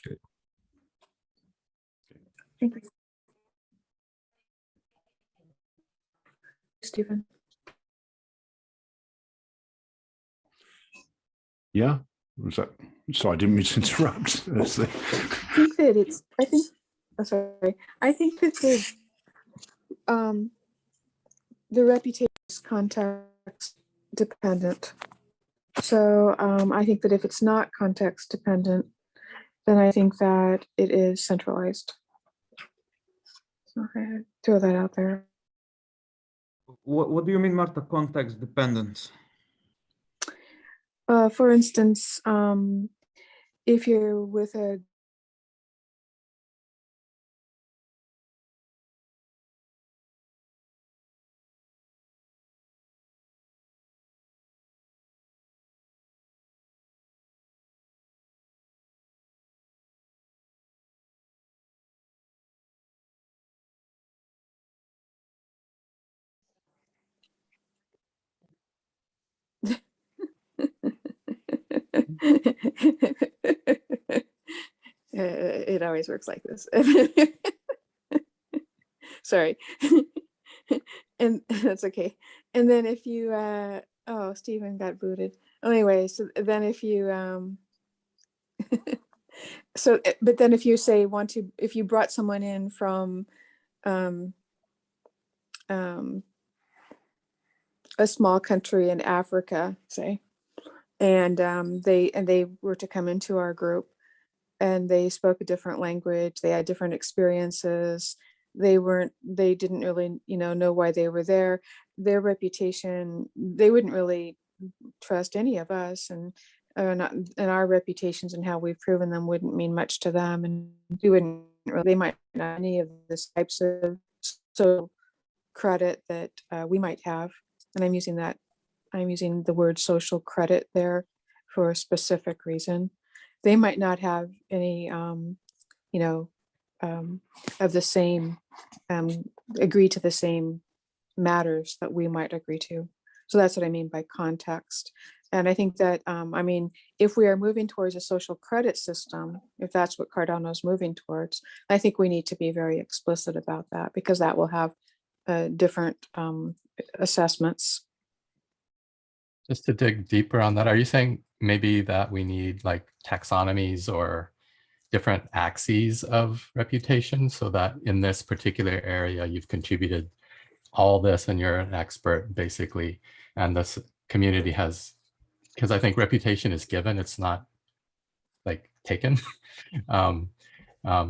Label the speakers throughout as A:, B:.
A: Good.
B: Thank you. Stephen.
A: Yeah. Was that? Sorry, I didn't mean to interrupt. That's the-
B: I think that it's, I think that the reputation is context dependent. So I think that if it's not context dependent, then I think that it is centralized. So I throw that out there.
C: What do you mean, Marta, context dependent?
B: For instance, if you're with a it always works like this. Sorry. And that's okay. And then if you oh, Stephen got booted. Anyway, so then if you so but then if you say if you brought someone in from a small country in Africa, say, and they were to come into our group, and they spoke a different language, they had different experiences, they didn't really know why they were there, their reputation, they wouldn't really trust any of us, and our reputations and how we've proven them wouldn't mean much to them, and we wouldn't really, they might not have any of this types of social credit that we might have. And I'm using the word social credit there for a specific reason. They might not have any, of the same, agree to the same matters that we might agree to. So that's what I mean by context. And I think that, if we are moving towards a social credit system, if that's what Cardano's moving towards, I think we need to be very explicit about that, because that will have different assessments.
D: Just to dig deeper on that, are you saying maybe that we need like taxonomies or different axes of reputation, so that in this particular area you've contributed all this and you're an expert basically, and this community has, because I think reputation is given, it's not like taken,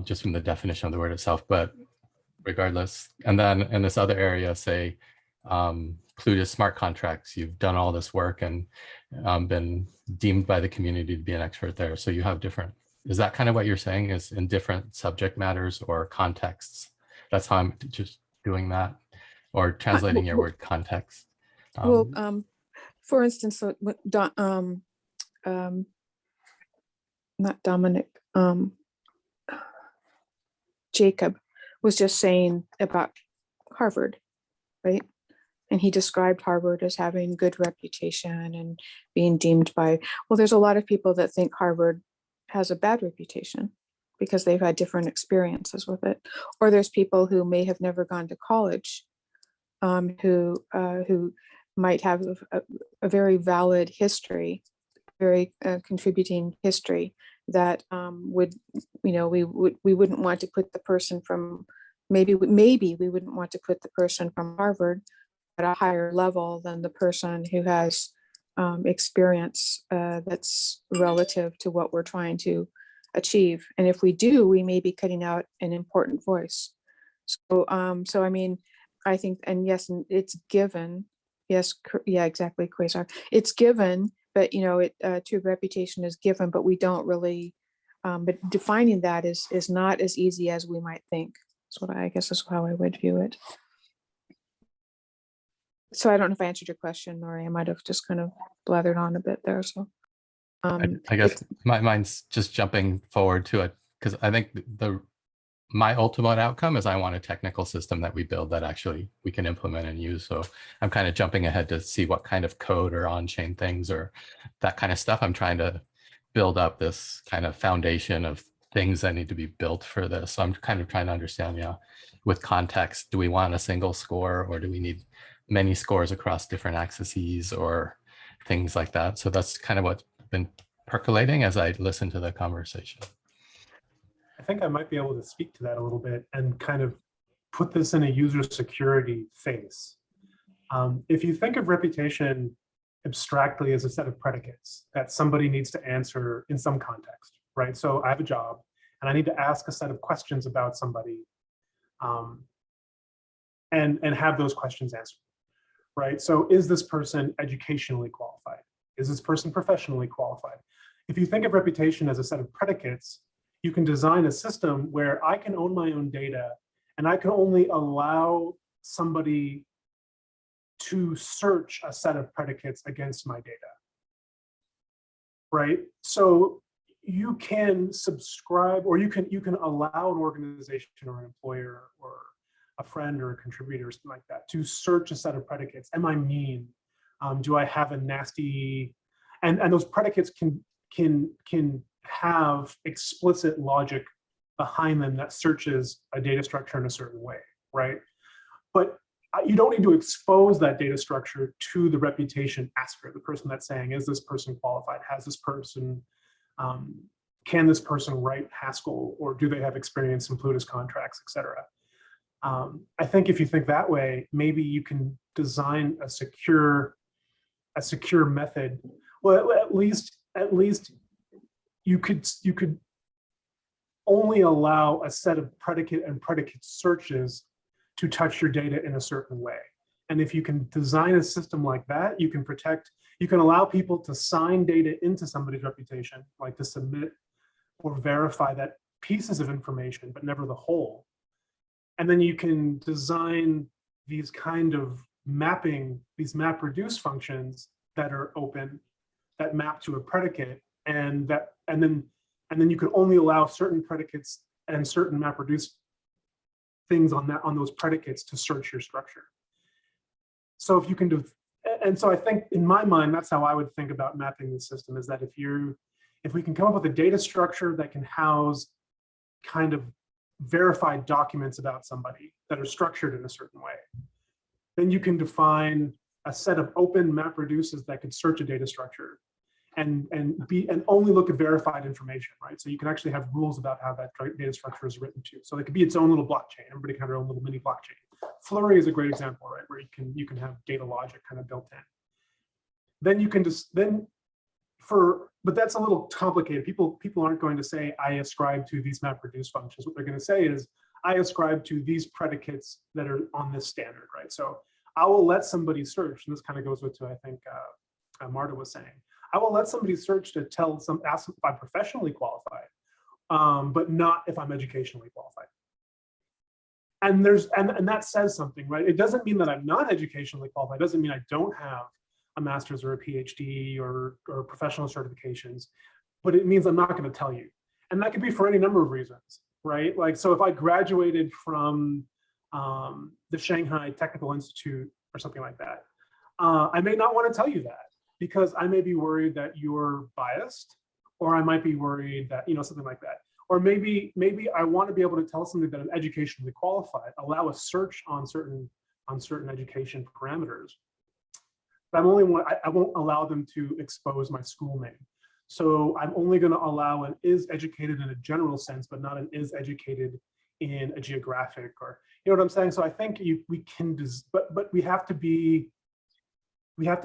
D: just from the definition of the word itself, but regardless. And then in this other area, say, Plutus smart contracts, you've done all this work and been deemed by the community to be an expert there. So you have different, is that kind of what you're saying, is in different subject matters or contexts? That's how I'm just doing that, or translating your word context.
B: For instance, not Dominic, Jacob was just saying about Harvard, right? And he described Harvard as having good reputation and being deemed by, well, there's a lot of people that think Harvard has a bad reputation because they've had different experiences with it. Or there's people who may have never gone to college, who might have a very valid history, very contributing history that we wouldn't want to put the person from, maybe we wouldn't want to put the person from Harvard at a higher level than the person who has experience that's relative to what we're trying to achieve. And if we do, we may be cutting out an important voice. So I mean, I think, and yes, and it's given. Yes, yeah, exactly, Quasar. It's given, but true reputation is given, but we don't really. But defining that is not as easy as we might think. That's what I guess is how I would view it. So I don't know if I answered your question, or I might have just kind of blathered on a bit there. So
D: I guess my mind's just jumping forward to it, because I think my ultimate outcome is I want a technical system that we build that actually we can implement and use. So I'm kind of jumping ahead to see what kind of code or on-chain things or that kind of stuff. I'm trying to build up this kind of foundation of things that need to be built for this. So I'm kind of trying to understand, with context, do we want a single score or do we need many scores across different axes or things like that? So that's kind of what's been percolating as I listen to the conversation.
E: I think I might be able to speak to that a little bit and kind of put this in a user security phase. If you think of reputation abstractly as a set of predicates that somebody needs to answer in some context, right? So I have a job and I need to ask a set of questions about somebody and have those questions answered, right? So is this person educationally qualified? Is this person professionally qualified? If you think of reputation as a set of predicates, you can design a system where I can own my own data and I can only allow somebody to search a set of predicates against my data, right? So you can subscribe, or you can allow an organization or an employer or a friend or a contributor or something like that to search a set of predicates. Am I mean? Do I have a nasty? And those predicates can have explicit logic behind them that searches a data structure in a certain way, right? But you don't need to expose that data structure to the reputation asker, the person that's saying, is this person qualified? Has this person, can this person write Haskell, or do they have experience in Plutus contracts, et cetera? I think if you think that way, maybe you can design a secure method. Well, at least you could only allow a set of predicate and predicate searches to touch your data in a certain way. And if you can design a system like that, you can allow people to sign data into somebody's reputation, like to submit or verify that pieces of information, but never the whole. And then you can design these kind of mapping, these MapReduce functions that are open, that map to a predicate, and then you can only allow certain predicates and certain MapReduce things on those predicates to search your structure. So if you can do, and so I think in my mind, that's how I would think about mapping the system, is that if we can come up with a data structure that can house kind of verified documents about somebody that are structured in a certain way, then you can define a set of open MapReduces that could search a data structure and only look at verified information, right? So you can actually have rules about how that data structure is written too. So it could be its own little blockchain. Everybody can have their own little mini blockchain. Flurry is a great example, right? Where you can have data logic kind of built in. Then you can but that's a little complicated. People aren't going to say, I ascribe to these MapReduce functions. What they're going to say is, I ascribe to these predicates that are on this standard, right? So I will let somebody search, and this kind of goes with what I think Marta was saying. I will let somebody search to ask if I'm professionally qualified, but not if I'm educationally qualified. And that says something, right? It doesn't mean that I'm not educationally qualified. It doesn't mean I don't have a master's or a PhD or professional certifications, but it means I'm not going to tell you. And that could be for any number of reasons, right? Like, so if I graduated from the Shanghai Technical Institute or something like that, I may not want to tell you that, because I may be worried that you're biased, or I might be worried that, something like that. Or maybe I want to be able to tell somebody that I'm educationally qualified, allow a search on certain education parameters. But I won't allow them to expose my school name. So I'm only going to allow an is educated in a general sense, but not an is educated in a geographic, or, you know what I'm saying? So I think we can, but we have to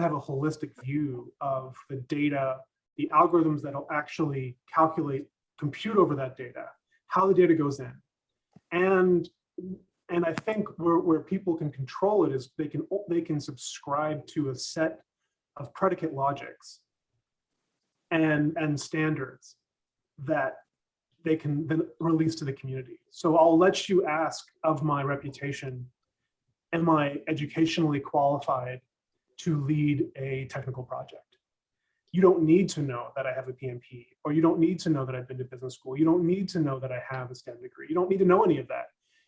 E: have a holistic view of the data, the algorithms that'll actually compute over that data, how the data goes in. And I think where people can control it is they can subscribe to a set of predicate logics and standards that they can then release to the community. So I'll let you ask of my reputation, am I educationally qualified to lead a technical project? You don't need to know that I have a PMP, or you don't need to know that I've been to business school. You don't need to know that I have a STEM degree. You don't need to know any of that.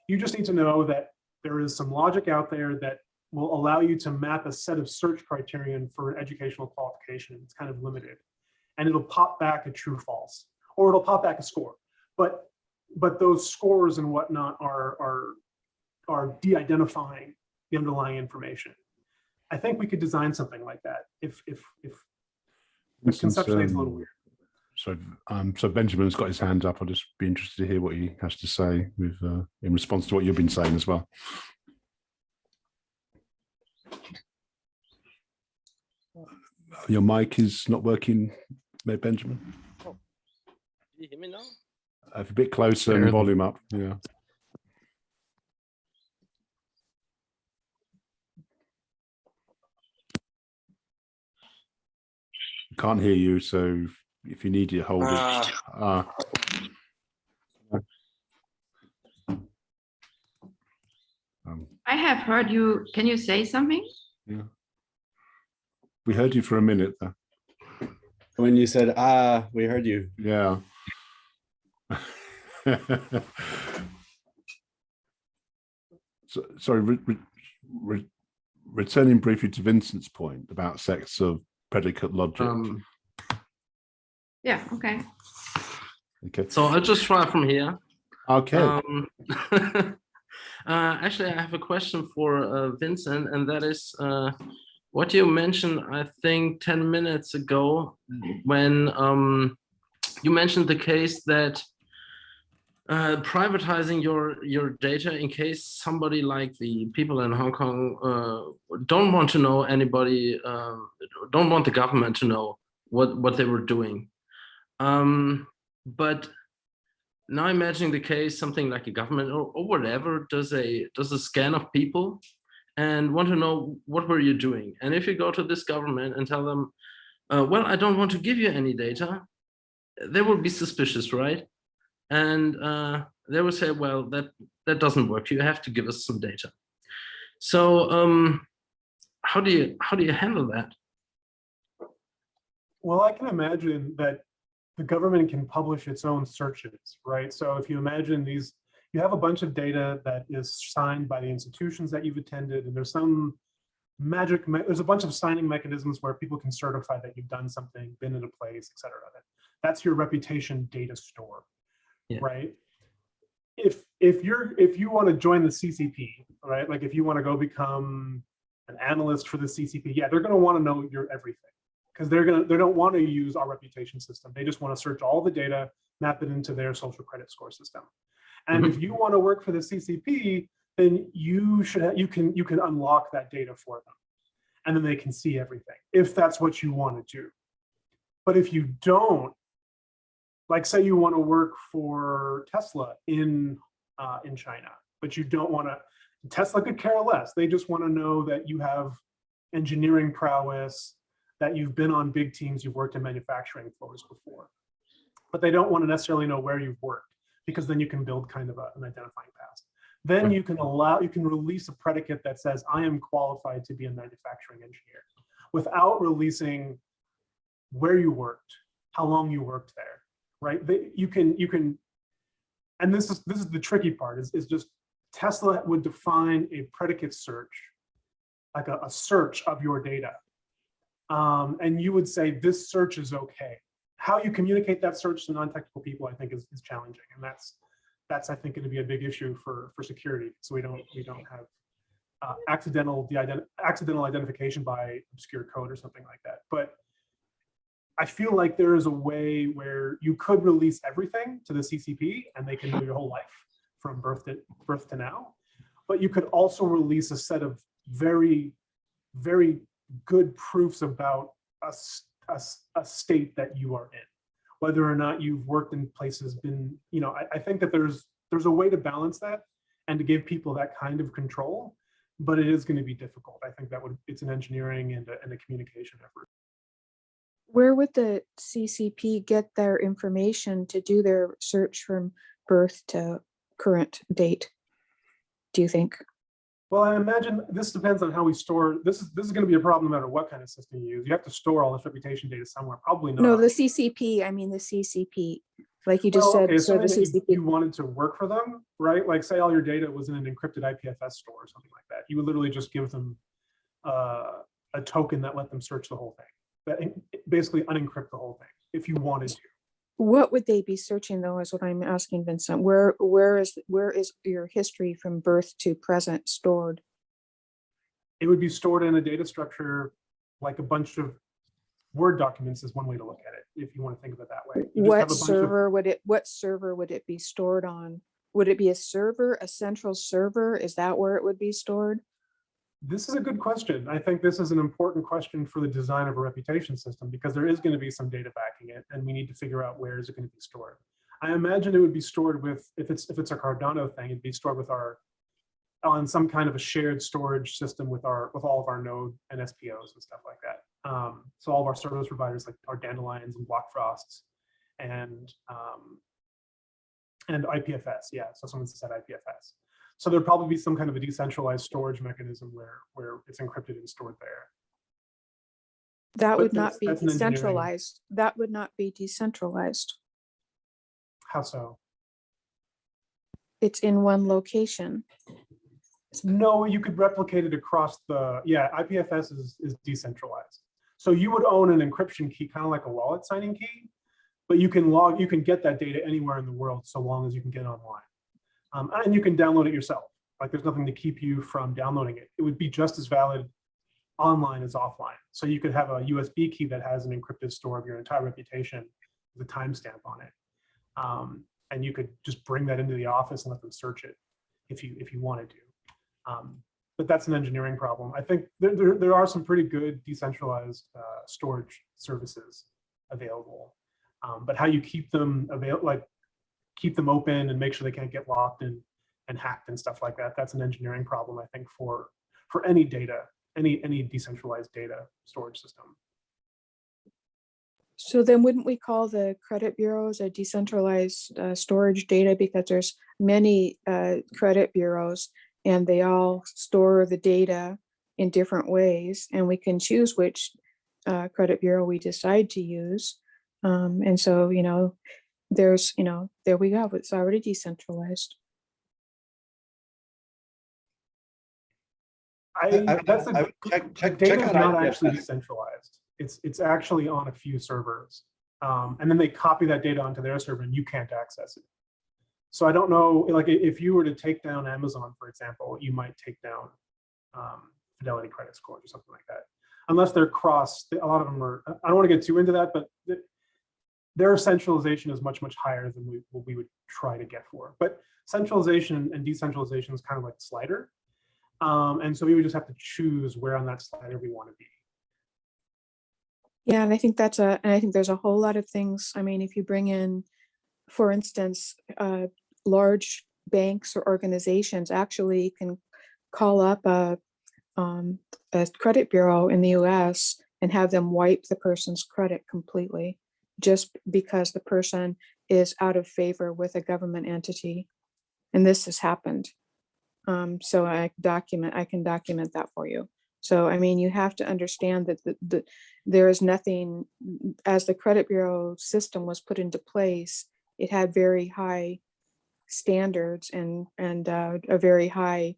E: You just need to know that there is some logic out there that will allow you to map a set of search criterion for an educational qualification. It's kind of limited, and it'll pop back a true false, or it'll pop back a score. but those scores and whatnot are de-identifying the underlying information. I think we could design something like that but conceptually it's a little weird.
A: So Benjamin's got his hand up. I'll just be interested to hear what he has to say with in response to what you've been saying as well. Your mic is not working, Benjamin.
F: Can you hear me now?
A: A bit closer and volume up. Yeah. Can't hear you, so if you need it, hold it.
G: I have heard you. Can you say something?
A: Yeah. We heard you for a minute there.
H: When you said, we heard you.
A: Yeah. Sorry, returning briefly to Vincent's point about sets of predicate logic.
G: Yeah, okay.
A: Okay.
F: So I'll just try from here.
A: Okay.
F: Actually, I have a question for Vincent, and that is what you mentioned, I think, 10 minutes ago, when you mentioned the case that privatizing your data in case somebody like the people in Hong Kong don't want to know anybody, don't want the government to know what they were doing. But now imagining the case, something like a government or whatever does a scan of people and want to know what were you doing. And if you go to this government and tell them, well, I don't want to give you any data, they will be suspicious, right? And they will say, well, that doesn't work. You have to give us some data. So how do you handle that?
E: Well, I can imagine that the government can publish its own searches, right? So if you imagine these, you have a bunch of data that is signed by the institutions that you've attended, and there's some magic, there's a bunch of signing mechanisms where people can certify that you've done something, been in a place, et cetera. That's your reputation data store, yeah. Right? If you want to join the CCP, right? Like if you want to go become an analyst for the CCP, yeah, they're going to want to know your everything. Because they don't want to use our reputation system. They just want to search all the data, map it into their social credit score system. And if you want to work for the CCP, then you can unlock that data for them, and then they can see everything if that's what you want to do. But if you don't, like say you want to work for Tesla in China, but you don't want to, Tesla could care less. They just want to know that you have engineering prowess, that you've been on big teams, you've worked in manufacturing floors before, but they don't want to necessarily know where you've worked, because then you can build kind of an identifying past. Then you can release a predicate that says, I am qualified to be a manufacturing engineer, without releasing where you worked, how long you worked there, right? You can, and this is the tricky part, is just Tesla would define a predicate search, like a search of your data. And you would say this search is okay. How you communicate that search to non-technical people, I think, is challenging, and that's I think going to be a big issue for security. So we don't have accidental identification by obscure code or something like that. But I feel like there is a way where you could release everything to the CCP, and they can know your whole life from birth to now. But you could also release a set of very, very good proofs about a state that you are in, whether or not you've worked in places, been, I think that there's a way to balance that and to give people that kind of control, but it is going to be difficult. I think it's an engineering and a communication effort.
B: Where would the CCP get their information to do their search from birth to current date, do you think?
E: Well, I imagine this depends on how we store. This is going to be a problem no matter what kind of system you use. You have to store all this reputation data somewhere. Probably not.
B: No, the CCP. I mean the CCP. Like you just said.
E: Okay,
B: so the CCP.
E: You wanted to work for them, right? Like say all your data was in an encrypted IPFS store or something like that. You would literally just give them a token that let them search the whole thing. That basically unencrypt the whole thing if you wanted to.
B: What would they be searching though, is what I'm asking, Vincent. Where is your history from birth to present stored?
E: It would be stored in a data structure, like a bunch of Word documents is one way to look at it, if you want to think of it that way. You just have
B: What
E: a bunch of-
B: server would it be stored on? Would it be a server, a central server? Is that where it would be stored?
E: This is a good question. I think this is an important question for the design of a reputation system, because there is going to be some data backing it, and we need to figure out where is it going to be stored. I imagine it would be stored with, if it's a Cardano thing, it'd be stored with on some kind of a shared storage system with all of our node and SPOs and stuff like that. So all of our service providers, like our Dandelions and Block Frosts and IPFS. Yeah, so someone said IPFS. So there'd probably be some kind of a decentralized storage mechanism where it's encrypted and stored there.
B: That
E: But
B: would not be
E: that's an engineering-
B: decentralized. That would not be decentralized.
E: How so?
B: It's in one location.
E: No, you could replicate it across IPFS is decentralized. So you would own an encryption key, kind of like a wallet signing key, but you can get that data anywhere in the world so long as you can get online. And you can download it yourself. Like there's nothing to keep you from downloading it. It would be just as valid online as offline. So you could have a USB key that has an encrypted store of your entire reputation with a timestamp on it. And you could just bring that into the office and let them search it if you wanted to. But that's an engineering problem. I think there are some pretty good decentralized storage services available. But how you keep them keep them open and make sure they can't get locked and hacked and stuff like that, that's an engineering problem, I think, for any data, any decentralized data storage system.
B: So then wouldn't we call the credit bureaus a decentralized storage data, because there's many credit bureaus and they all store the data in different ways, and we can choose which credit bureau we decide to use. And so, there's, there we go, it's already decentralized.
E: That's
H: I would check
E: data is
H: out
E: not
H: IPFS.
E: actually decentralized. It's actually on a few servers. And then they copy that data onto their server and you can't access it. So I don't know, like if you were to take down Amazon, for example, you might take down Fidelity credit scores or something like that. Unless they're cross, a lot of them are, I don't want to get too into that, but their centralization is much, much higher than we would try to get for. But centralization and decentralization is kind of like a slider. And so we would just have to choose where on that slider we want to be.
B: Yeah, and I think and I think there's a whole lot of things. I mean, if you bring in, for instance, large banks or organizations actually can call up a credit bureau in the US and have them wipe the person's credit completely, just because the person is out of favor with a government entity. And this has happened. So I can document that for you. So, I mean, you have to understand that there is nothing, as the credit bureau system was put into place, it had very high standards and a very high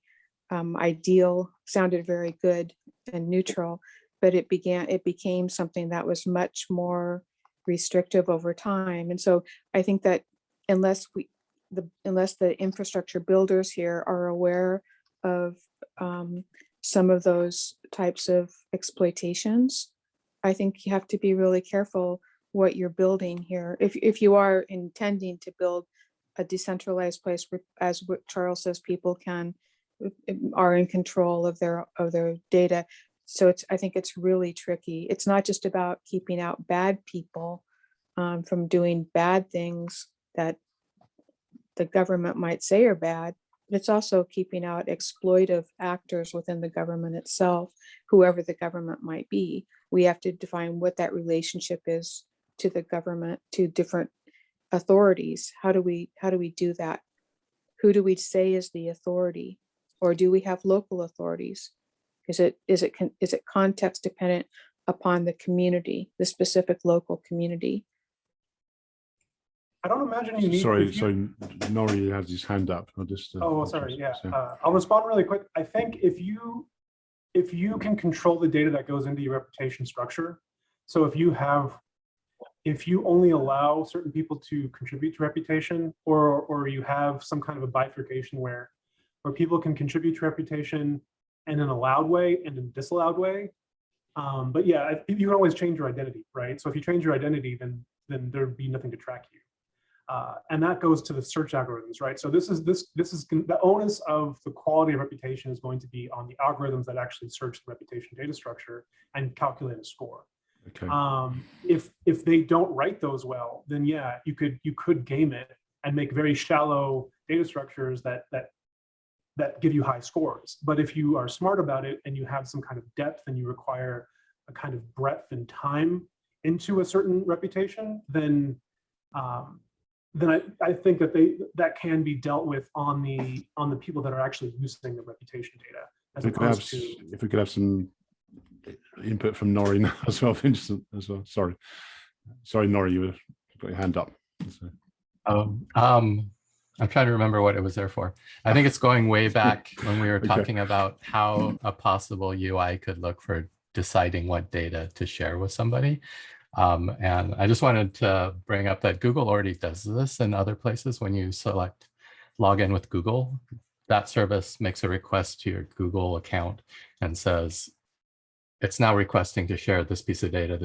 B: ideal, sounded very good and neutral, but it became something that was much more restrictive over time. And so I think that unless the infrastructure builders here are aware of some of those types of exploitations, I think you have to be really careful what you're building here. If you are intending to build a decentralized place where, as what Charles says, people are in control of their data. So I think it's really tricky. It's not just about keeping out bad people from doing bad things that the government might say are bad, but it's also keeping out exploitive actors within the government itself, whoever the government might be. We have to define what that relationship is to the government, to different authorities. How do we do that? Who do we say is the authority, or do we have local authorities? Is it context dependent upon the community, the specific local community?
E: I don't imagine you need.
A: Sorry, so Nori has his hand up. I'll just.
E: Oh, sorry. Yeah, I'll respond really quick. I think if you can control the data that goes into your reputation structure, so if you have if you only allow certain people to contribute to reputation, or you have some kind of a bifurcation where people can contribute to reputation in an allowed way and in a disallowed way. But yeah, you can always change your identity, right? So if you change your identity, then there'd be nothing to track you. And that goes to the search algorithms, right? So this is the onus of the quality of reputation is going to be on the algorithms that actually search the reputation data structure and calculate a score.
A: Okay.
E: If they don't write those well, then yeah, you could game it and make very shallow data structures that give you high scores. But if you are smart about it and you have some kind of depth and you require a kind of breadth and time into a certain reputation, then I think that can be dealt with on the people that are actually using the reputation data. As opposed to,
A: if we could have some input from Nori now as well, Vincent as well. Sorry, Nori, you've got your hand up. So.
D: I'm trying to remember what it was there for. I think it's going way back when we were talking about how a possible UI could look for deciding what data to share with somebody. And I just wanted to bring up that Google already does this in other places. When you select login with Google, that service makes a request to your Google account and says, it's now requesting to share this piece of data,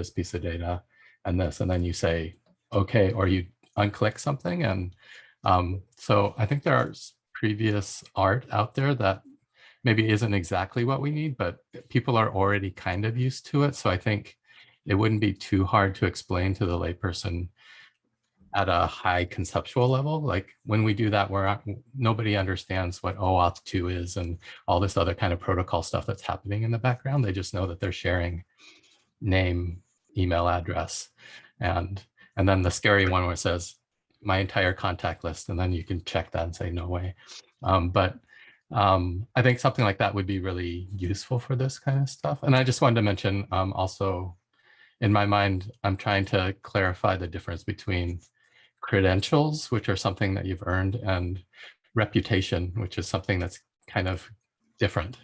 D: and this, and then you say, okay, or you unclick something. And so I think there is previous art out there that maybe isn't exactly what we need, but people are already kind of used to it. So I think it wouldn't be too hard to explain to the layperson at a high conceptual level. Like when we do that, nobody understands what OAuth 2 is and all this other kind of protocol stuff that's happening in the background. They just know that they're sharing name, email address, and then the scary one where it says my entire contact list, and then you can check that and say no way. But I think something like that would be really useful for this kind of stuff. And I just wanted to mention also, in my mind, I'm trying to clarify the difference between credentials, which are something that you've earned, and reputation, which is something that's kind of different.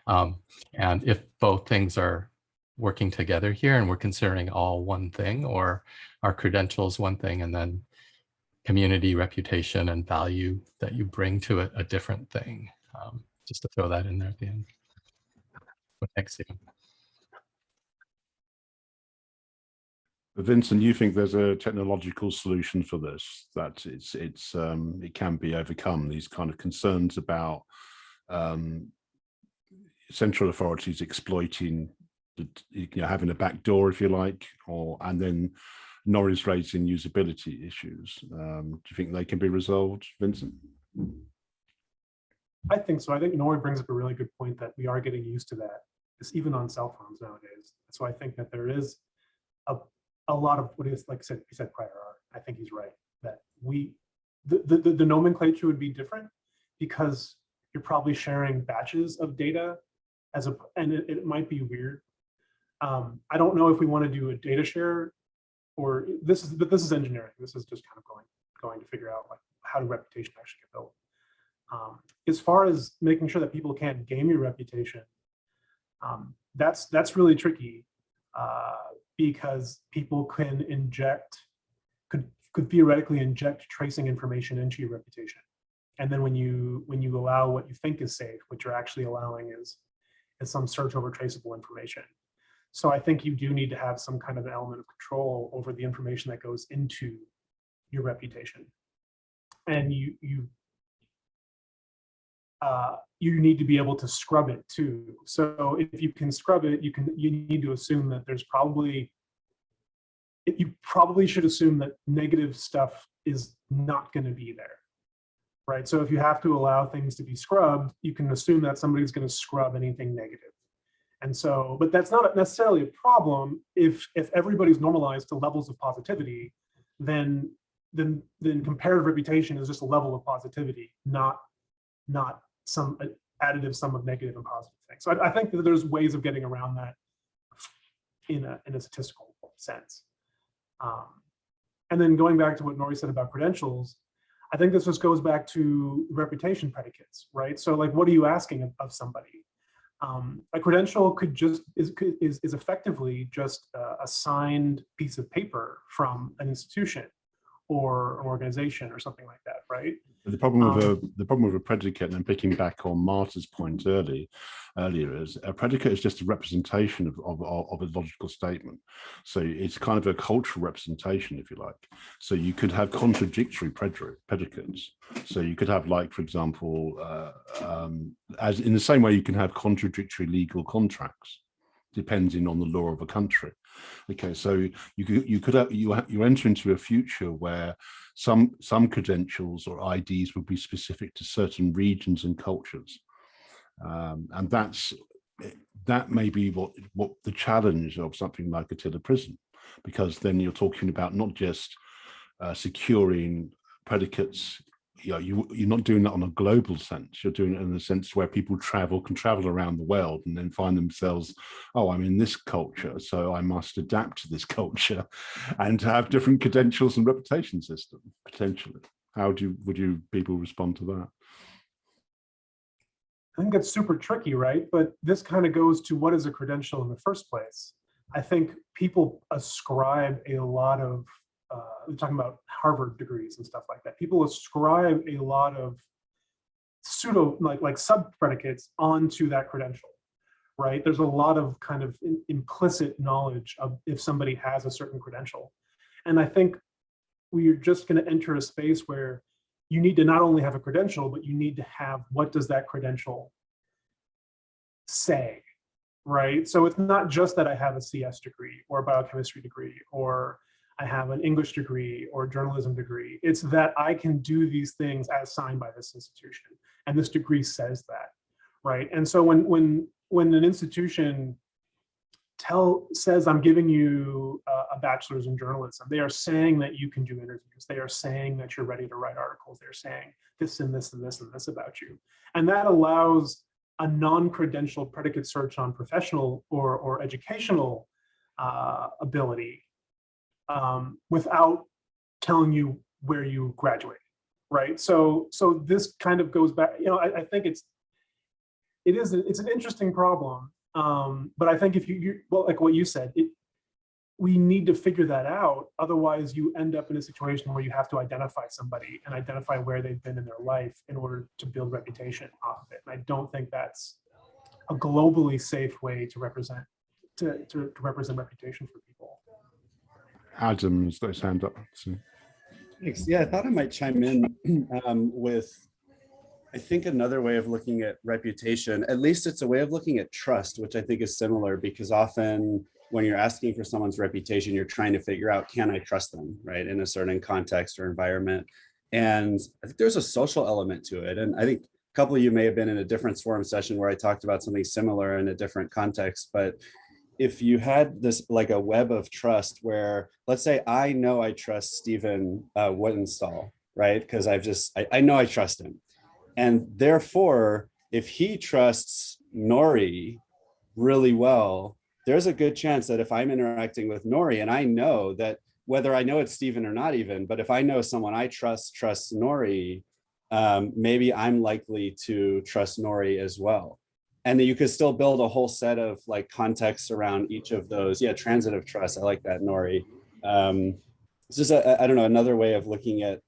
D: And if both things are working together here and we're considering all one thing, or are credentials one thing and then community, reputation, and value that you bring to it a different thing. Just to throw that in there at the end. But thanks, Stephen.
A: Vincent, you think there's a technological solution for this, that it can be overcome, these kind of concerns about central authorities exploiting, having a back door, if you like, and then Nori's raising usability issues. Do you think they can be resolved, Vincent?
E: I think so. I think Nori brings up a really good point that we are getting used to that. It's even on cell phones nowadays. So I think that there is a lot of what is, like he said prior art. I think he's right that the nomenclature would be different because you're probably sharing batches of data and it might be weird. I don't know if we want to do a data share, or this is engineering. This is just kind of going to figure out like how do reputation actually get built. As far as making sure that people can't game your reputation, that's really tricky because people can could theoretically inject tracing information into your reputation, and then when you allow what you think is safe, what you're actually allowing is some search over traceable information. So I think you do need to have some kind of element of control over the information that goes into your reputation, and you need to be able to scrub it too. So if you can scrub it, you need to assume that you probably should assume that negative stuff is not going to be there, right? So if you have to allow things to be scrubbed, you can assume that somebody's going to scrub anything negative. And so, but that's not necessarily a problem if everybody's normalized to levels of positivity, then comparative reputation is just a level of positivity, not some additive sum of negative and positive things. So I think that there's ways of getting around that in a statistical sense. And then going back to what Nori said about credentials, I think this just goes back to reputation predicates, right? So like, what are you asking of somebody? A credential could just is effectively just a signed piece of paper from an institution or an organization or something like that, right?
A: But the problem with a predicate, and picking back on Marta's point earlier, is a predicate is just a representation of a logical statement. So it's kind of a cultural representation, if you like. So you could have contradictory predicates. So you could have, like, for example, as in the same way you can have contradictory legal contracts, depending on the law of a country. Okay, so you enter into a future where some credentials or IDs would be specific to certain regions and cultures, and that may be what the challenge of something like Attila Prison, because then you're talking about not just securing predicates. You're not doing that on a global sense. You're doing it in a sense where people can travel around the world and then find themselves, oh, I'm in this culture, so I must adapt to this culture, and have different credentials and reputation system potentially. Would people respond to that?
E: I think it's super tricky, right? But this kind of goes to what is a credential in the first place. I think people ascribe a lot of we're talking about Harvard degrees and stuff like that. People ascribe a lot of pseudo, like sub predicates onto that credential, right? There's a lot of kind of implicit knowledge of if somebody has a certain credential. And I think we're just going to enter a space where you need to not only have a credential, but you need to have, what does that credential say, right? So it's not just that I have a CS degree or a biochemistry degree, or I have an English degree or journalism degree. It's that I can do these things as signed by this institution, and this degree says that, right? And so when an institution says, I'm giving you a bachelor's in journalism, they are saying that you can do interviews. They are saying that you're ready to write articles. They're saying this and this and this and this about you. And that allows a non-credentialed predicate search on professional or educational ability without telling you where you graduated, right? So this kind of goes back, I think it's an interesting problem. But I think if well, like what you said, we need to figure that out. Otherwise, you end up in a situation where you have to identify somebody and identify where they've been in their life in order to build reputation off of it. And I don't think that's a globally safe way to represent reputation for people.
A: Adam has got his hand up. So.
H: Thanks. Yeah, I thought I might chime in with, I think, another way of looking at reputation. At least it's a way of looking at trust, which I think is similar, because often when you're asking for someone's reputation, you're trying to figure out, can I trust them, right, in a certain context or environment? And I think there's a social element to it. And I think a couple of you may have been in a different Swarm session where I talked about something similar in a different context, but if you had this like a web of trust where, let's say I know I trust Stephen Woodenstall, right? Because I know I trust him. And therefore, if he trusts Nori really well, there's a good chance that if I'm interacting with Nori, and I know that whether I know it's Stephen or not even, but if I know someone I trusts Nori, maybe I'm likely to trust Nori as well. And then you could still build a whole set of like contexts around each of those. Yeah, transitive trust. I like that, Nori. It's just, I don't know, another way of looking at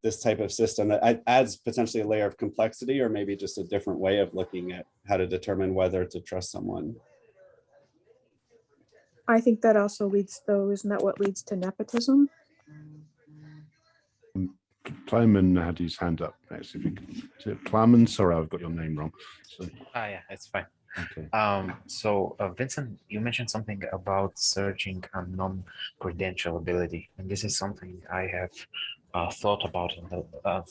H: this type of system that adds potentially a layer of complexity, or maybe just a different way of looking at how to determine whether to trust someone.
B: I think that also leads, though, isn't that what leads to nepotism?
A: Kleiman had his hand up next. If you could, is it Kleiman? Sorry, I've got your name wrong. So.
I: Yeah, it's fine.
A: Okay.
I: So Vincent, you mentioned something about searching on non-credential ability, and this is something I have thought about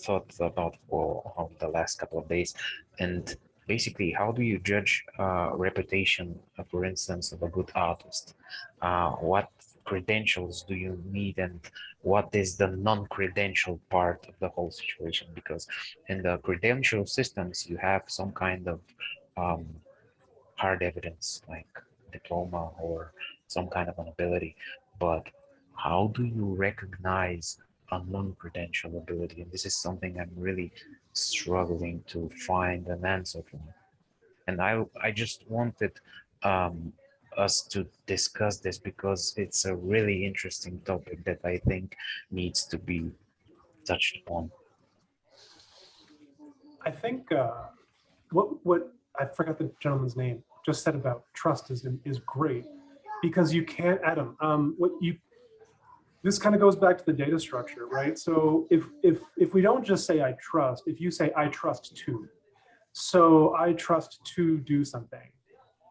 I: for the last couple of days. And basically, how do you judge reputation, for instance, of a good artist? What credentials do you need, and what is the non-credential part of the whole situation? Because in the credential systems, you have some kind of hard evidence like diploma or some kind of an ability, but how do you recognize a non-credential ability? And this is something I'm really struggling to find an answer for. And I just wanted us to discuss this because it's a really interesting topic that I think needs to be touched on.
E: I think what I forgot the gentleman's name just said about trust is great, because you can't, Adam, this kind of goes back to the data structure, right? So if we don't just say I trust, if you say I trust to, so I trust to do something,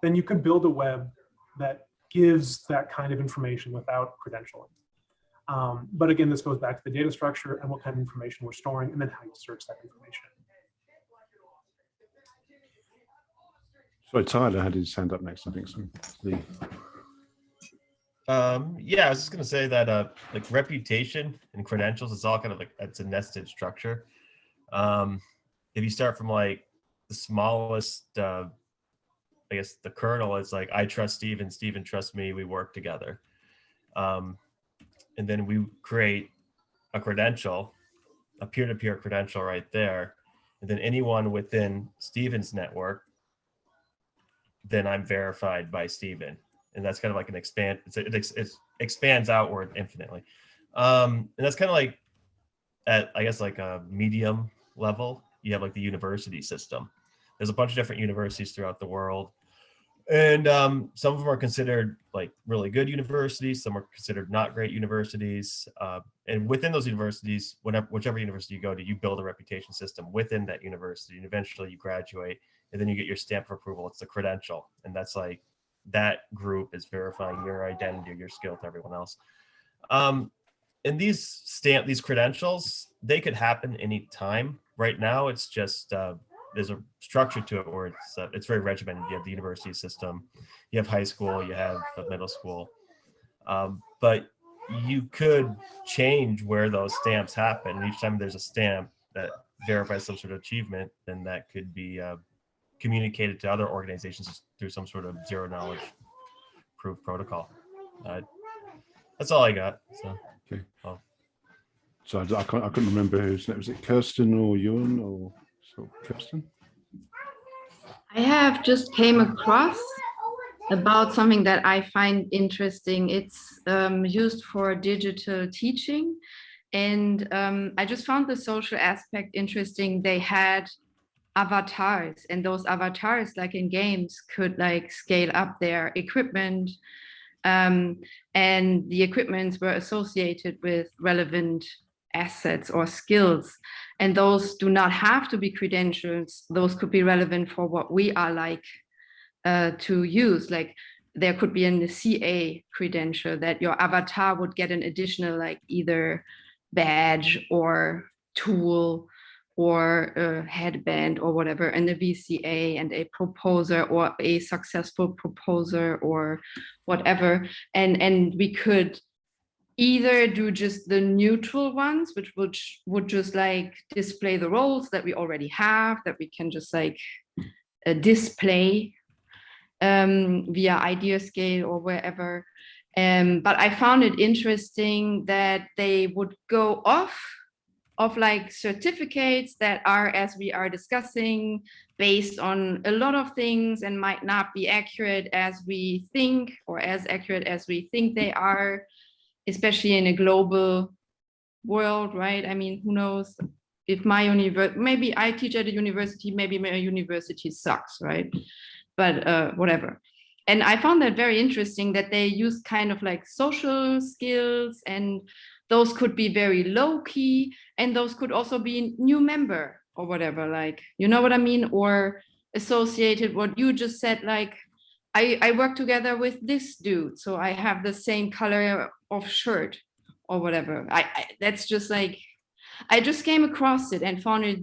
E: then you could build a web that gives that kind of information without credentialing. But again, this goes back to the data structure and what kind of information we're storing, and then how you search that information.
A: So Tyler had his hand up next, I think. So
J: yeah, I was just gonna say that like reputation and credentials is all kind of like, it's a nested structure. If you start from like the smallest, I guess the kernel is like, I trust Steven, Steven trusts me, we work together. And then we create a credential, a peer-to-peer credential right there. And then anyone within Steven's network, then I'm verified by Steven. And that's kind of like an expand, it expands outward infinitely. And that's kind of like at, I guess, like a medium level, you have like the university system. There's a bunch of different universities throughout the world. And some of them are considered like really good universities. Some are considered not great universities. And within those universities, whichever university you go to, you build a reputation system within that university. And eventually you graduate and then you get your stamp of approval. It's the credential. And that's like, that group is verifying your identity or your skill to everyone else. And these credentials, they could happen anytime. Right now, it's just, there's a structure to it where it's very regimented. You have the university system, you have high school, you have middle school. But you could change where those stamps happen. And each time there's a stamp that verifies some sort of achievement, then that could be communicated to other organizations through some sort of zero knowledge proof protocol. That's all I got. So,
A: okay.
J: Oh.
A: So I couldn't remember whose name was it, Kirsten or Ewan or so Kirsten?
G: I have just came across about something that I find interesting. It's used for digital teaching. And I just found the social aspect interesting. They had avatars, and those avatars, like in games, could like scale up their equipment. And the equipments were associated with relevant assets or skills. And those do not have to be credentials. Those could be relevant for what we are like to use. Like there could be a CA credential that your avatar would get an additional like either badge or tool or a headband or whatever, and a VCA and a proposer or a successful proposer or whatever. And we could either do just the neutral ones, which would just like display the roles that we already have, that we can just like display via idea scale or wherever. But I found it interesting that they would go off of like certificates that are, as we are discussing, based on a lot of things and might not be accurate as we think, or as accurate as we think they are, especially in a global world, right? I mean, who knows if my university, maybe I teach at a university, maybe my university sucks, right? But whatever. And I found that very interesting that they use kind of like social skills, and those could be very low key, and those could also be new member or whatever, like, you know what I mean? Or associated what you just said, like, I work together with this dude, so I have the same color of shirt or whatever. That's just like, I just came across it and found it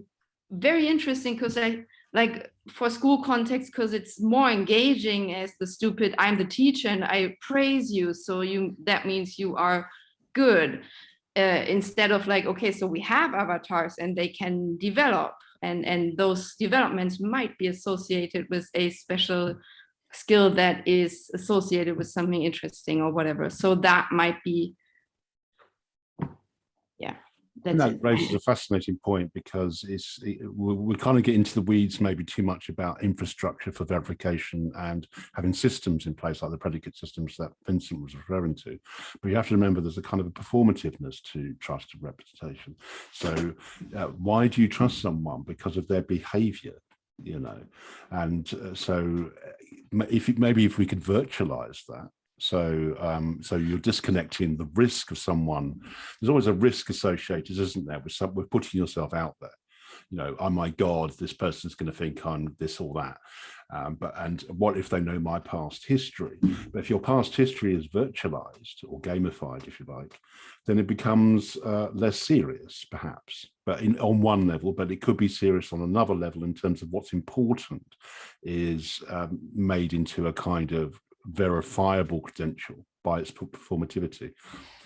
G: very interesting because I, like for school context, because it's more engaging as the stupid, I'm the teacher and I praise you, so that means you are good, instead of like, okay, so we have avatars and they can develop, and those developments might be associated with a special skill that is associated with something interesting or whatever. So that might be, yeah.
A: And
G: That's
A: that
G: it.
A: raises a fascinating point, because we kind of get into the weeds maybe too much about infrastructure for verification and having systems in place like the predicate systems that Vincent was referring to. But you have to remember there's a kind of a performativeness to trust and reputation. So why do you trust someone? Because of their behavior, you know. And so maybe if we could virtualize that. So you're disconnecting the risk of someone. There's always a risk associated, isn't there, with putting yourself out there. You know, oh my God, this person's going to think I'm this or that. And what if they know my past history? But if your past history is virtualized or gamified, if you like, then it becomes less serious, perhaps. But on one level, but it could be serious on another level in terms of what's important is made into a kind of verifiable credential by its performativity.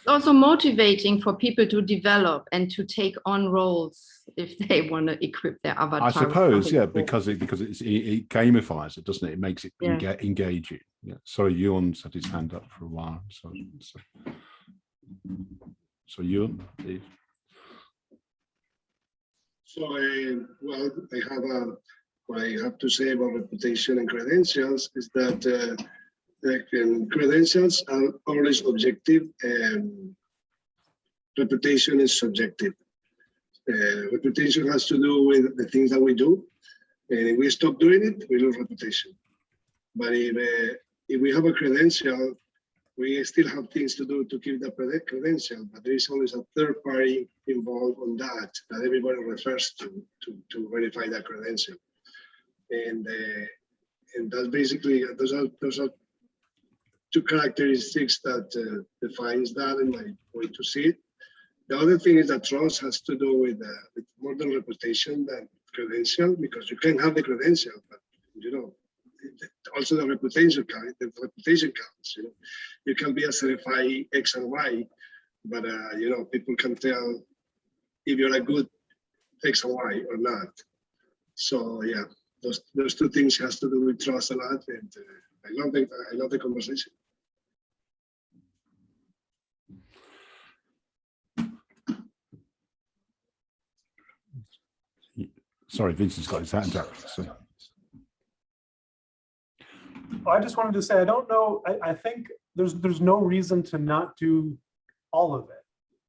G: Also motivating for people to develop and to take on roles if they want to equip their avatar.
A: I suppose, yeah, because it gamifies it, doesn't it? It makes it engaging. Yeah. Sorry, Ewan had his hand up for a while. So Ewan, please.
K: So, well, what I have to say about reputation and credentials is that credentials are always objective and reputation is subjective. Reputation has to do with the things that we do, and if we stop doing it, we lose reputation. But if we have a credential, we still have things to do to keep the credential, but there is always a third party involved on that everybody refers to verify that credential. And that's basically, those are two characteristics that defines that in my way to see it. The other thing is that trust has to do with more than reputation than credential, because you can have the credential, but you know, also the reputation counts. You know, you can be a certified X and Y, but you know, people can tell if you're a good X and Y or not. So yeah, those two things has to do with trust a lot, and I love the conversation.
A: Sorry, Vincent's got his hand up. So.
E: Well, I just wanted to say, I don't know, I think there's no reason to not do all of it,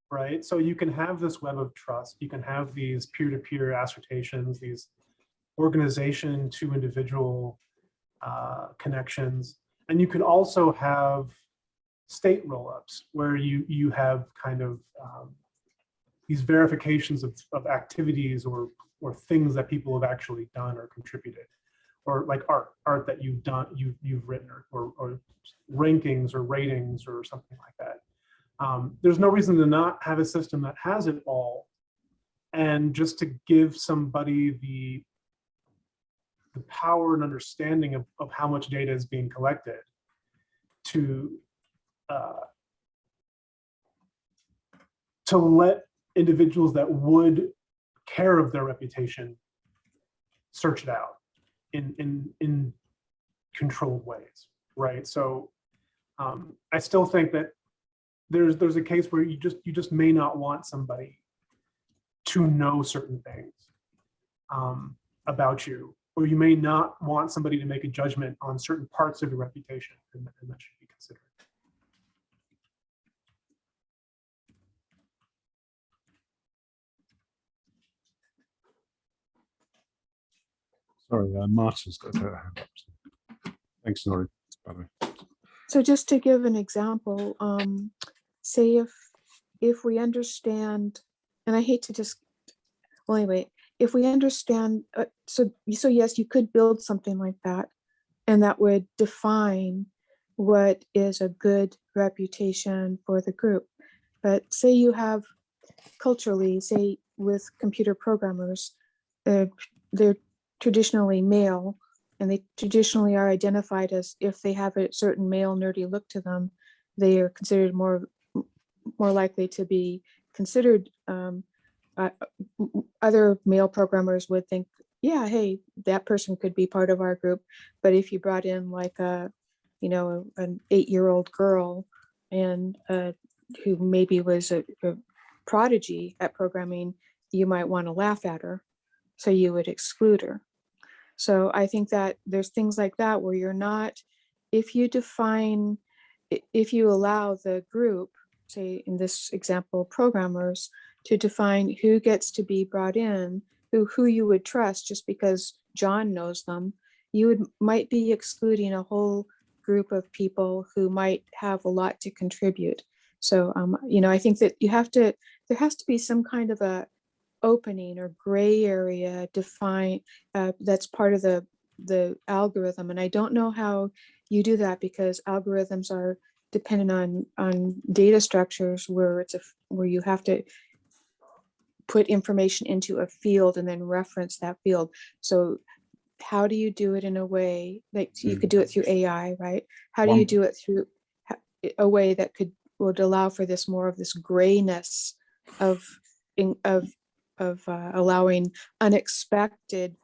E: right? So you can have this web of trust, you can have these peer-to-peer assertions, these organization to individual connections, and you can also have state roll-ups where you have kind of these verifications of activities or things that people have actually done or contributed, or like art that you've done, you've written, or rankings or ratings or something like that. There's no reason to not have a system that has it all, and just to give somebody the power and understanding of how much data is being collected to let individuals that would care of their reputation search it out in controlled ways, right? So I still think that there's a case where you just may not want somebody to know certain things about you, or you may not want somebody to make a judgment on certain parts of your reputation, and that should be considered.
A: Sorry, Martin's got her hand up. Thanks, Nori, by the way.
B: So just to give an example, say if we understand, and I hate to just, well, anyway, if we understand, so yes, you could build something like that, and that would define what is a good reputation for the group. But say you have culturally, say with computer programmers, they're traditionally male, and they traditionally are identified as, if they have a certain male nerdy look to them, they are considered more likely to be considered. Other male programmers would think, yeah, hey, that person could be part of our group. But if you brought in like an 8-year-old girl and who maybe was prodigy at programming, you might want to laugh at her, so you would exclude her. So I think that there's things like that where you're not, if you allow the group, say in this example, programmers, to define who gets to be brought in, who you would trust just because John knows them, you might be excluding a whole group of people who might have a lot to contribute. So, I think that there has to be some kind of a opening or gray area defined that's part of the algorithm. And I don't know how you do that, because algorithms are dependent on data structures where where you have to put information into a field and then reference that field. So how do you do it in a way like you could do it through AI, right? How do you do it through a way that would allow for this more of this grayness of allowing unexpected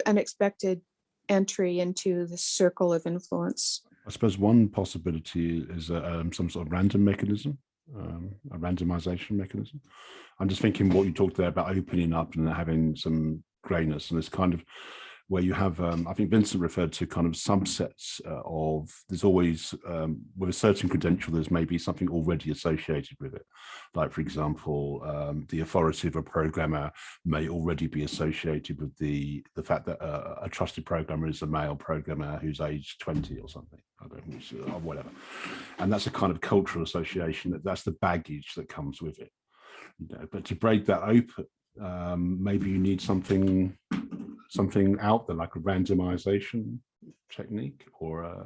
B: unexpected entry into the circle of influence?
A: I suppose one possibility is some sort of random mechanism, a randomization mechanism. I'm just thinking what you talked there about opening up and having some grayness, and it's kind of where you have, I think Vincent referred to kind of subsets of, there's always, with a certain credential, there's maybe something already associated with it. Like, for example, the authority of a programmer may already be associated with the fact that a trusted programmer is a male programmer who's aged 20 or something, I don't know, or whatever. And that's a kind of cultural association, that's the baggage that comes with it. But to break that open, maybe you need something out there, like a randomization technique, or I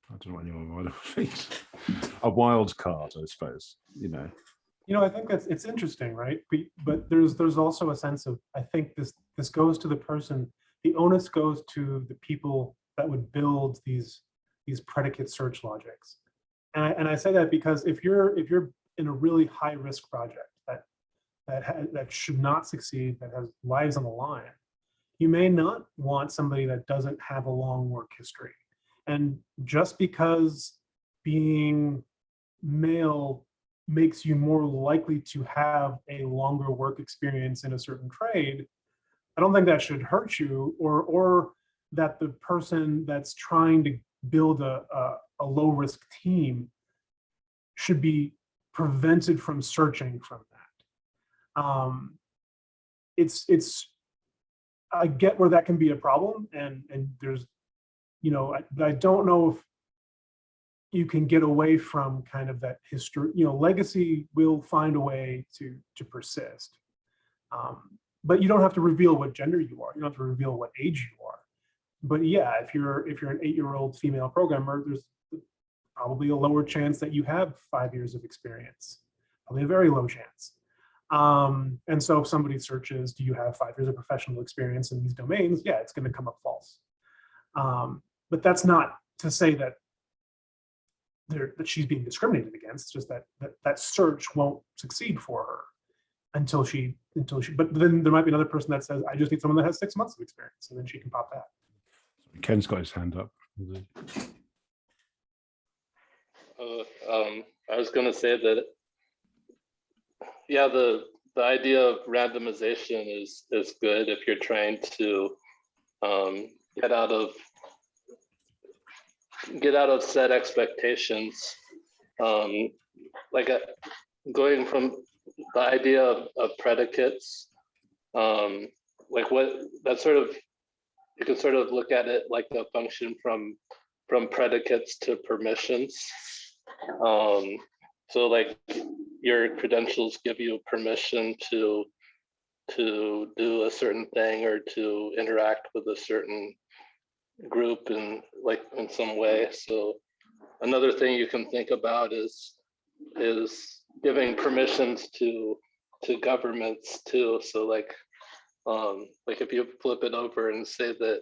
A: don't know what anyone might have thinks. A wild card, I suppose.
E: I think it's interesting, right? But there's also a sense of, I think this goes to the person. The onus goes to the people that would build these predicate search logics. And I say that because if you're in a really high risk project that should not succeed, that has lives on the line, you may not want somebody that doesn't have a long work history. And just because being male makes you more likely to have a longer work experience in a certain trade, I don't think that should hurt you, or that the person that's trying to build a low risk team should be prevented from searching from that. I get where that can be a problem, and there's, I don't know if you can get away from kind of that history. Legacy will find a way to persist, but you don't have to reveal what gender you are. You don't have to reveal what age you are. But yeah, if you're an 8-year-old female programmer, there's probably a lower chance that you have 5 years of experience, probably a very low chance. And so if somebody searches, do you have 5 years of professional experience in these domains? Yeah, it's going to come up false. But that's not to say that she's being discriminated against. It's just that search won't succeed for her until she. But then there might be another person that says, I just need someone that has 6 months of experience, and then she can pop that.
A: Ken's got his hand up.
L: I was going to say that, yeah, the idea of randomization is good if you're trying to get out of set expectations. Going from the idea of predicates, like what that sort of, you can sort of look at it like a function from predicates to permissions. So like your credentials give you permission to do a certain thing or to interact with a certain group in some way. So another thing you can think about is giving permissions to governments too. So like if you flip it over and say that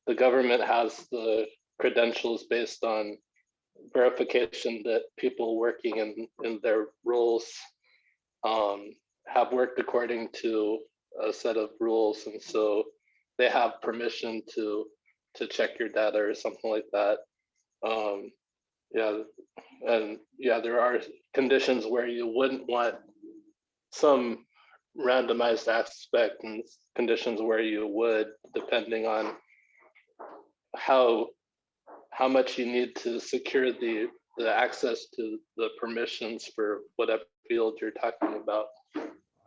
L: the government has the credentials based on verification that people working in their roles have worked according to a set of rules, and so they have permission to check your data or something like that. Yeah, and yeah, there are conditions where you wouldn't want some randomized aspect, and conditions where you would, depending on how much you need to secure the access to the permissions for whatever field you're talking about.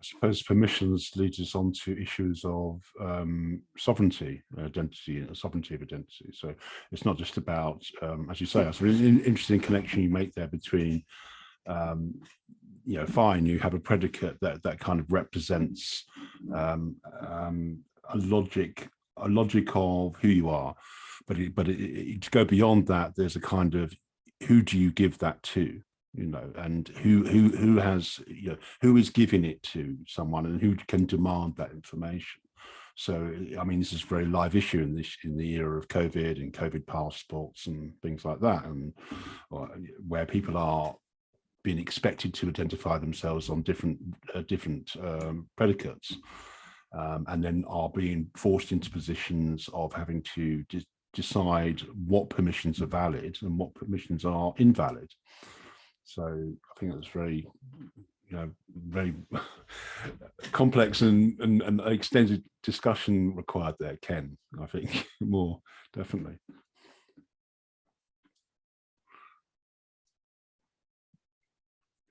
A: I suppose permissions leads us on to issues of sovereignty, identity, and sovereignty of identity. So it's not just about, as you say, it's an interesting connection you make there between, you know, fine, you have a predicate that kind of represents a logic of who you are, but to go beyond that, there's a kind of, who do you give that to? You know, and who has, you know, who is giving it to someone, and who can demand that information. So I mean, this is a very live issue in the era of COVID and COVID passports and things like that, and where people are being expected to identify themselves on different predicates, and then are being forced into positions of having to decide what permissions are valid and what permissions are invalid. So I think that's very, you know, very complex and extended discussion required there, Ken, I think, more definitely.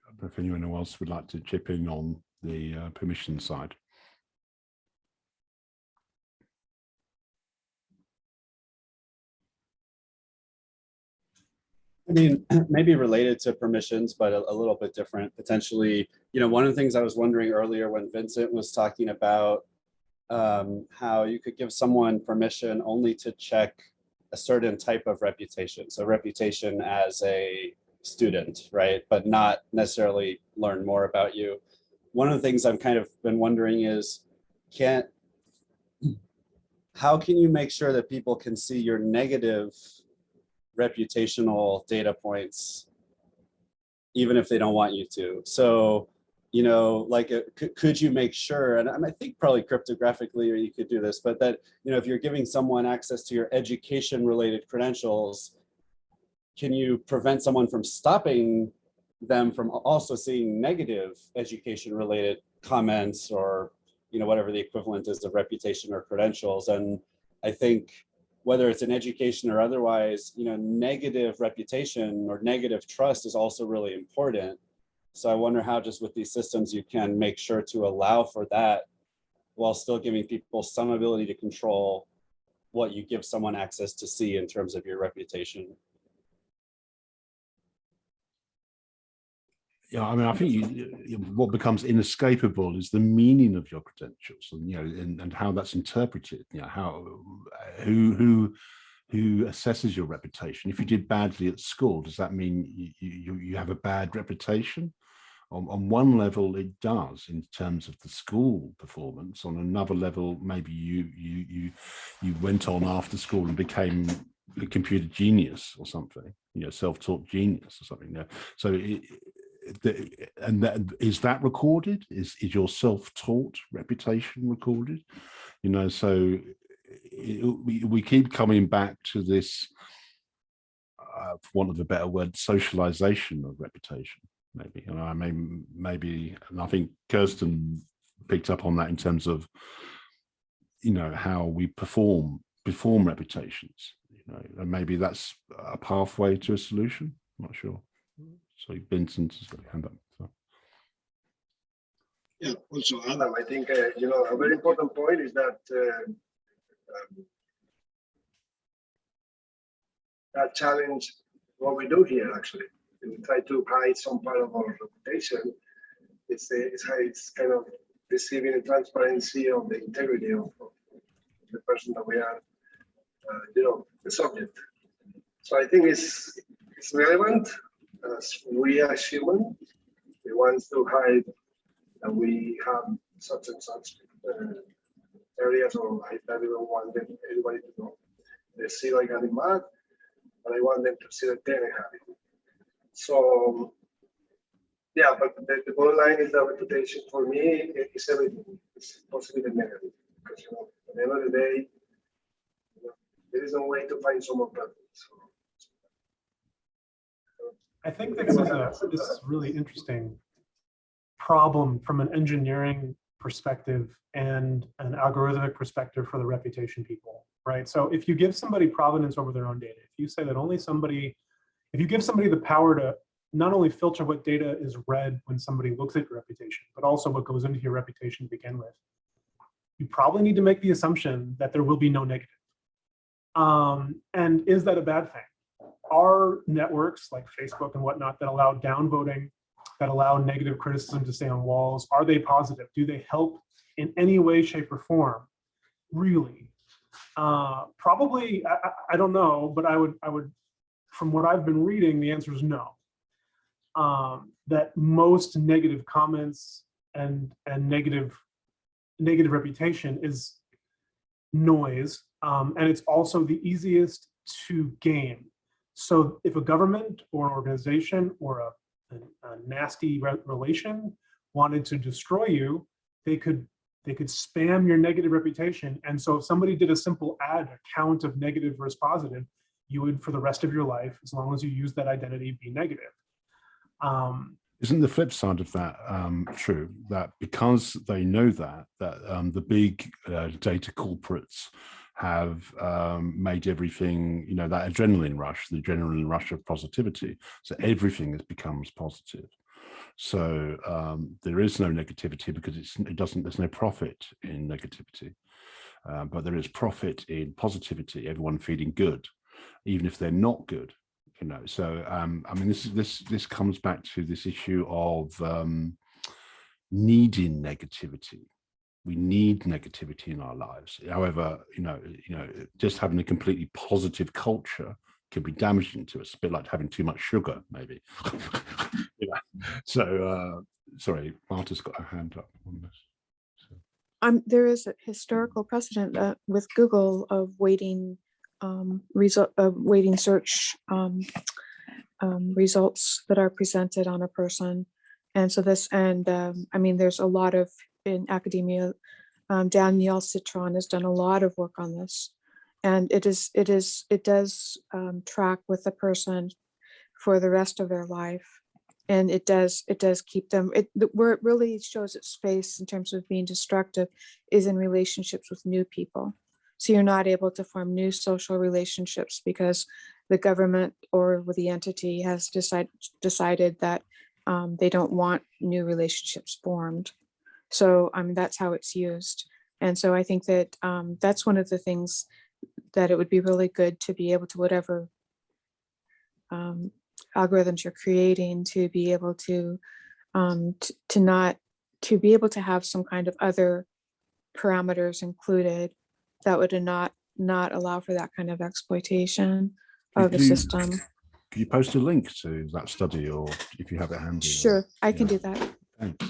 A: I don't know if anyone else would like to chip in on the permission side.
H: I mean, maybe related to permissions, but a little bit different potentially. You know, one of the things I was wondering earlier when Vincent was talking about how you could give someone permission only to check a certain type of reputation. So reputation as a student, right? But not necessarily learn more about you. One of the things I've kind of been wondering is, how can you make sure that people can see your negative reputational data points, even if they don't want you to? So, you know, like, could you make sure, and I think probably cryptographically, or you could do this, but that, you know, if you're giving someone access to your education related credentials, can you prevent someone from stopping them from also seeing negative education related comments, or, you know, whatever the equivalent is of reputation or credentials? And I think whether it's in education or otherwise, you know, negative reputation or negative trust is also really important. So I wonder how, just with these systems, you can make sure to allow for that while still giving people some ability to control what you give someone access to see in terms of your reputation.
A: Yeah, I mean, I think what becomes inescapable is the meaning of your credentials, and, you know, and how that's interpreted. You know, how who assesses your reputation. If you did badly at school, does that mean you have a bad reputation? On one level, it does in terms of the school performance. On another level, maybe you went on after school and became a computer genius or something. You know, self-taught genius or something. You know? So. Is that recorded? Is your self-taught reputation recorded? You know, so we keep coming back to this, for want of a better word, socialization of reputation. Maybe, you know, I mean, maybe, and I think Kirsten picked up on that in terms of, you know, how we perform reputations. You know, and maybe that's a pathway to a solution. I'm not sure. So Vincent has got a hand up. So.
K: Yeah, also Adam, I think, you know, a very important point is that that challenge what we do here, actually. We try to hide some part of our reputation. It's kind of deceiving the transparency of the integrity of the person that we are, you know, the subject. So I think it's relevant. As we as humans, we want to hide that we have such and such areas, or I don't even want everybody to know. They see like I'm mad, but I want them to see that they're happy. So yeah, but the bottom line is that reputation for me is everything. It's positive and negative, because, you know, at the end of the day, you know, there is no way to find someone perfect. So
E: I think this is a really interesting problem from an engineering perspective and an algorithmic perspective for the reputation people, right? So if you give somebody provenance over their own data, if you say that if you give somebody the power to not only filter what data is read when somebody looks at your reputation, but also what goes into your reputation to begin with, you probably need to make the assumption that there will be no negative. And is that a bad thing? Are networks like Facebook and whatnot that allow downvoting, that allow negative criticism to stay on walls, are they positive? Do they help in any way, shape, or form? Really? Probably, I don't know, but I would, from what I've been reading, the answer is no. That most negative comments and negative reputation is noise, and it's also the easiest to gain. So if a government or an organization or a nasty relation wanted to destroy you, they could spam your negative reputation. And so if somebody did a simple ad, a count of negative versus positive, you would, for the rest of your life, as long as you use that identity, be negative.
A: Isn't the flip side of that true? That because they know that the big data corporates have made everything, you know, that adrenaline rush of positivity. So everything becomes positive. So there is no negativity because there's no profit in negativity, but there is profit in positivity. Everyone feeling good, even if they're not good. You know, so I mean, this comes back to this issue of needing negativity. We need negativity in our lives. However, you know, just having a completely positive culture can be damaging to us. A bit like having too much sugar, maybe. Yeah. So, sorry, Marta's got her hand up on this. So.
B: There is a historical precedent with Google of weighting search results that are presented on a person. And so I mean, there's a lot of, in academia, Danielle Citron has done a lot of work on this, and it does track with the person for the rest of their life, and it does keep them. Where it really shows its face in terms of being destructive is in relationships with new people. So you're not able to form new social relationships because the government or the entity has decided that they don't want new relationships formed. So that's how it's used. And so I think that that's one of the things that it would be really good to be able to, whatever algorithms you're creating, to be able to be able to have some kind of other parameters included that would not allow for that kind of exploitation of the system.
A: Can you post a link to that study, or if you have it handy?
B: Sure, I can do that.
A: Thanks.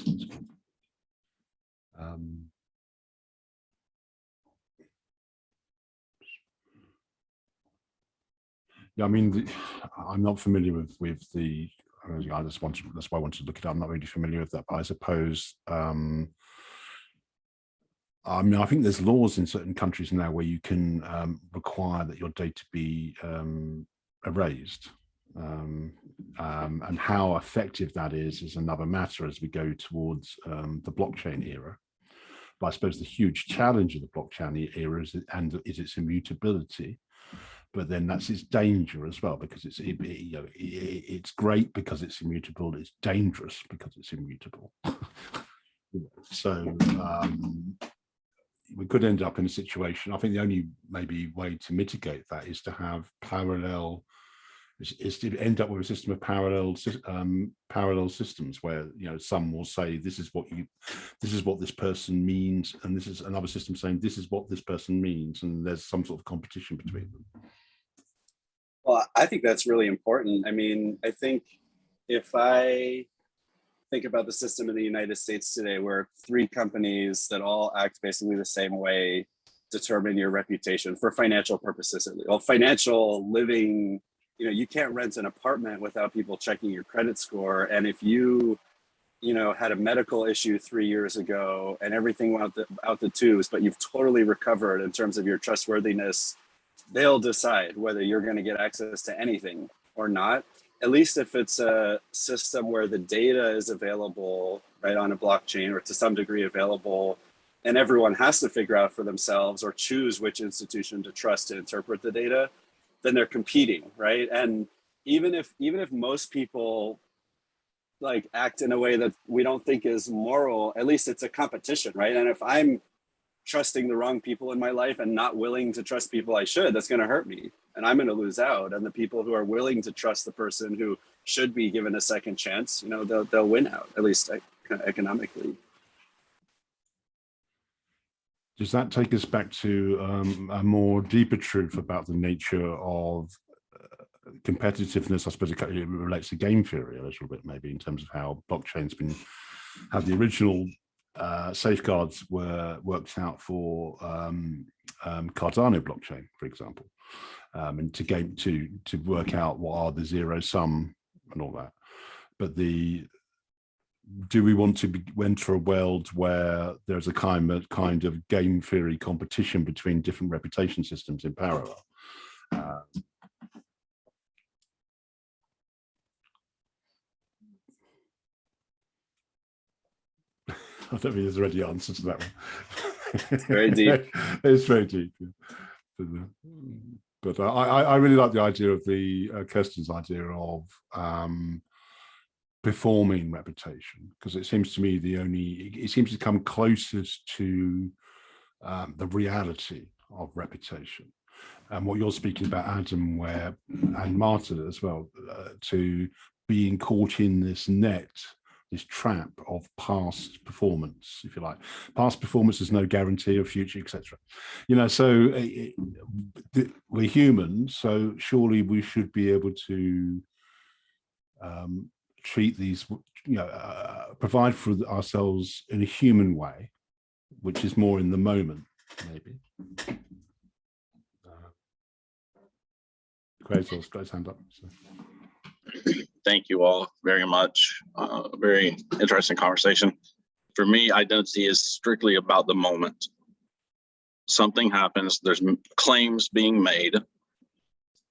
A: Yeah, I mean, I'm not familiar with the. That's why I wanted to look it up. I'm not really familiar with that, but I suppose. I mean, I think there's laws in certain countries now where you can require that your data be erased. And how effective that is another matter as we go towards the blockchain era. But I suppose the huge challenge of the blockchain era is its immutability. But then that's its danger as well, because it's great because it's immutable. It's dangerous because it's immutable. So we could end up in a situation. I think the only maybe way to mitigate that is to have parallel. Is to end up with a system of parallel systems where, you know, some will say this is what this person means, and this is another system saying this is what this person means, and there's some sort of competition between them.
H: Well, I think that's really important. I mean, I think if I think about the system in the United States today, where 3 companies that all act basically the same way determine your reputation for financial purposes, well, financial living. You know, you can't rent an apartment without people checking your credit score. And if you had a medical issue 3 years ago and everything went out the tubes, but you've totally recovered in terms of your trustworthiness, they'll decide whether you're going to get access to anything or not. at least if it's a system where the data is available, right, on a blockchain or to some degree available, and everyone has to figure out for themselves or choose which institution to trust to interpret the data, then they're competing, right? And even if most people like act in a way that we don't think is moral, at least it's a competition, right? And if I'm trusting the wrong people in my life and not willing to trust people I should, that's going to hurt me and I'm going to lose out. And the people who are willing to trust the person who should be given a second chance, you know, they'll win out, at least economically.
A: Does that take us back to a more deeper truth about the nature of competitiveness? I suppose it relates to game theory a little bit, maybe, in terms of how blockchain's been, how the original safeguards were worked out for Cardano blockchain, for example, and to work out what are the zero sum and all that. But do we want to enter a world where there's a kind of game theory competition between different reputation systems in parallel? I don't think there's a ready answer to that one.
H: It's very deep.
A: It's very deep. Yeah. But I really like the idea of Kirsten's idea of performing reputation, because it seems to me it seems to come closest to the reality of reputation. And what you're speaking about, Adam, and Marta as well, to being caught in this net, this trap of past performance, if you like. Past performance is no guarantee of future, etc. You know, so we're human, so surely we should be able to treat these, you know, provide for ourselves in a human way, which is more in the moment, maybe. Grace's got his hand up. So.
M: Thank you all very much. Very interesting conversation. For me, identity is strictly about the moment. Something happens, there's claims being made.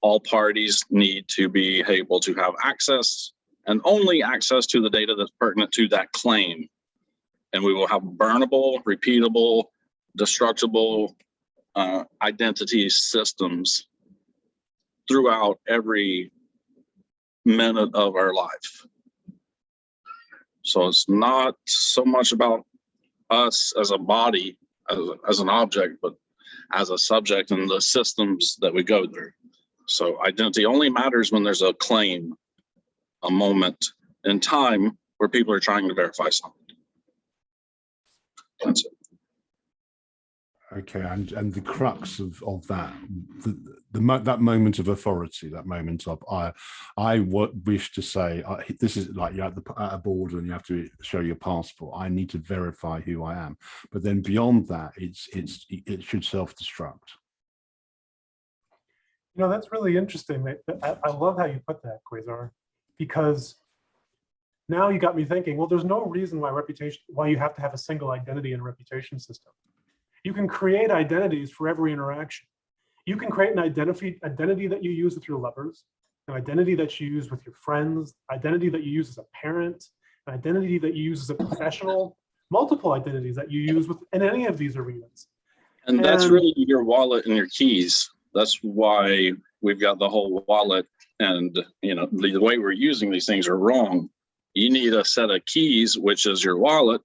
M: All parties need to be able to have access, and only access to the data that's pertinent to that claim. And we will have burnable, repeatable, destructible identity systems throughout every minute of our life. So it's not so much about us as a body, as an object, but as a subject and the systems that we go through. So identity only matters when there's a claim, a moment in time where people are trying to verify something. That's it.
A: Okay, and the crux of that, that moment of authority, that moment of I wish to say, this is like you're at a border and you have to show your passport. I need to verify who I am. But then beyond that, it should self-destruct.
E: You know, that's really interesting. I love how you put that, Quasar, because now you got me thinking, well, there's no reason why you have to have a single identity and reputation system. You can create identities for every interaction. You can create an identity that you use with your lovers, an identity that you use with your friends, identity that you use as a parent, an identity that you use as a professional, multiple identities that you use in any of these arenas.
M: And that's really your wallet and your keys. That's why we've got the whole wallet, and you know, the way we're using these things are wrong. You need a set of keys, which is your wallet,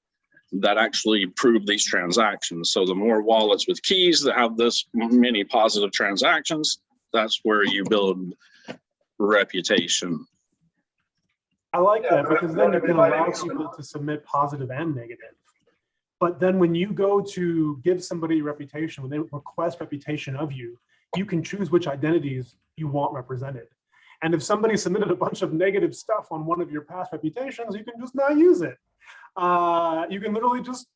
M: that actually prove these transactions. So the more wallets with keys that have this many positive transactions, that's where you build reputation.
E: I like that, because then you can allow people to submit positive and negative. But then when you go to give somebody reputation, when they request reputation of you, you can choose which identities you want represented. And if somebody submitted a bunch of negative stuff on one of your past reputations, you can just not use it. You can literally just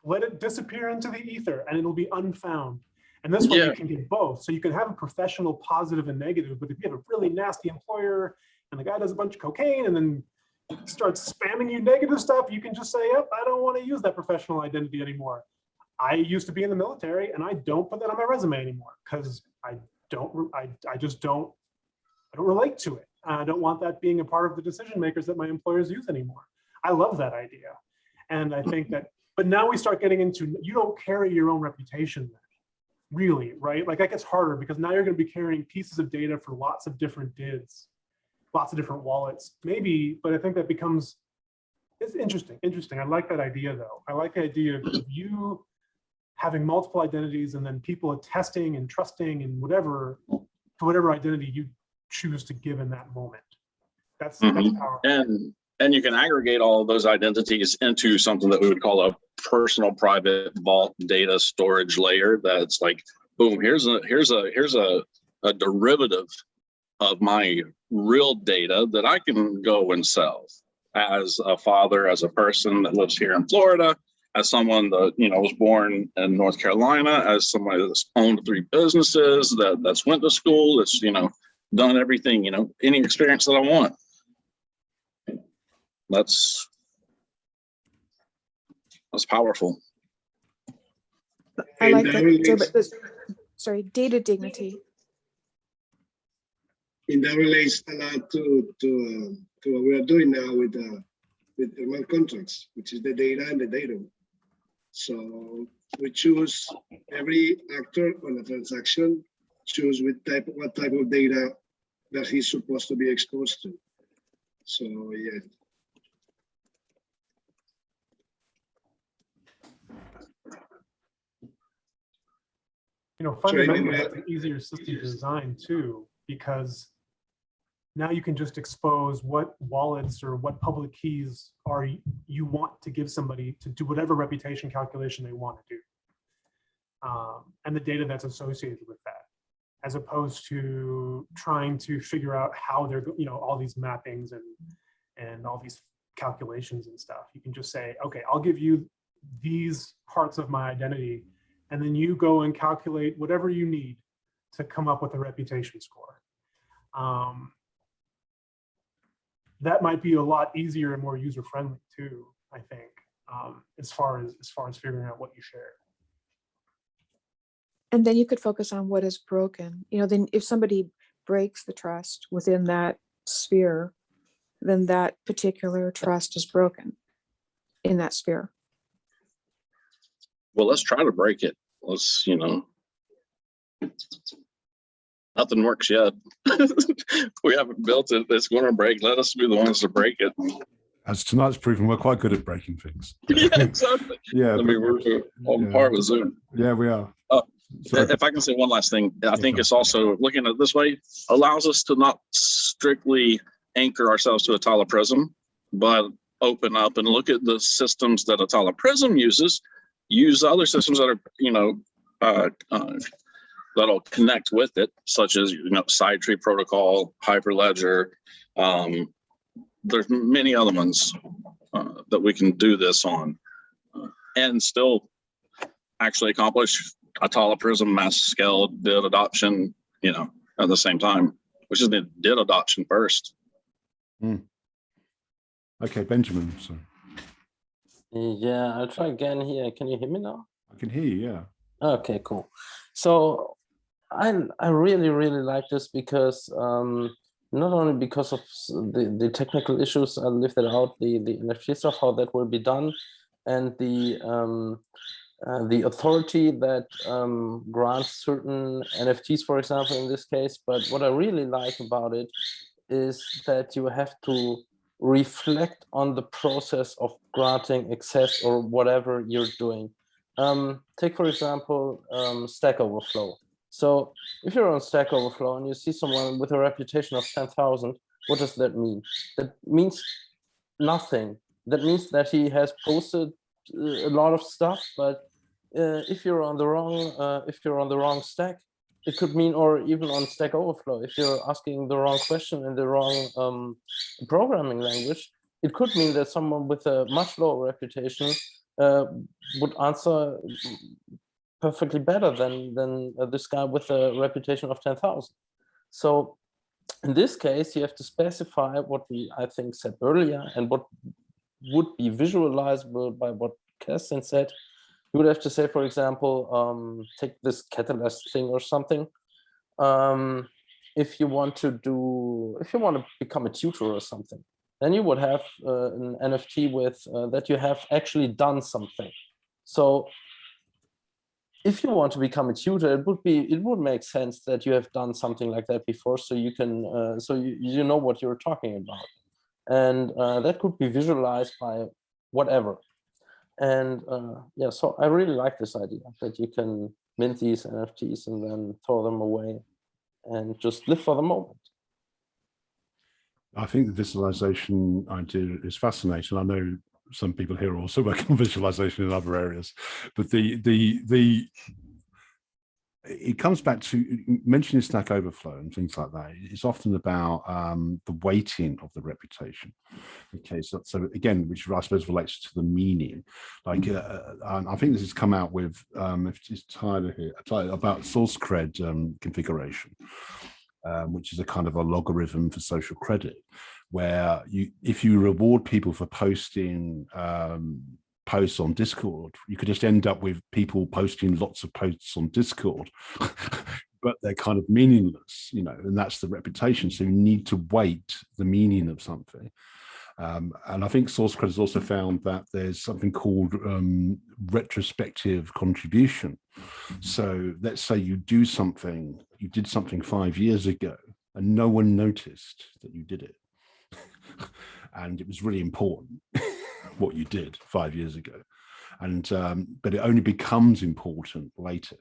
E: let it disappear into the ether and it'll be unfound. And this way you can get both. So you can have a professional positive and negative, but if you have a really nasty employer and the guy does a bunch of cocaine and then starts spamming you negative stuff, you can just say, yep, I don't want to use that professional identity anymore. I used to be in the military and I don't put that on my resume anymore because I don't relate to it. I don't want that being a part of the decision makers that my employers use anymore. I love that idea. And I think that, but now we start getting into, you don't carry your own reputation then, really, right? Like that gets harder because now you're going to be carrying pieces of data for lots of different DIDs, lots of different wallets, maybe, but I think that becomes, it's interesting. I like that idea though. I like the idea of you having multiple identities and then people attesting and trusting and whatever, to whatever identity you choose to give in that moment. That's powerful.
M: And you can aggregate all of those identities into something that we would call a personal private vault data storage layer. That's like, boom, here's a derivative of my real data that I can go and sell as a father, as a person that lives here in Florida, as someone that, you know, was born in North Carolina, as somebody that's owned 3 businesses, that's went to school, that's, you know, done everything, you know, any experience that I want. That's powerful.
B: I like that. Sorry, data dignity.
K: And that relates a lot to what we are doing now with smart contracts, which is the data and the data. So we choose, every actor on a transaction choose what type of data that he's supposed to be exposed to. So yeah.
E: You know, fundamentally, it's an easier system to design too, because now you can just expose what wallets or what public keys are you want to give somebody to do whatever reputation calculation they want to do. And the data that's associated with that, as opposed to trying to figure out how they're, you know, all these mappings and all these calculations and stuff. You can just say, okay, I'll give you these parts of my identity, and then you go and calculate whatever you need to come up with a reputation score. That might be a lot easier and more user-friendly too, I think, as far as figuring out what you share.
B: And then you could focus on what is broken. You know, then if somebody breaks the trust within that sphere, then that particular trust is broken in that sphere.
M: Well, let's try to break it. Let's, you know, nothing works yet. We haven't built it. It's going to break. Let us be the ones to break it.
A: As tonight's proven, we're quite good at breaking things.
M: Yeah, exactly.
A: Yeah,
M: I mean, we're on par with Zoom.
A: Yeah, we are.
M: If I can say one last thing, I think it's also, looking at it this way, allows us to not strictly anchor ourselves to Atala Prism, but open up and look at the systems that Atala Prism uses, use other systems that are, you know, that'll connect with it, such as, you know, side tree protocol, Hyperledger. There's many other ones that we can do this on and still actually accomplish Atala Prism mass scale DID adoption, you know, at the same time, which is the DID adoption first.
A: Okay, Benjamin. So.
F: Yeah, I'll try again here. Can you hear me now?
A: I can hear you, yeah.
F: Okay, cool. So I really like this because not only because of the technical issues, I lifted out the NFT stuff, how that will be done, and the authority that grants certain NFTs, for example, in this case. But what I really like about it is that you have to reflect on the process of granting access or whatever you're doing. Take, for example, Stack Overflow. So if you're on Stack Overflow and you see someone with a reputation of 10,000, what does that mean? That means nothing. That means that he has posted a lot of stuff, but if you're on the wrong stack, it could mean, or even on Stack Overflow, if you're asking the wrong question in the wrong programming language, it could mean that someone with a much lower reputation would answer perfectly better than this guy with a reputation of 10,000. So in this case, you have to specify what we, I think, said earlier, and what would be visualizable by what Kerstin said. You would have to say, for example, take this catalyst thing or something. if you want to become a tutor or something, then you would have an NFT with that you have actually done something. So if you want to become a tutor, it would make sense that you have done something like that before, so you can so you know what you're talking about, and that could be visualized by whatever. And yeah, so I really like this idea that you can mint these NFTs and then throw them away and just live for the moment.
A: I think the visualization idea is fascinating. I know some people here also work on visualization in other areas, but it comes back to mentioning Stack Overflow and things like that. It's often about the weighting of the reputation. Okay, so again, which I suppose relates to the meaning. Like, I think this has come out with, if it's Tyler here, about source cred configuration, which is a kind of a logarithm for social credit, where if you reward people for posting posts on Discord, you could just end up with people posting lots of posts on Discord, but they're kind of meaningless, you know, and that's the reputation. So you need to weight the meaning of something. And I think source credit has also found that there's something called retrospective contribution. So let's say you did something 5 years ago and no one noticed that you did it. And it was really important what you did 5 years ago. And but it only becomes important later.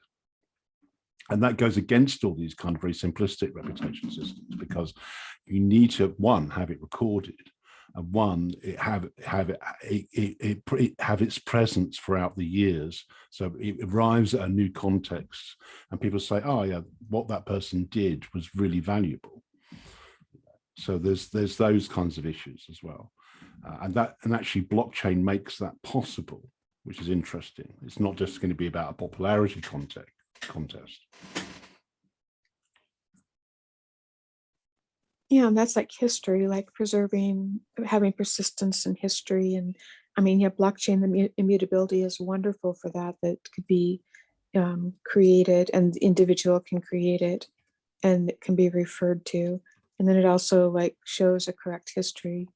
A: And that goes against all these kind of very simplistic reputation systems, because you need to, one, have it recorded, and one, it have its presence throughout the years. So it arrives at a new context and people say, oh yeah, what that person did was really valuable. So there's those kinds of issues as well. And actually blockchain makes that possible, which is interesting. It's not just going to be about a popularity contest.
B: Yeah, and that's like history, like having persistence in history. And I mean, yeah, blockchain, the immutability is wonderful for that. That could be created, and the individual can create it, and it can be referred to. And then it also like shows a correct history.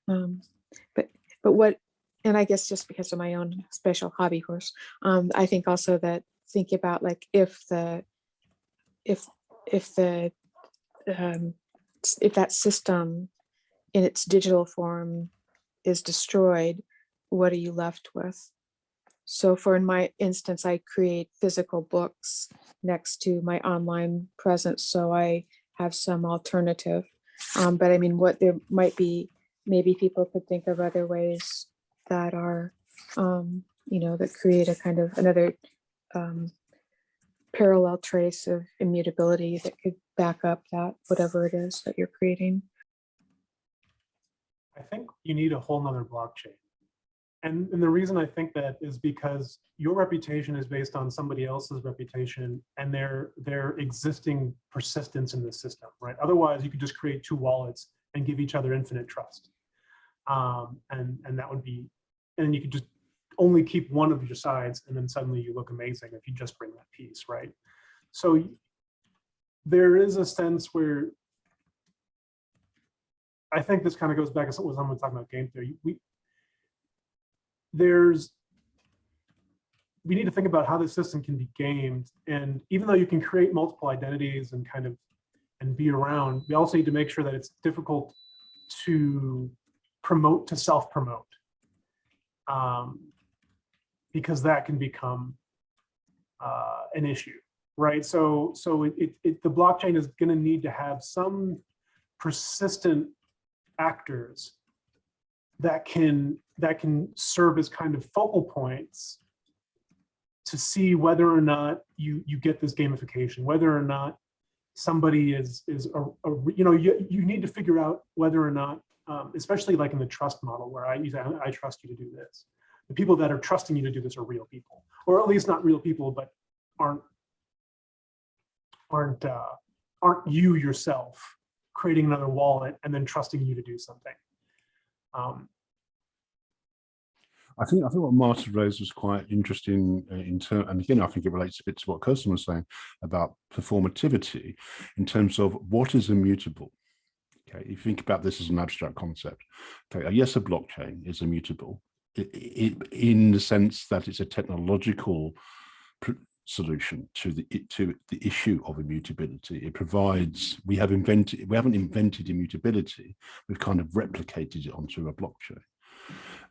B: But what, and I guess just because of my own special hobby horse, I think also that think about like if that system in its digital form is destroyed, what are you left with? So in my instance, I create physical books next to my online presence, so I have some alternative. But I mean, what there might be, maybe people could think of other ways that are, you know, that create a kind of another parallel trace of immutability that could back up that whatever it is that you're creating.
E: I think you need a whole nother blockchain. And the reason I think that is because your reputation is based on somebody else's reputation and their existing persistence in the system, right? Otherwise, you could just create two wallets and give each other infinite trust. And that would be, and you could just only keep one of your sides, and then suddenly you look amazing if you just bring that piece, right? So there is a sense where I think this kind of goes back to what someone was talking about game theory. We need to think about how the system can be gamed, and even though you can create multiple identities and kind of be around, we also need to make sure that it's difficult to self-promote, because that can become an issue, right? So the blockchain is going to need to have some persistent actors that can serve as kind of focal points to see whether or not you get this gamification, whether or not somebody is you know, you need to figure out whether or not, especially like in the trust model where I trust you to do this. The people that are trusting you to do this are real people, or at least not real people, but aren't you yourself creating another wallet and then trusting you to do something.
A: I think what Marta raised was quite interesting in terms, and again, I think it relates a bit to what Kirsten was saying about performativity in terms of what is immutable. Okay, if you think about this as an abstract concept, okay, yes, a blockchain is immutable in the sense that it's a technological solution to the issue of immutability. It provides, we haven't invented immutability, we've kind of replicated it onto a blockchain.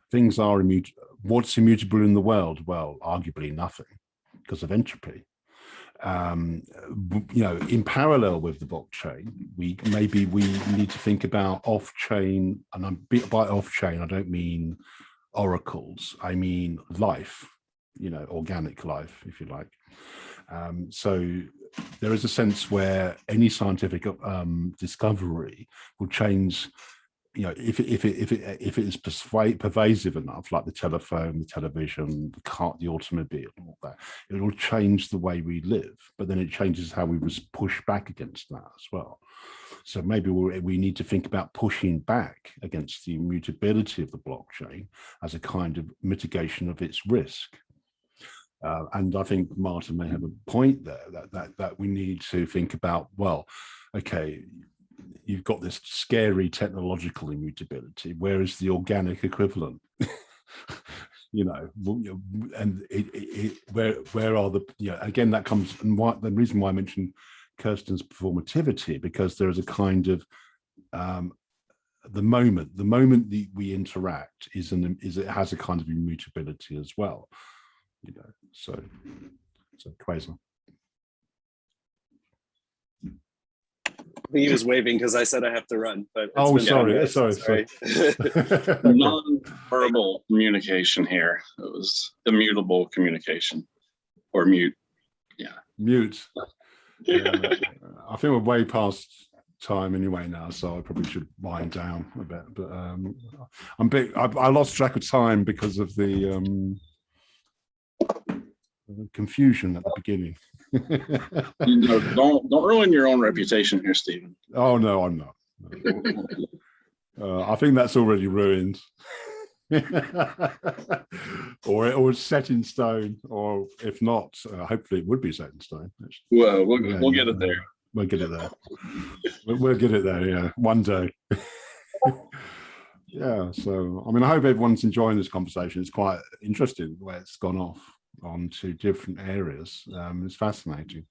A: Things are immutable. What's immutable in the world? Well, arguably nothing, because of entropy. You know, in parallel with the blockchain, we need to think about off-chain, and by off-chain, I don't mean oracles, I mean life, you know, organic life, if you like. So there is a sense where any scientific discovery will change, you know, if it is pervasive enough, like the telephone, the television, the car, the automobile, and all that, it will change the way we live. But then it changes how we push back against that as well. So maybe we need to think about pushing back against the immutability of the blockchain as a kind of mitigation of its risk. And I think Martin may have a point there that we need to think about, well, okay, you've got this scary technological immutability, where is the organic equivalent? You know, and where are the, you know, again, that comes, and the reason why I mentioned Kirsten's performativity, because there is a kind of the moment that we interact it has a kind of immutability as well, you know. So Quasar.
H: He was waving because I said I have to run. But
A: oh, sorry.
M: Non-verbal communication here. It was immutable communication, or mute. Yeah, mute.
A: I think we're way past time anyway now, so I probably should wind down a bit. But I lost track of time because of the confusion at the beginning.
M: No, don't ruin your own reputation here, Stephen.
A: Oh no, I'm not. I think that's already ruined. or it's set in stone, or if not, hopefully it would be set in stone. Actually.
M: Well, we'll get it there.
A: We'll get it there. We'll get it there. Yeah, one day. Yeah. So I mean, I hope everyone's enjoying this conversation. It's quite interesting the way it's gone off onto different areas. It's fascinating,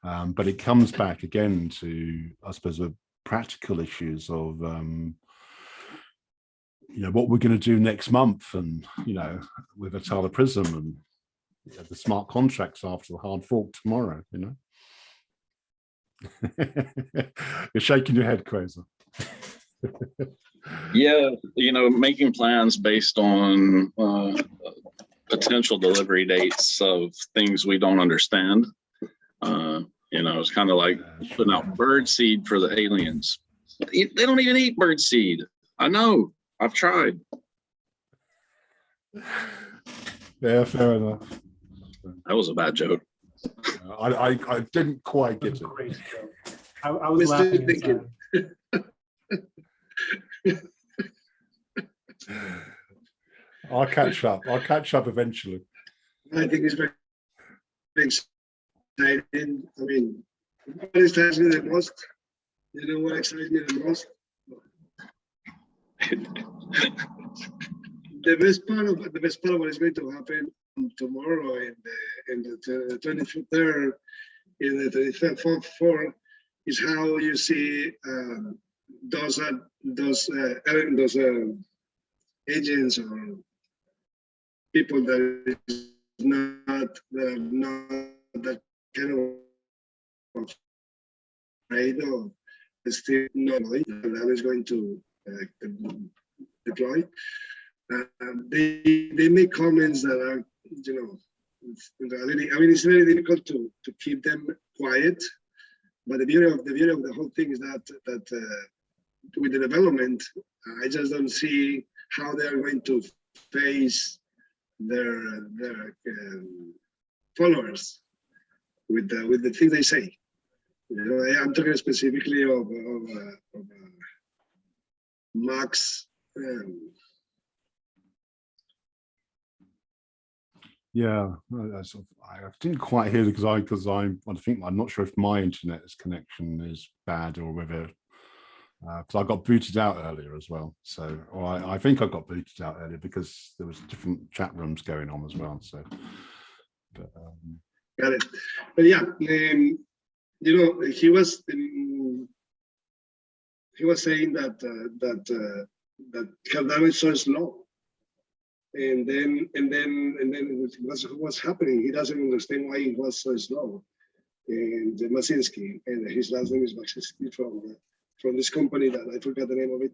A: but it comes back again to, I suppose, the practical issues of you know, what we're going to do next month, and you know, with Atala Prism, and you know, the smart contracts after the hard fork tomorrow. You know, you're shaking your head, Quasar.
M: Yeah, you know, making plans based on potential delivery dates of things we don't understand. You know, it's kind of like putting out bird seed for the aliens. They don't even eat bird seed. I know. I've tried.
A: Yeah, fair enough.
M: That was a bad joke.
A: I didn't quite get it.
E: Great joke. I was laughing inside.
A: I'll catch up. I'll catch up eventually.
K: I think it's very exciting. I mean, what excites me the most? You know what excites me the most? The best part of what is going to happen tomorrow in the 23rd, in the 24th, is how you see those agents or people that is not that kind of afraid of still not knowing that is going to deploy. They make comments that are, you know, I mean, it's very difficult to keep them quiet. But the beauty of the whole thing is that with the development, I just don't see how they are going to face their followers with the things they say. You know, I'm talking specifically of Max.
A: Yeah, I didn't quite hear because I think I'm not sure if my internet connection is bad or whether because I got booted out earlier as well. So, or I think I got booted out earlier because there was different chat rooms going on as well. So, but,
K: got it. But yeah, you know, he was saying that that Cardano is so slow. And then what's happening? He doesn't understand why it was so slow. And Masinski, and his last name is Masinski from this company that I forgot the name of it.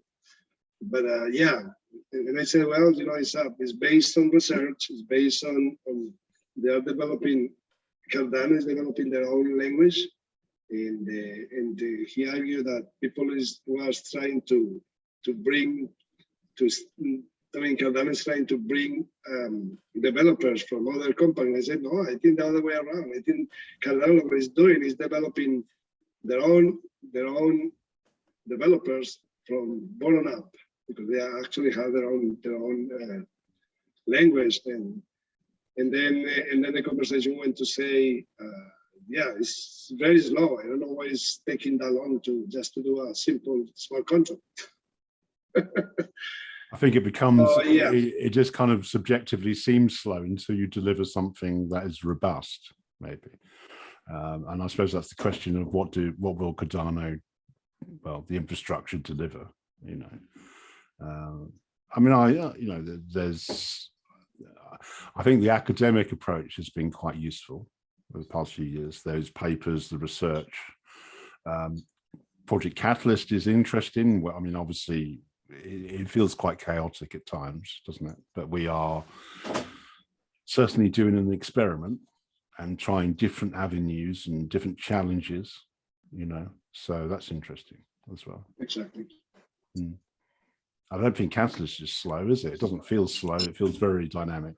K: But yeah, and I said, well, you know, it's based on research. It's based on they are developing. Cardano is developing their own language, and he argued that people was trying to bring to. I mean, Cardano is trying to bring developers from other companies. I said, no, I think the other way around. I think Cardano what it's doing is developing their own developers from bottom up, because they actually have their own language. And then the conversation went to say, yeah, it's very slow. I don't know why it's taking that long to do a simple smart contract.
A: I think it becomes,
K: yeah.
A: it just kind of subjectively seems slow until you deliver something that is robust, maybe. And I suppose that's the question of what will Cardano, well, the infrastructure deliver, you know. I mean, you know, I think the academic approach has been quite useful over the past few years. Those papers, the research. Project Catalyst is interesting. Well, I mean, obviously, it feels quite chaotic at times, doesn't it? But we are certainly doing an experiment and trying different avenues and different challenges, you know, so that's interesting as well.
K: Exactly.
A: I don't think Catalyst is slow, is it? It doesn't feel slow. It feels very dynamic.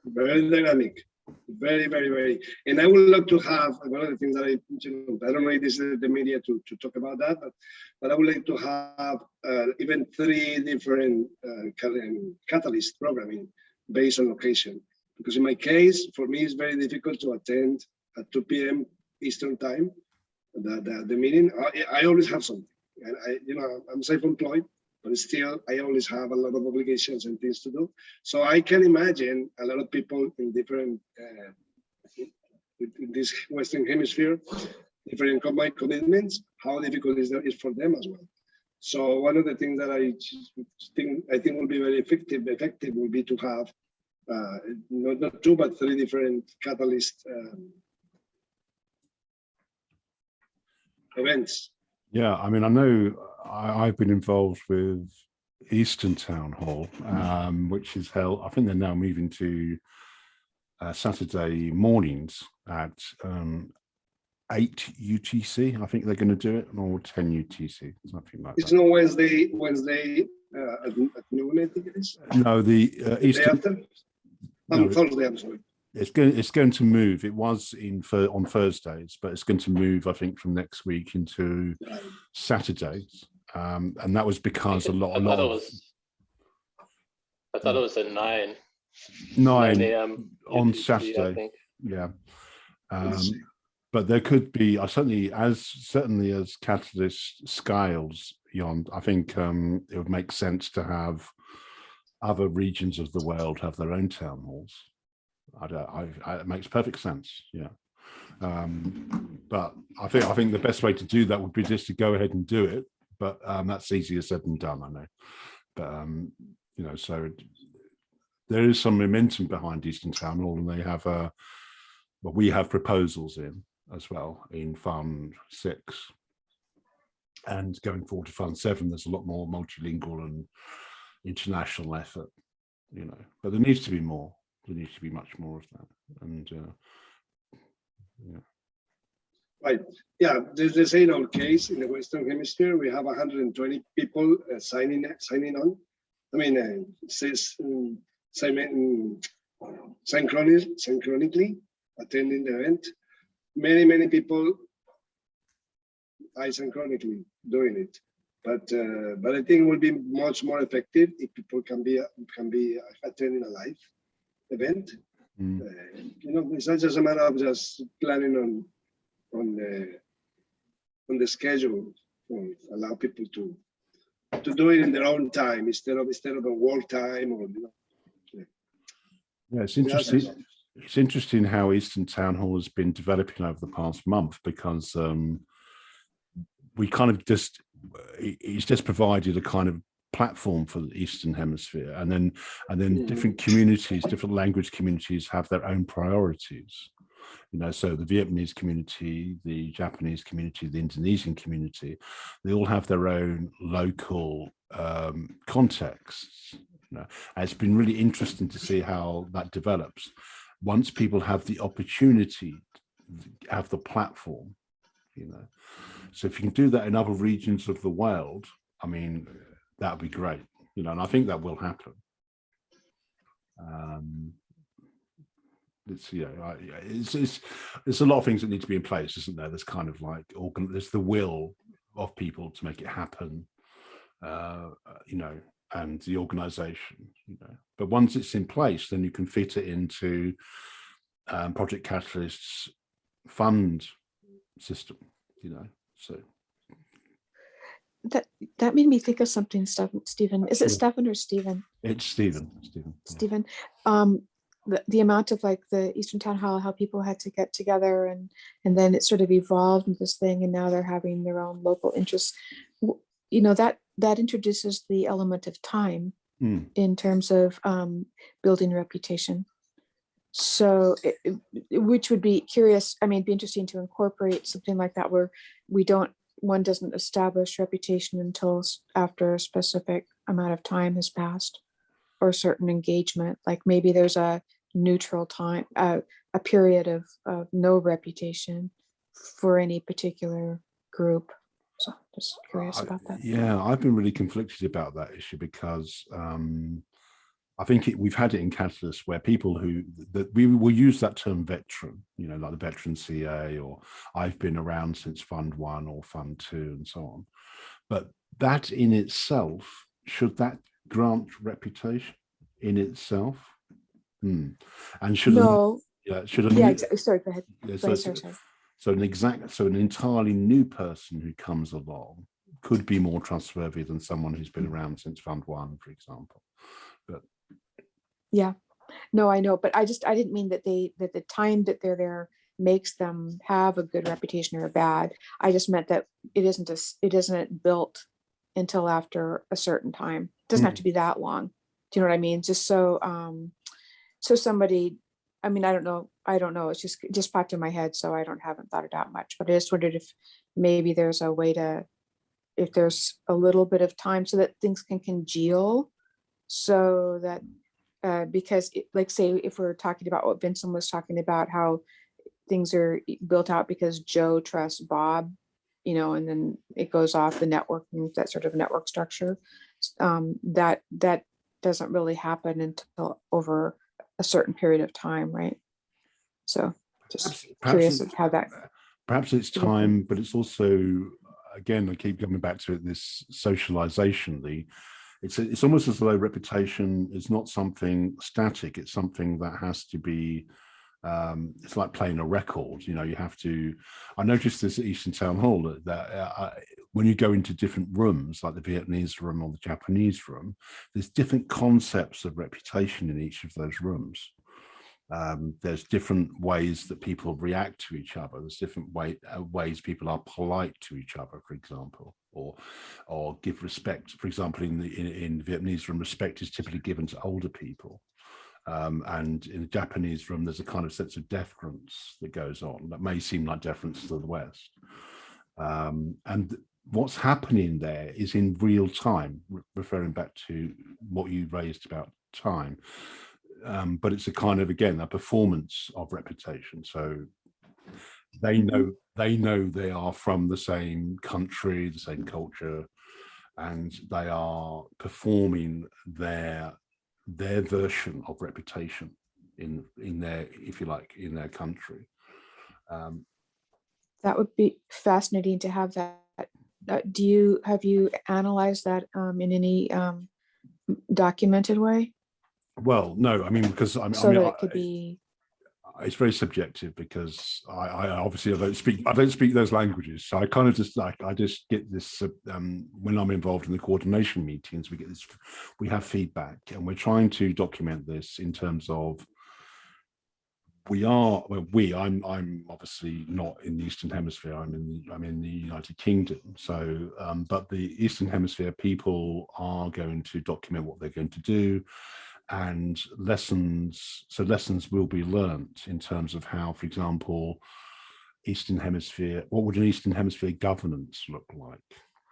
K: Very dynamic. Very, very, very. And I would love to have one of the things that I don't know if this is the media to talk about that, but I would like to have even 3 different catalyst programming based on location. Because in my case, for me, it's very difficult to attend at 2 p.m. Eastern time, the meeting. I always have something. And I'm self-employed, but still, I always have a lot of obligations and things to do. So I can imagine a lot of people in different, in this Western Hemisphere, different commitments, how difficult is for them as well. So one of the things that I think will be very effective will be to have not 2, but 3 different catalyst events.
A: Yeah, I mean, I know I've been involved with Eastern Town Hall, which is held, I think they're now moving to Saturday mornings at 8 UTC. I think they're going to do it, or 10 UTC, something like that.
K: It's not Wednesday at noon, I think it is.
A: No, the Eastern.
K: No, Thursday, I'm sorry.
A: It's going to move. It was on Thursdays, but it's going to move, I think, from next week into Saturdays. And that was because I thought
L: it was at 9
A: a.m. on
L: UTC,
A: Saturday. Yeah. But there could be, certainly as Catalyst scales beyond, I think it would make sense to have other regions of the world have their own town halls. It makes perfect sense, yeah. But I think the best way to do that would be just to go ahead and do it. But that's easier said than done, I know. But you know, so there is some momentum behind Eastern Town Hall, and they have we have proposals in as well in Fund 6, and going forward to Fund 7. There's a lot more multilingual and international effort, you know. But there needs to be more. There needs to be much more of that, and yeah.
K: Right. Yeah, there's the same old case in the Western Hemisphere. We have 120 people signing on. I mean, it says synchronically attending the event. Many people asynchronically doing it. But I think it will be much more effective if people can be attending a live event. You know, it's not just a matter of just planning on the schedule. Allow people to do it in their own time instead of a work time, or you know.
A: Yeah, it's interesting. It's interesting how Eastern Town Hall has been developing over the past month, because we kind of it's just provided a kind of platform for the Eastern Hemisphere, and then different communities, different language communities have their own priorities. You know, so the Vietnamese community, the Japanese community, the Indonesian community, they all have their own local contexts. You know, and it's been really interesting to see how that develops. Once people have the opportunity, have the platform, you know. So if you can do that in other regions of the world, I mean, that would be great, you know, and I think that will happen. It's a lot of things that need to be in place, isn't there? There's kind of like there's the will of people to make it happen, you know, and the organization, you know. But once it's in place, then you can fit it into Project Catalyst's fund system, you know. So
B: that made me think of something, Stephen. Is it Stephen or Stephen?
A: It's Stephen.
B: Stephen. The amount of like the Eastern Town Hall, how people had to get together, and then it sort of evolved into this thing, and now they're having their own local interests. You know, that introduces the element of time in terms of building reputation. So, which would be curious. I mean, it'd be interesting to incorporate something like that, where one doesn't establish reputation until after a specific amount of time has passed, or a certain engagement. Like maybe there's a neutral time, a period of no reputation for any particular group. So just curious about that.
A: Yeah, I've been really conflicted about that issue, because I think we've had it in Catalyst where people we will use that term veteran, you know, like the veteran CA, or I've been around since Fund 1 or Fund 2 and so on. But that in itself, should that grant reputation in itself? And should
B: no.
A: Exactly.
B: Sorry, go ahead.
A: Yeah, so an entirely new person who comes along could be more trustworthy than someone who's been around since Fund 1, for example. But
B: yeah, no, I know, but I didn't mean that the time that they're there makes them have a good reputation or a bad. I just meant that it isn't built until after a certain time. It doesn't have to be that long. Do you know what I mean? Just so somebody, I mean, I don't know. It's just popped in my head, so I haven't thought it out much. But I just wondered if maybe there's a way if there's a little bit of time so that things can congeal, so that because like say if we're talking about what Vincent was talking about, how things are built out because Joe trusts Bob, you know, and then it goes off the networking, that sort of network structure, that doesn't really happen until over a certain period of time, right? So just curious of how that.
A: Perhaps it's time, but it's also, again, I keep coming back to it, this socialization. It's almost as though reputation is not something static. It's something that has to be, it's like playing a record, you know. You have to, I noticed this at Eastern Town Hall, that when you go into different rooms, like the Vietnamese room or the Japanese room, there's different concepts of reputation in each of those rooms. There's different ways that people react to each other. There's different ways people are polite to each other, for example, or give respect. For example, in the Vietnamese room, respect is typically given to older people. And in the Japanese room, there's a kind of sense of deference that goes on that may seem like deference to the West. And what's happening there is in real time, referring back to what you raised about time. But it's a kind of, again, a performance of reputation. So they know they are from the same country, the same culture, and they are performing their version of reputation in their, if you like, in their country.
B: That would be fascinating to have that. Have you analyzed that in any documented way?
A: Well, no, I mean, because
B: it could be
A: it's very subjective because I obviously I don't speak those languages, so I kind of just I just get this when I'm involved in the coordination meetings, we have feedback, and we're trying to document this in terms of I'm obviously not in the Eastern Hemisphere. I'm in the United Kingdom. So, but the Eastern Hemisphere people are going to document what they're going to do, and lessons will be learnt in terms of how, for example, what would an Eastern Hemisphere governance look like,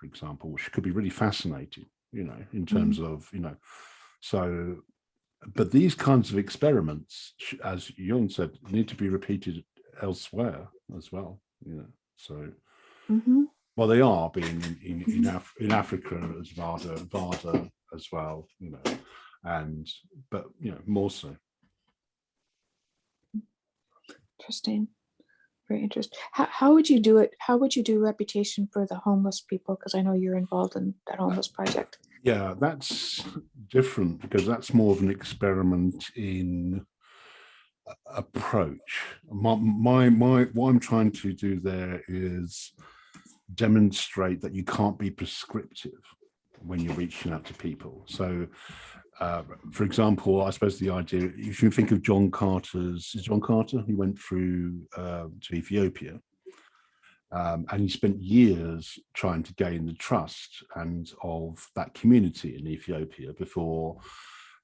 A: for example, which could be really fascinating, in terms of, so. But these kinds of experiments, as Jon said, need to be repeated elsewhere as well. So well, they are being in Africa as Vada as well, but more so.
B: Interesting. Very interesting. How would you do it? How would you do reputation for the homeless people? Because I know you're involved in that homeless project.
A: Yeah, that's different because that's more of an experiment in approach. What I'm trying to do there is demonstrate that you can't be prescriptive when you're reaching out to people. So, for example, I suppose the idea, if you think of John Carter, he went through to Ethiopia. And he spent years trying to gain the trust of that community in Ethiopia before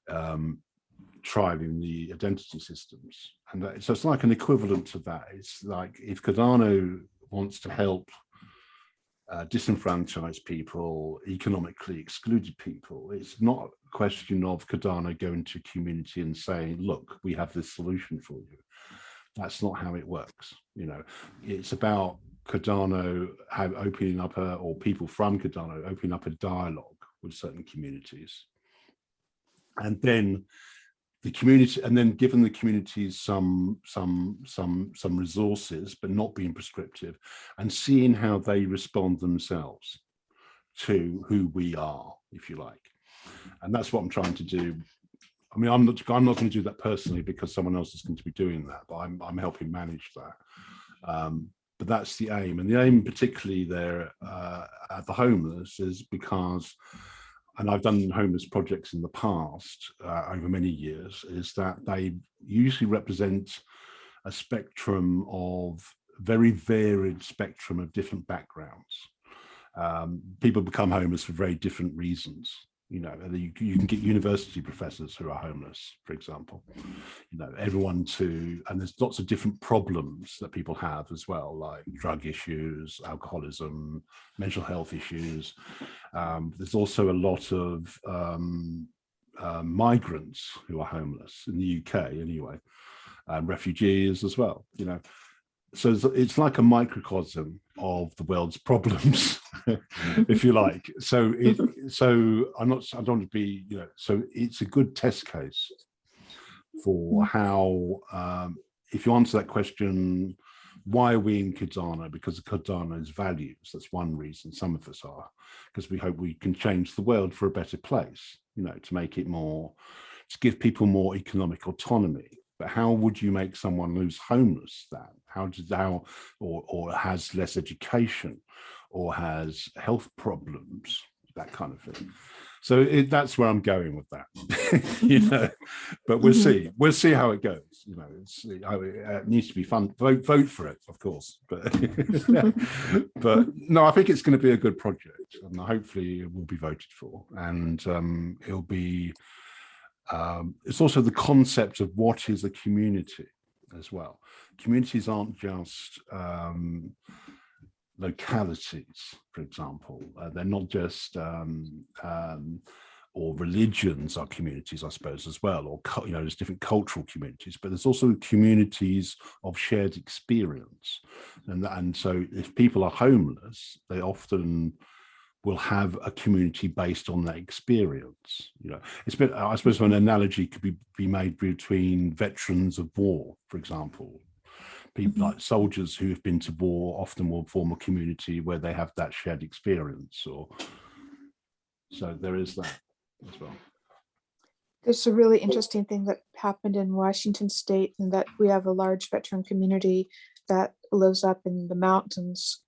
A: trialing the identity systems. And so it's like an equivalent to that. It's like if Cardano wants to help disenfranchised people, economically excluded people, it's not a question of Cardano going to community and saying, look, we have this solution for you. That's not how it works. It's about Cardano opening up or people from Cardano opening up a dialogue with certain communities, and then the community, and then giving the communities some resources, but not being prescriptive, and seeing how they respond themselves to who we are, if you like. And that's what I'm trying to do. I mean, I'm not going to do that personally because someone else is going to be doing that, but I'm helping manage that. But that's the aim, and the aim particularly there at the homeless is because, and I've done homeless projects in the past over many years, is that they usually represent a spectrum of very varied spectrum of different backgrounds. People become homeless for very different reasons. You can get university professors who are homeless, for example, and there's lots of different problems that people have as well, like drug issues, alcoholism, mental health issues. There's also a lot of migrants who are homeless in the UK anyway, and refugees as well, So it's like a microcosm of the world's problems, if you like. So I don't want to be, so it's a good test case for how, if you answer that question, why are we in Cardano? Because of Cardano's values. That's one reason. Some of us are, because we hope we can change the world for a better place, to make it more, to give people more economic autonomy. But how would you make someone who's homeless that? Or has less education, or has health problems, that kind of thing. So that's where I'm going with that, But we'll see. We'll see how it goes. It needs to be fun. Vote for it, of course. But but no, I think it's going to be a good project, and hopefully it will be voted for, and it'll be. It's also the concept of what is a community as well. Communities aren't just localities, for example. They're not just, or religions are communities, I suppose, as well, or, there's different cultural communities, but there's also communities of shared experience. And so if people are homeless, they often will have a community based on that experience. I suppose an analogy could be made between veterans of war, for example. People like soldiers who have been to war often will form a community where they have that shared experience. So there is that as well.
B: There's a really interesting thing that happened in Washington State, and that we have a large veteran community that lives up in the mountains,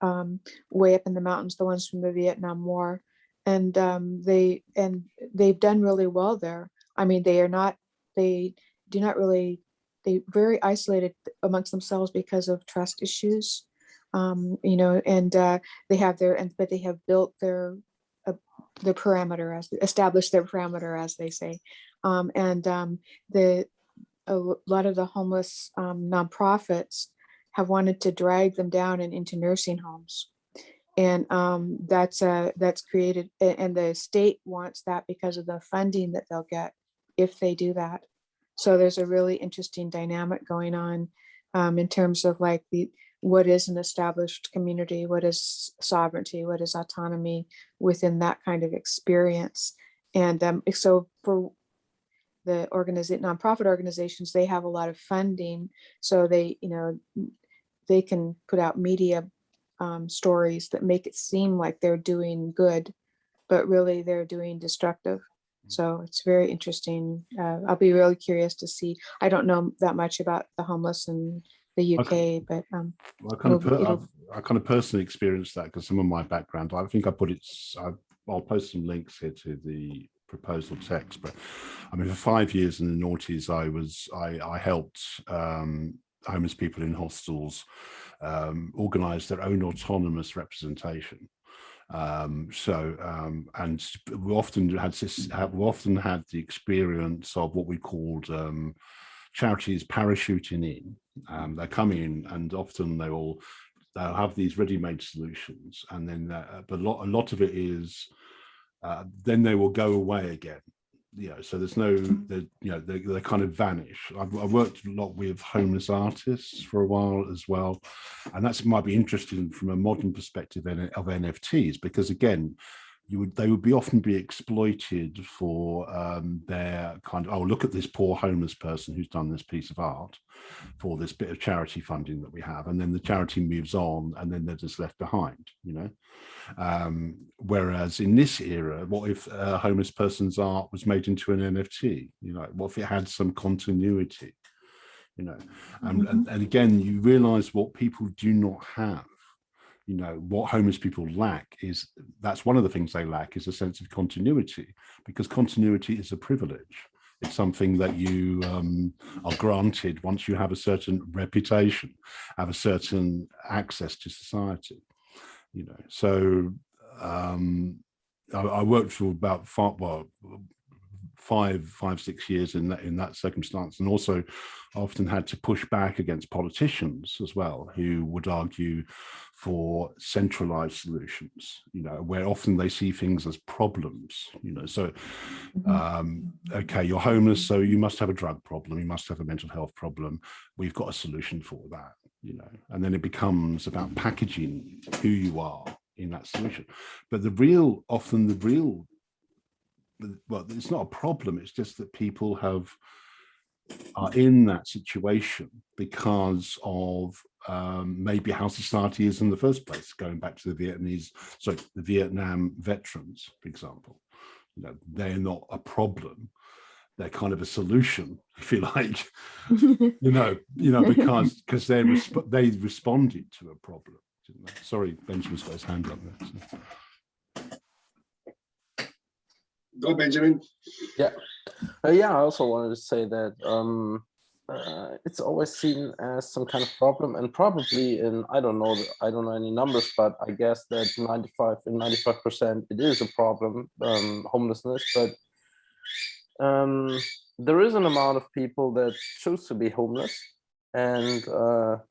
B: way up in the mountains, the ones from the Vietnam War, and they've done really well there. I mean, they very isolated amongst themselves because of trust issues, you know, and they have but they have built their parameter, established their parameter, as they say. A lot of the homeless nonprofits have wanted to drag them down and into nursing homes. And that's created, and the state wants that because of the funding that they'll get if they do that. So there's a really interesting dynamic going on in terms of like what is an established community, what is sovereignty, what is autonomy within that kind of experience. And so for the nonprofit organizations, they have a lot of funding, so they, you know, they can put out media stories that make it seem like they're doing good, but really they're doing destructive. So it's very interesting. I'll be really curious to see. I don't know that much about the homeless in the UK, but
A: I kind of personally experienced that because some of my background, I think I'll post some links here to the proposal text, but I mean, for 5 years in the noughties, I helped homeless people in hostels organize their own autonomous representation. And we often had the experience of what we called charities parachuting in. They come in, and often they'll have these ready-made solutions, and then but a lot of it is then they will go away again. You know, so there's no, they kind of vanish. I've worked a lot with homeless artists for a while as well, and that might be interesting from a modern perspective of NFTs, because again, they would often be exploited for their kind of, oh, look at this poor homeless person who's done this piece of art for this bit of charity funding that we have, and then the charity moves on, and then they're just left behind, you know. Whereas in this era, what if a homeless person's art was made into an NFT? You know, what if it had some continuity? You know, and again, you realize what people do not have. You know, what homeless people lack is, that's one of the things they lack, is a sense of continuity, because continuity is a privilege. It's something that you are granted once you have a certain reputation, have a certain access to society. You know, so I worked for about 5-6 years in that circumstance, and also often had to push back against politicians as well, who would argue for centralized solutions, you know, where often they see things as problems, you know. So okay, you're homeless, so you must have a drug problem, you must have a mental health problem, we've got a solution for that, you know. And then it becomes about packaging who you are in that solution. But often the real, well, it's not a problem, it's just that people are in that situation because of maybe how society is in the first place, going back to the Vietnam veterans, for example. You know, they're not a problem, they're kind of a solution, if you like. you know, because they responded to a problem, didn't they? Sorry, Benjamin's got his hand up there. So.
K: Go, Benjamin.
F: Yeah. I also wanted to say that it's always seen as some kind of problem, and probably I don't know any numbers, but I guess that 95% it is a problem, homelessness. But there is an amount of people that choose to be homeless and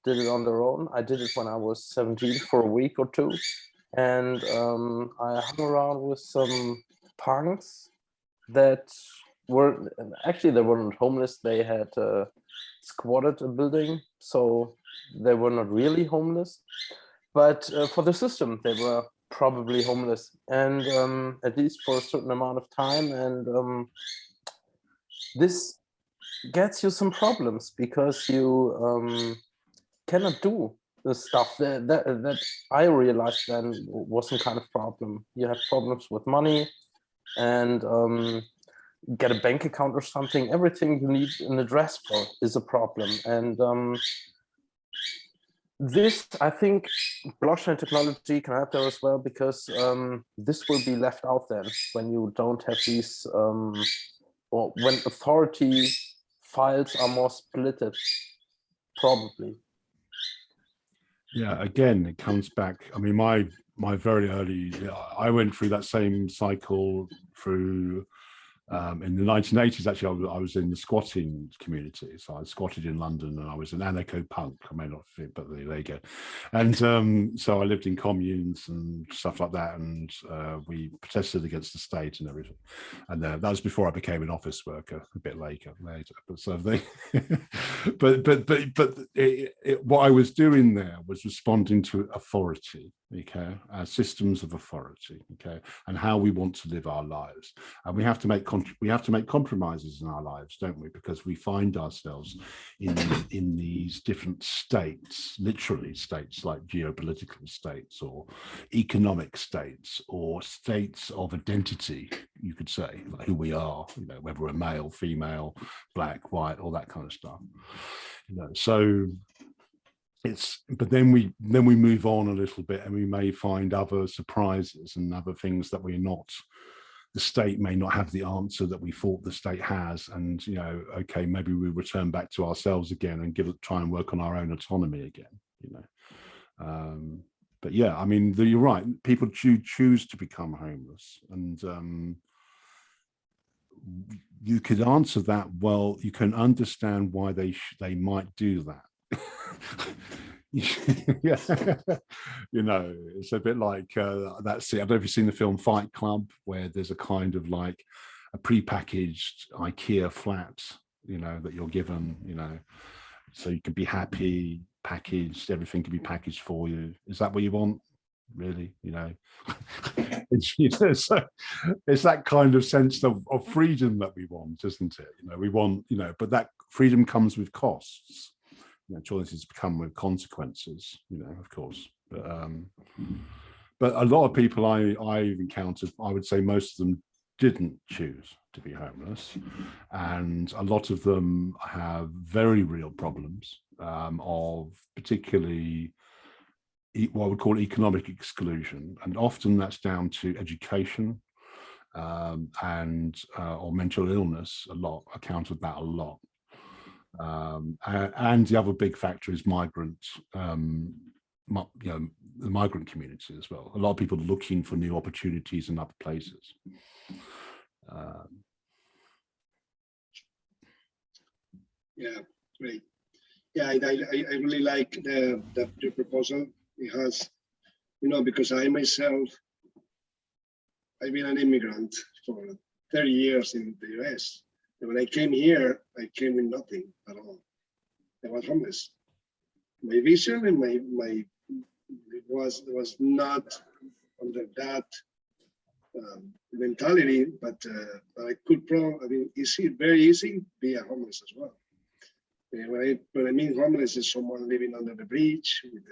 F: did it on their own. I did it when I was 17 for a week or two, and I hung around with some punks that they weren't homeless. They had squatted a building, so they were not really homeless, but for the system they were probably homeless, and at least for a certain amount of time. And this gets you some problems, because you cannot do the stuff that I realized then was some kind of problem. You have problems with money, and get a bank account or something, everything you need an address for is a problem. And this, I think, blockchain technology can help there as well, because this will be left out then when you don't have these, or when authority files are more splitted, probably.
A: Yeah, again, it comes back. I mean, my very early, I went through that same cycle through in the 1980s. Actually, I was in the squatting community, so I squatted in London, and I was an anarcho-punk. I may not fit, but there you go. And so I lived in communes and stuff like that, and we protested against the state and everything. And that was before I became an office worker, a bit later. But so they, what I was doing there was responding to authority, okay, systems of authority, okay, and how we want to live our lives, and we have to make compromises in our lives, don't we? Because we find ourselves in these different states, literally states like geopolitical states or economic states or states of identity, you could say, like who we are, you know, whether we're male, female, black, white, all that kind of stuff. You know, so but then we move on a little bit, and we may find other surprises and other things that we're not. The state may not have the answer that we thought the state has, and you know, okay, maybe we return back to ourselves again and try and work on our own autonomy again. You know, but yeah, I mean, you're right. People choose to become homeless, and you could answer that. Well, you can understand why they might do that. Yeah, you know, it's a bit like that's it. I don't know if you've seen the film Fight Club, where there's a kind of like a pre-packaged IKEA flat, you know, that you're given, you know, so you can be happy, packaged, everything can be packaged for you. Is that what you want, really? You know, it's that kind of sense of freedom that we want, isn't it? You know, we want, you know, but that freedom comes with costs. You know, choices come with consequences, you know, of course. But a lot of people I've encountered, I would say most of them didn't choose to be homeless, and a lot of them have very real problems of particularly what I would call economic exclusion, and often that's down to education and or mental illness. A lot, I counted that a lot. And the other big factor is migrants, you know, the migrant community as well. A lot of people looking for new opportunities in other places.
K: Yeah, great. Yeah, I really like the proposal. It has, you know, because I myself, I've been an immigrant for 30 years in the US. And when I came here, I came with nothing at all. I was homeless. My vision and my it was not under that mentality, but I could I mean, it's very easy be a homeless as well. When I mean homeless is someone living under the bridge with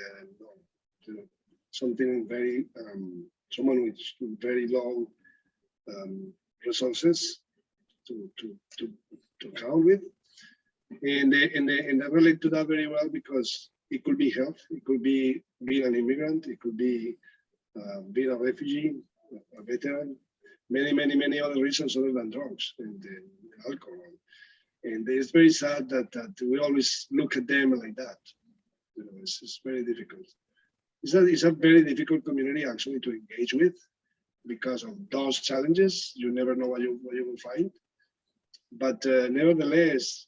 K: something very someone with very low resources to count with, and I relate to that very well, because it could be health, it could be being an immigrant, it could be being a refugee, a veteran, many other reasons other than drugs and alcohol. And it's very sad that we always look at them like that. You know, it's very difficult. It's a very difficult community actually to engage with, because of those challenges. You never know what you will find. But nevertheless,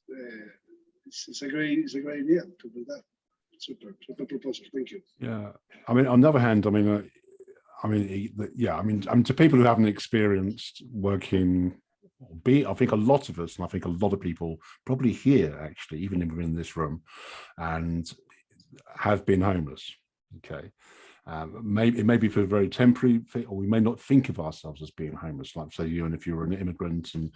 K: it's a great idea to do that. Super proposal. Thank you.
A: Yeah, I mean, on the other hand, yeah, I mean, to people who haven't experienced working, I think a lot of us, and I think a lot of people probably here, actually, even if we're in this room, and have been homeless. Okay. It may be for a very temporary thing, or we may not think of ourselves as being homeless. Like, say, if you were an immigrant and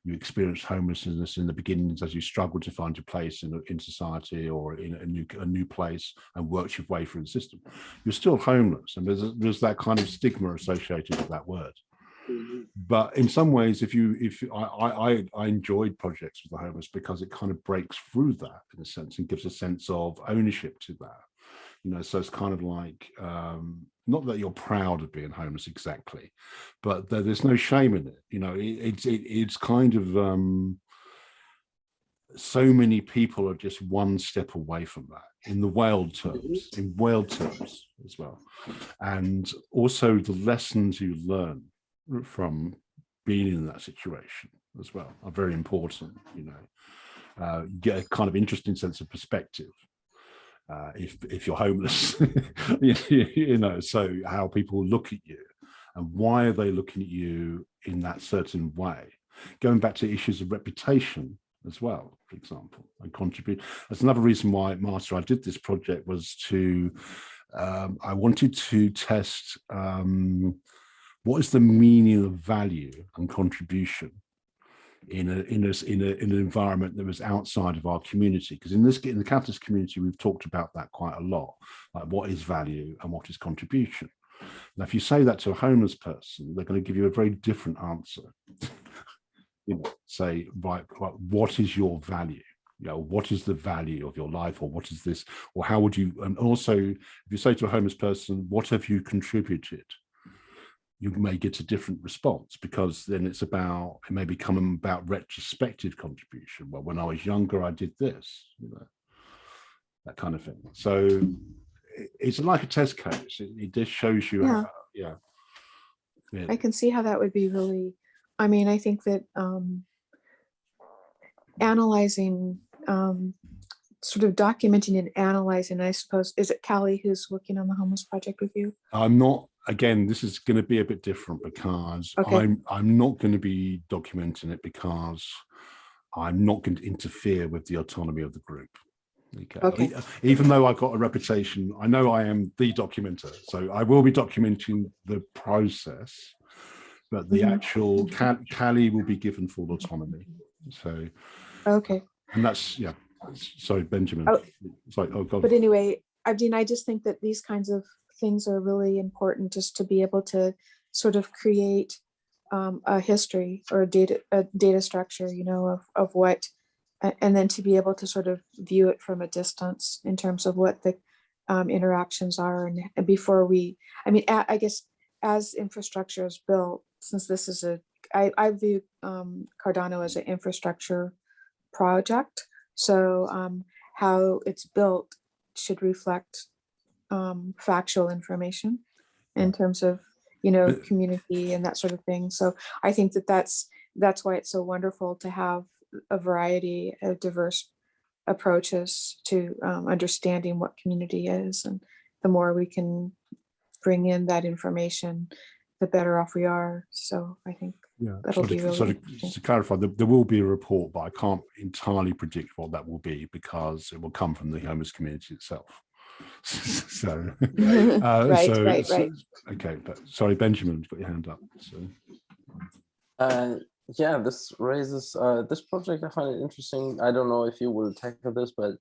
A: you experienced homelessness in the beginnings as you struggled to find your place in society or in a new place and worked your way through the system, you're still homeless. And there's that kind of stigma associated with that word. But in some ways, I enjoyed projects with the homeless because it kind of breaks through that in a sense and gives a sense of ownership to that. You know, so it's kind of like, not that you're proud of being homeless exactly, but there's no shame in it. You know, it's kind of, so many people are just one step away from that in world terms as well. And also the lessons you learn from being in that situation as well are very important. You know, you get a kind of interesting sense of perspective if you're homeless. You know, so how people look at you and why are they looking at you in that certain way. Going back to issues of reputation as well, for example, and contribute. That's another reason why, Master, I did this project was to, I wanted to test what is the meaning of value and contribution in an environment that was outside of our community. Because in the Catalyst community, we've talked about that quite a lot, like what is value and what is contribution. Now, if you say that to a homeless person, they're going to give you a very different answer. You know, say, right, what is your value? You know, what is the value of your life, or what is this, or how would you? And also, if you say to a homeless person, what have you contributed? You may get a different response, because then it may become about retrospective contribution. Well, when I was younger, I did this, you know, that kind of thing. So it's like a test case. It just shows you how, yeah.
B: I can see how that would be really, I mean, I think that analyzing, sort of documenting and analyzing, I suppose, is it Callie who's working on the homeless project with you?
A: I'm not, again, this is going to be a bit different because I'm not going to be documenting it because I'm not going to interfere with the autonomy of the group. Okay. Even though I've got a reputation, I know I am the documenter, so I will be documenting the process, but the actual Callie will be given full autonomy. So, and that's, yeah. Sorry, Benjamin. It's like, oh God.
B: But anyway, I mean, I just think that these kinds of things are really important, just to be able to sort of create a history or a data structure, you know, of what, and then to be able to sort of view it from a distance in terms of what the interactions are. And before we, I mean, I guess as infrastructure is built, since this is I view Cardano as an infrastructure project. So how it's built should reflect factual information in terms of, you know, community and that sort of thing. So I think that that's why it's so wonderful to have a variety of diverse approaches to understanding what community is. And the more we can bring in that information, the better off we are. So I think that'll be really interesting.
A: To clarify, there will be a report, but I can't entirely predict what that will be because it will come from the homeless community itself. So,
B: right.
A: Okay, but sorry, Benjamin, you've got your hand up. So.
N: Yeah, this raises this project. I find it interesting. I don't know if you will tackle this, but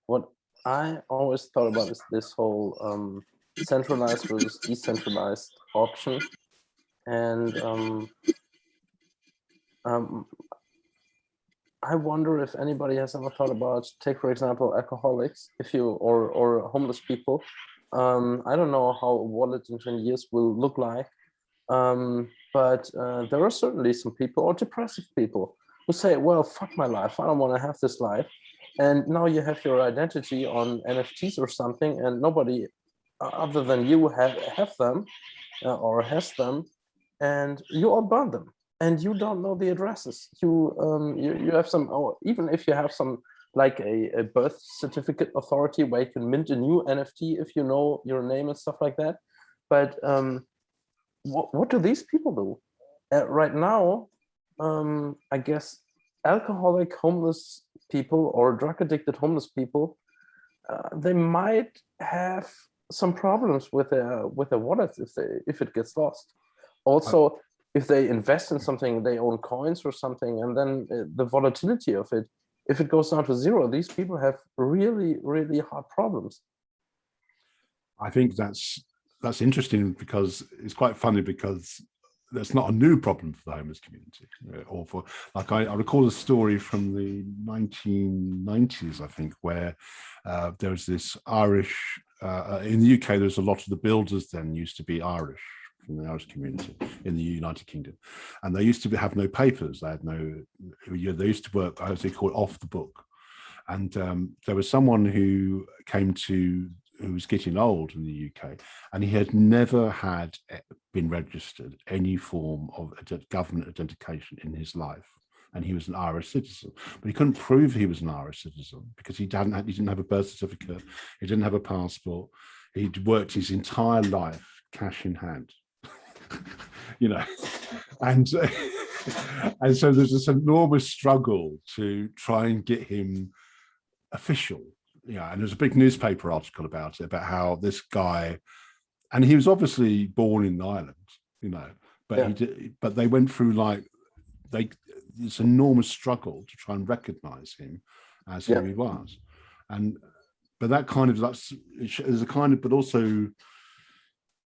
N: what I always thought about is this whole centralized versus decentralized option, and I wonder if anybody has ever thought about, take for example, alcoholics, or homeless people. I don't know how a wallet in 20 years will look like. But there are certainly some people, or depressive people, who say, well, fuck my life, I don't want to have this life. And now you have your identity on NFTs or something, and nobody other than you have them or has them, and you all burn them, and you don't know the addresses. You have some, or even if you have some, like a birth certificate authority where you can mint a new NFT if you know your name and stuff like that. But what do these people do? Right now, I guess alcoholic homeless people or drug addicted homeless people, they might have some problems with their wallets if it gets lost. Also, if they invest in something, they own coins or something, and then the volatility of it, if it goes down to zero, these people have really, really hard problems.
A: I think that's interesting because it's quite funny because that's not a new problem for the homeless community, or for, like, I recall a story from the 1990s, I think, where there was this Irish, in the UK, there's a lot of the builders then used to be Irish, from the Irish community in the United Kingdom, and they used to have no papers. They had no, they used to work, as they call it, off the book. And there was someone who who was getting old in the UK, and he had never had been registered any form of government identification in his life. And he was an Irish citizen, but he couldn't prove he was an Irish citizen because he didn't have a birth certificate, he didn't have a passport. He'd worked his entire life cash in hand, you know, and so there's this enormous struggle to try and get him official. Yeah, and there's a big newspaper article about it, about how this guy, and he was obviously born in Ireland, you know, but but they went through this enormous struggle to try and recognize him as who he was. But that kind of, there's a kind of, but also,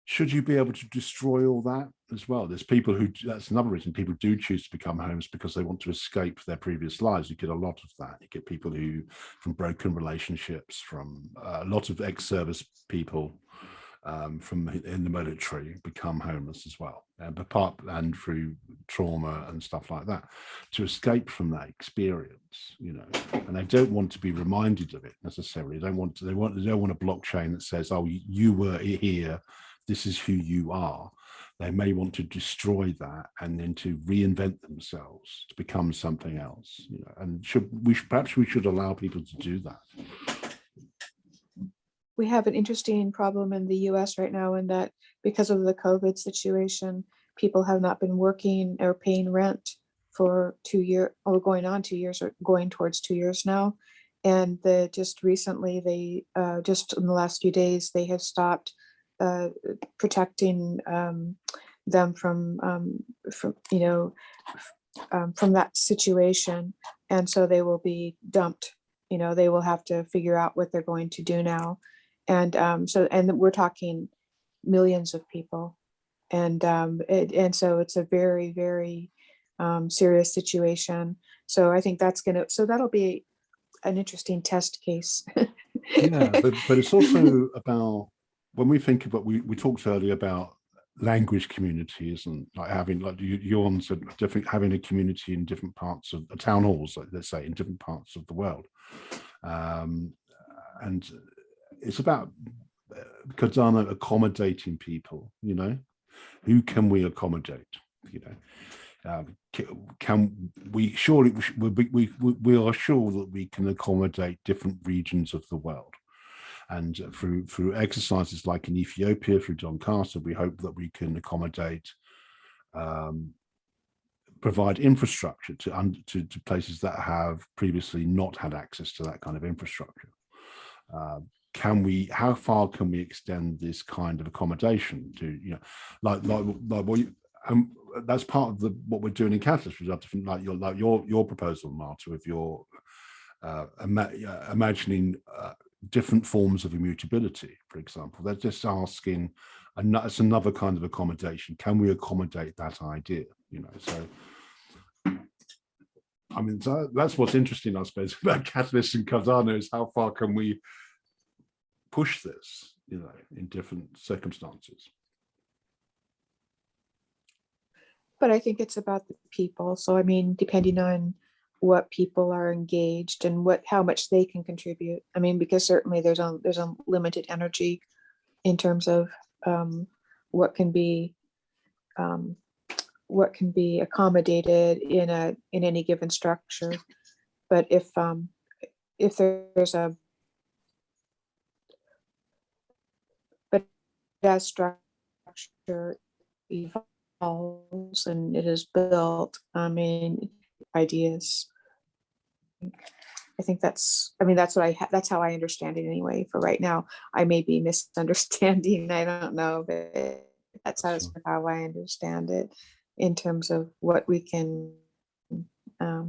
A: should you be able to destroy all that as well? There's people who, that's another reason people do choose to become homeless, because they want to escape their previous lives. You get a lot of that. You get people who, from broken relationships, from a lot of ex-service people from in the military become homeless as well, and through trauma and stuff like that, to escape from that experience, you know. And they don't want to be reminded of it necessarily. They don't want a blockchain that says, oh, you were here, this is who you are. They may want to destroy that and then to reinvent themselves to become something else, you know. And perhaps we should allow people to do that.
B: We have an interesting problem in the US right now, in that because of the COVID situation, people have not been working or paying rent for 2 years, or going on 2 years, or going towards 2 years now. And just recently, they just in the last few days, they have stopped protecting them from that situation. And so they will be dumped. You know, they will have to figure out what they're going to do now. And and we're talking millions of people. And so it's a very, very serious situation. So I think that'll be an interesting test case.
A: Yeah, but it's also about, when we think about, we talked earlier about language communities, and like having, like you said, having a community in different parts of town halls, like, let's say, in different parts of the world. And it's about Cardano accommodating people, you know. Who can we accommodate, you know? Can we, surely we are sure that we can accommodate different regions of the world. And through exercises like in Ethiopia, through John Carter, we hope that we can accommodate, provide infrastructure to places that have previously not had access to that kind of infrastructure. How far can we extend this kind of accommodation to, you know, like what you, that's part of what we're doing in Catalyst, like your proposal, Marta, with your imagining different forms of immutability, for example. They're just asking, it's another kind of accommodation. Can we accommodate that idea? You know, so I mean, that's what's interesting, I suppose, about Catalyst and Cardano, is how far can we push this, you know, in different circumstances.
B: But I think it's about the people. So I mean, depending on what people are engaged and how much they can contribute. I mean, because certainly there's unlimited energy in terms of what can be accommodated in any given structure. But if there's as structure evolves and it is built, I mean, ideas. I think that's how I understand it anyway for right now. I may be misunderstanding, I don't know, but that's how I understand it in terms of what we can
A: I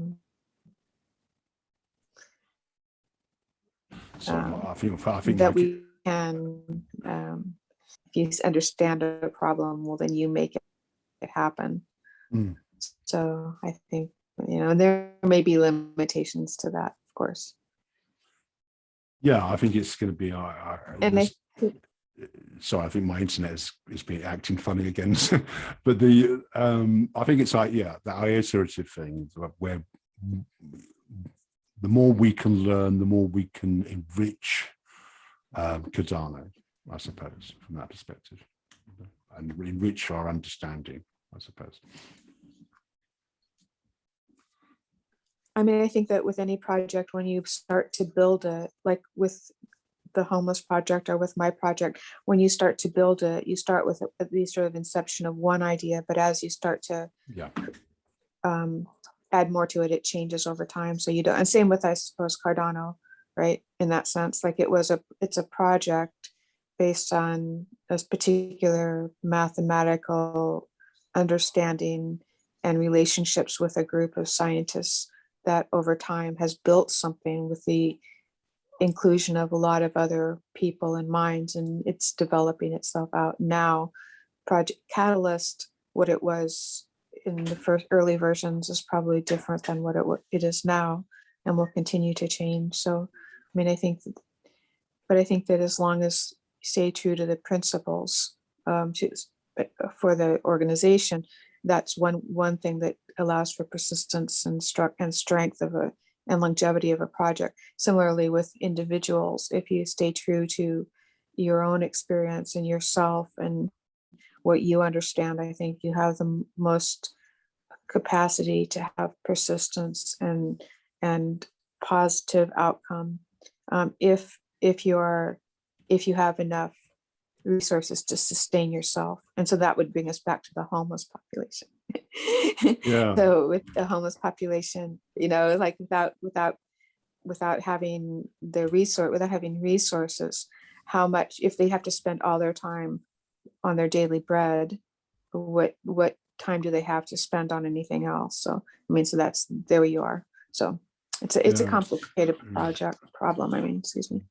A: think
B: that we can, if you understand a problem, well, then you make happen.
A: Mm.
B: So I think, there may be limitations to that, of course.
A: Yeah, I think it's going to be. Sorry, I think my internet is being acting funny again. But I think it's like, yeah, that iterative thing where the more we can learn, the more we can enrich Cardano, I suppose, from that perspective, and enrich our understanding, I suppose.
B: I mean, I think that with any project, when you start to build it, like with the homeless project or with my project, when you start to build it, you start with the sort of inception of one idea, but as you start to add more to it, it changes over time. So you don't, and same with, I suppose, Cardano, right? In that sense, like it's a project based on a particular mathematical understanding and relationships with a group of scientists that over time has built something with the inclusion of a lot of other people and minds, and it's developing itself out now. Project Catalyst, what it was in the first early versions, is probably different than what it is now, and will continue to change. So, I mean, I think that as long as you stay true to the principles for the organization, that's one thing that allows for persistence and strength and longevity of a project. Similarly with individuals, if you stay true to your own experience and yourself and what you understand, I think you have the most capacity to have persistence and positive outcome if you have enough resources to sustain yourself. And so that would bring us back to the homeless population.
A: Yeah.
B: So with the homeless population, like without having resources, how much, if they have to spend all their time on their daily bread, what time do they have to project on anything else? So I mean, so there you are. So it's a complicated problem. I mean, excuse me.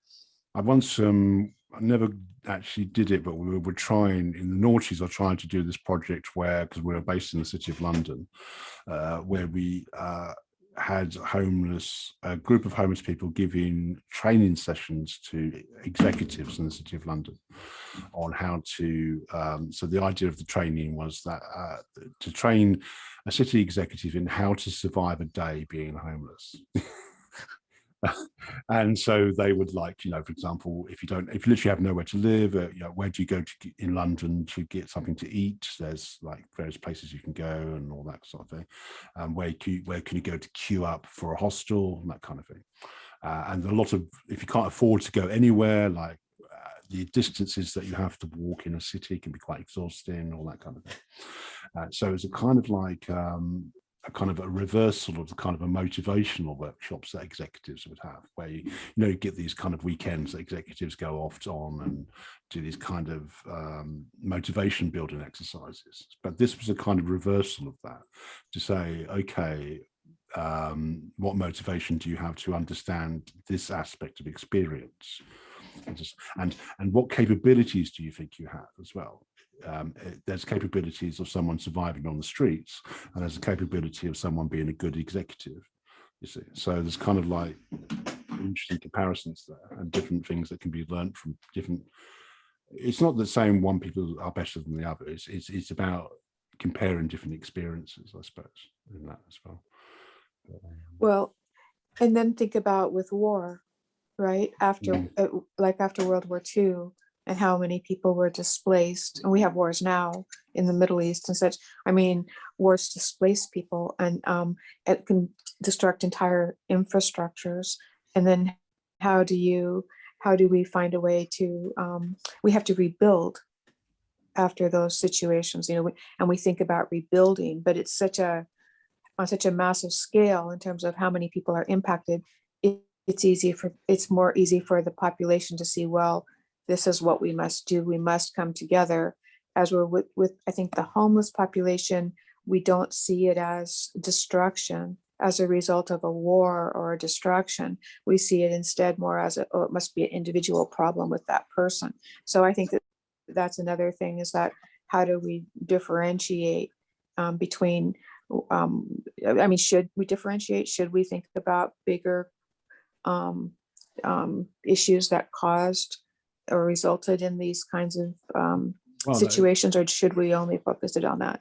A: I once I never actually did it, but we were trying in the noughties. I tried to do this project because we were based in the City of London, where we had a group of homeless people giving training sessions to executives in the City of London on how to. So the idea of the training was that to train a city executive in how to survive a day being homeless. And so they would, like, for example, if you literally have nowhere to live, where do you go to in London to get something to eat? There's like various places you can go and all that sort of thing. Where can you go to queue up for a hostel and that kind of thing. And a lot of, if you can't afford to go anywhere, like the distances that you have to walk in a city can be quite exhausting, all that kind of thing. So it's a kind of like a reversal of the kind of a motivational workshops that executives would have, where you get these kind of weekends that executives go off on and do these kind of motivation building exercises. But this was a kind of reversal of that, to say, okay, what motivation do you have to understand this aspect of experience, and what capabilities do you think you have as well? There's capabilities of someone surviving on the streets, and there's a capability of someone being a good executive, you see. So there's kind of like interesting comparisons there, and different things that can be learned from different. It's not the same one people are better than the other. It's about comparing different experiences, I suppose, in that as well.
B: Well, and then think about with war, right? After World War II, and how many people were displaced. And we have wars now in the Middle East and such. I mean, wars displace people, and it can destruct entire infrastructures. And then how do we find a way to, we have to rebuild after those situations, and we think about rebuilding, but it's on such a massive scale in terms of how many people are impacted. It's more easy for the population to see, well, this is what we must do. We must come together. As we're with I think the homeless population, we don't see it as destruction as a result of a war or a destruction. We see it instead more as it must be an individual problem with that person. So I think that's another thing, is that how do we differentiate between, I mean, should we differentiate? Should we think about bigger issues that caused or resulted in these kinds of situations, or should we only focus it on that?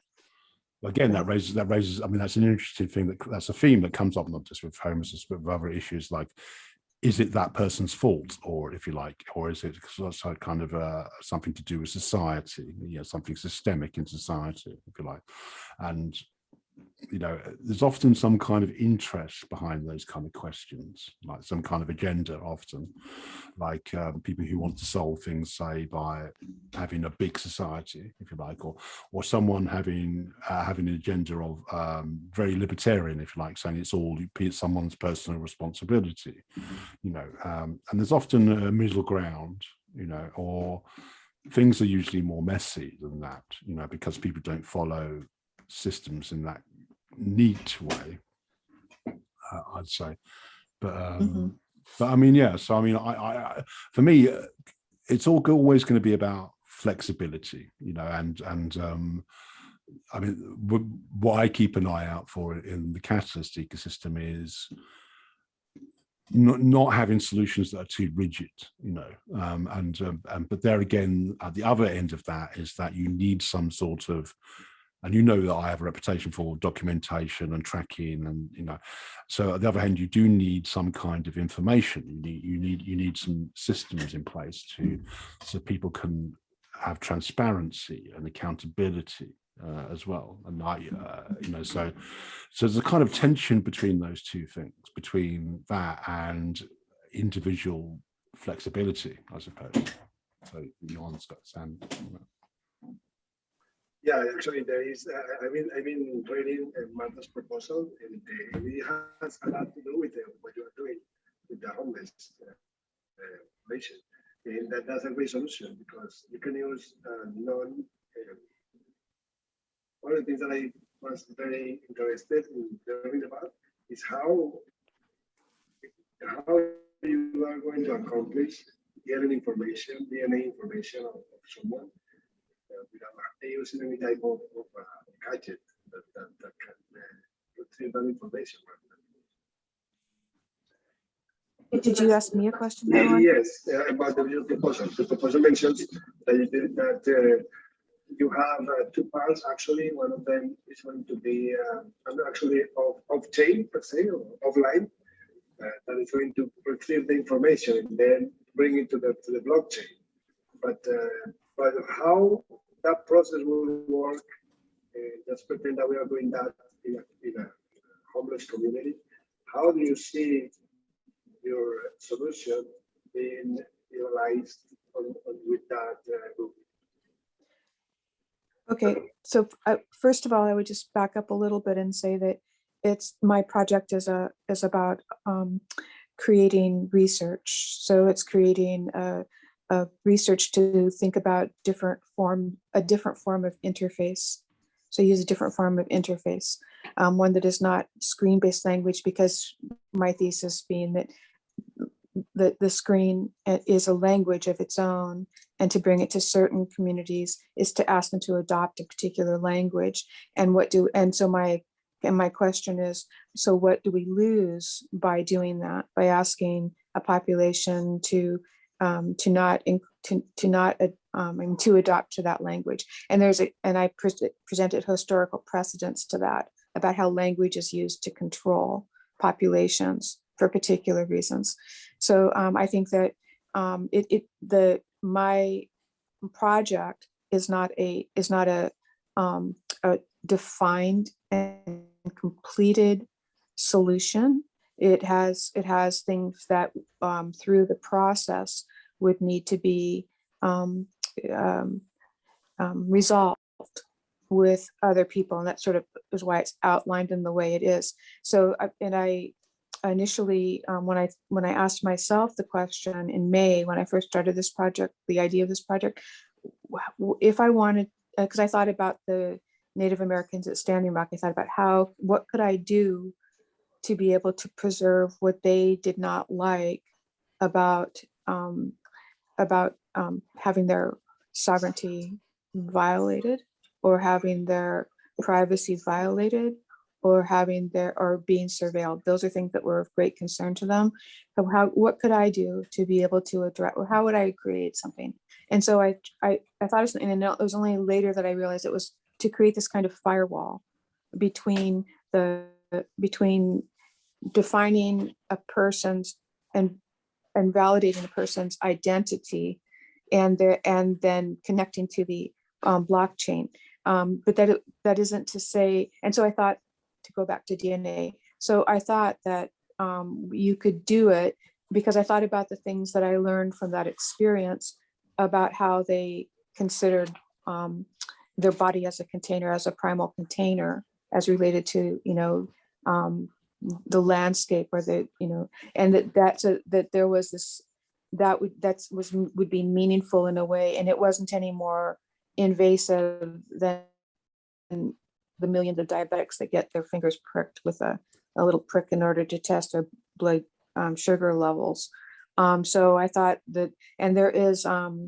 A: Again, that raises, I mean, that's an interesting thing, that's a theme that comes up not just with homelessness, but with other issues like, is it that person's fault, or if you like, or is it also kind of something to do with society, something systemic in society, if you like. And there's often some kind of interest behind those kind of questions, like some kind of agenda, often like people who want to solve things, say, by having a big society, if you like, or someone having an agenda of very libertarian, if you like, saying it's someone's personal responsibility, and there's often a middle ground, or things are usually more messy than that, because people don't follow systems in that neat way, I'd say. But I mean, yeah, so I mean, I for me, it's always going to be about flexibility, and I mean, what I keep an eye out for in the catalyst ecosystem is not having solutions that are too rigid, but there again, at the other end of that is that you need some sort of, and that I have a reputation for documentation and tracking, and so at the other hand, you do need some kind of information. You need some systems in place so people can have transparency and accountability as well. And so there's a kind of tension between those two things, between that and individual flexibility, I suppose. So Johan's got Sam.
K: Yeah, actually, there is. I've been reading Martha's proposal, and it has a lot to do with what you are doing with the homeless population. And that's a great solution, because you can use one of the things that I was very interested in learning about is how you are going to accomplish getting information, DNA information of someone, without using any type of gadget that can retrieve that information.
B: Did you ask me a question?
K: Yes, about the proposal. The proposal mentions that you have two parts. Actually, one of them is going to be actually off-chain, per se, or offline, that is going to retrieve the information and then bring it to the blockchain. But how that process will work, let's pretend that we are doing that in a homeless community. How do you see your solution being realized with that group?
B: Okay, so first of all, I would just back up a little bit and say that my project is about creating research. So it's creating a research to think about a different form of interface. So use a different form of interface, one that is not screen-based language, because my thesis being that the screen is a language of its own, and to bring it to certain communities is to ask them to adopt a particular language. And so my question is, so what do we lose by doing that, by asking a population to adopt to that language? And I presented historical precedents to that, about how language is used to control populations for particular reasons. So I think that my project is not a defined and completed solution. It has things that through the process would need to be resolved with other people, and that sort of is why it's outlined in the way it is. So, and I initially, when I asked myself the question in May, when I first started this project, the idea of this project, if I wanted, because I thought about the Native Americans at Standing Rock, I thought about what could I do to be able to preserve what they did not like about having their sovereignty violated, or having their privacy violated or having their or being surveilled. Those are things that were of great concern to them. So what could I do to be able to address, or how would I create something? And so I thought of something, and it was only later that I realized it was to create this kind of firewall between defining a person's and validating a person's identity and then connecting to the blockchain. But that isn't to say, and so I thought, to go back to DNA, so I thought that you could do it because I thought about the things that I learned from that experience about how they considered their body as a container, as a primal container, as related to, the landscape, or and that there was this, would be meaningful in a way, and it wasn't any more invasive than the millions of diabetics that get their fingers pricked with a little prick in order to test their blood sugar levels. So I thought that, and there is a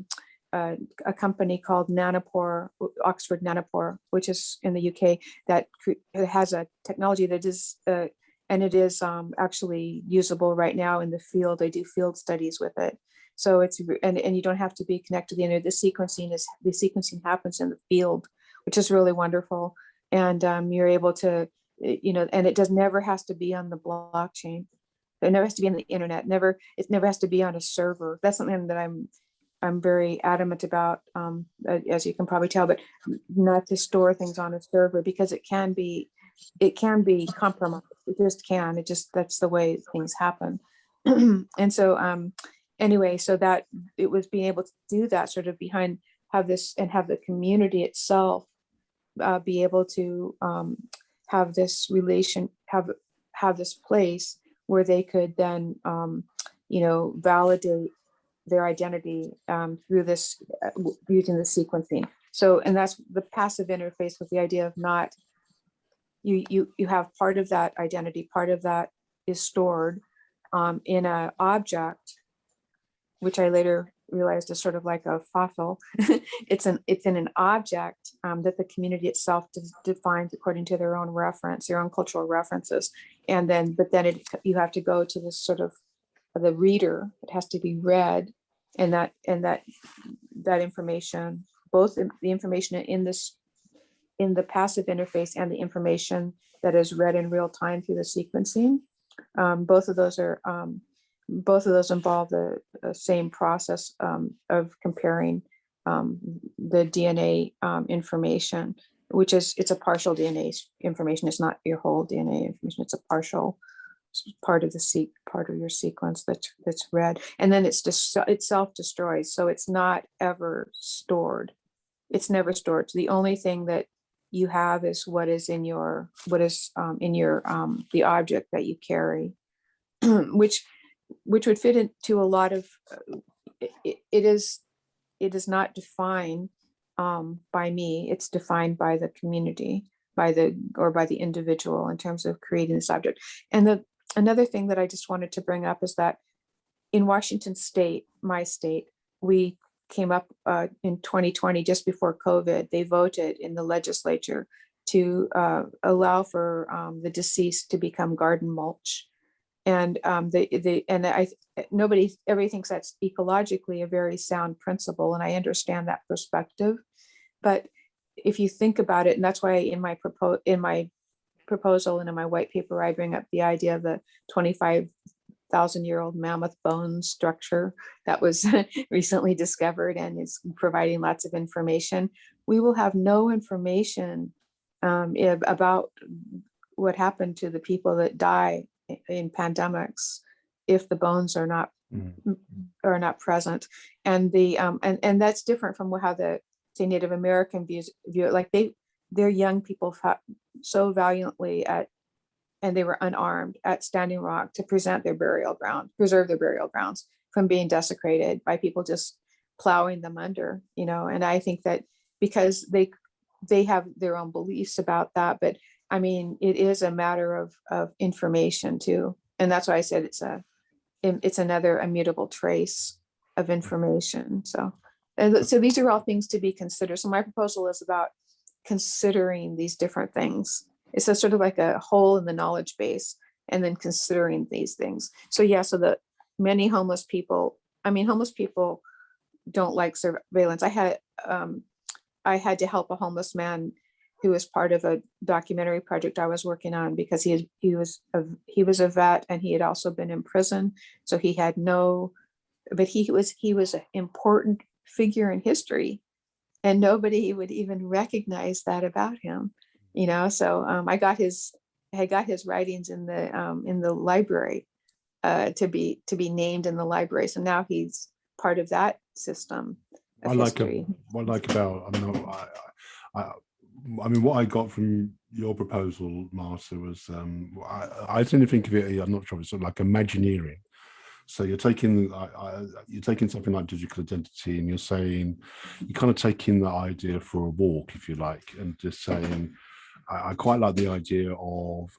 B: company called Nanopore, Oxford Nanopore, which is in the UK, that has a technology that is, and it is actually usable right now in the field. They do field studies with it. So it's, and you don't have to be connected to the internet. The sequencing happens in the field, which is really wonderful. And you're able to, and it never has to be on the blockchain. It never has to be on the internet. It never has to be on a server. That's something that I'm very adamant about, as you can probably tell, but not to store things on a server, because it can be compromised. It just can. That's the way things happen. And so anyway, so that it was being able to do that sort of have the community itself be able to have this have this place where they could then validate their identity through this using the sequencing. So, and that's the passive interface with the idea of not, you have part of that identity, part of that is stored in an object, which I later realized is sort of like a fossil. It's in an object that the community itself defines according to their own reference, their own cultural references. And then, you have to go to this sort of the reader. It has to be read, and that information, both the information in the passive interface and the information that is read in real time through the sequencing. Both of those involve the same process of comparing the DNA information, which it's a partial DNA information. It's not your whole DNA information. It's a partial part of your sequence that's read, and then it self-destroys. So it's not ever stored. It's never stored. So the only thing that you have is what is in the object that you carry, which would fit into a lot of. It is not defined by me. It's defined by the community, by the individual in terms of creating this object. And another thing that I just wanted to bring up is that in Washington State, my state, we came up in 2020, just before COVID, they voted in the legislature to allow for the deceased to become garden mulch. And everybody thinks that's ecologically a very sound principle, and I understand that perspective. But if you think about it, and that's why in my proposal and in my white paper, I bring up the idea of the 25,000-year-old mammoth bone structure that was recently discovered and is providing lots of information. We will have no information about what happened to the people that die in pandemics if the bones are not present, and that's different from how the Native American view it. Like their young people fought so valiantly and they were unarmed at Standing Rock to preserve their burial grounds from being desecrated by people just plowing them under, and I think that because they have their own beliefs about that, but I mean, it is a matter of information too. And that's why I said it's another immutable trace of information. So these are all things to be considered. So my proposal is about considering these different things. It's a sort of like a hole in the knowledge base, and then considering these things. So yeah, so the many homeless people, I mean, homeless people don't like surveillance. I had to help a homeless man who was part of a documentary project I was working on, because he was a vet, and he had also been in prison. So he had but he was an important figure in history, and nobody would even recognize that about him, you know. So I got his writings in the library to be named in the library. So now he's part of that system of history.
A: What I like about, I mean, what I got from your proposal, Martha, was I tend to think of it, I'm not sure, it's sort of like Imagineering. So you're taking something like digital identity, and you're kind of taking that idea for a walk, if you like, and just saying, I quite like the idea of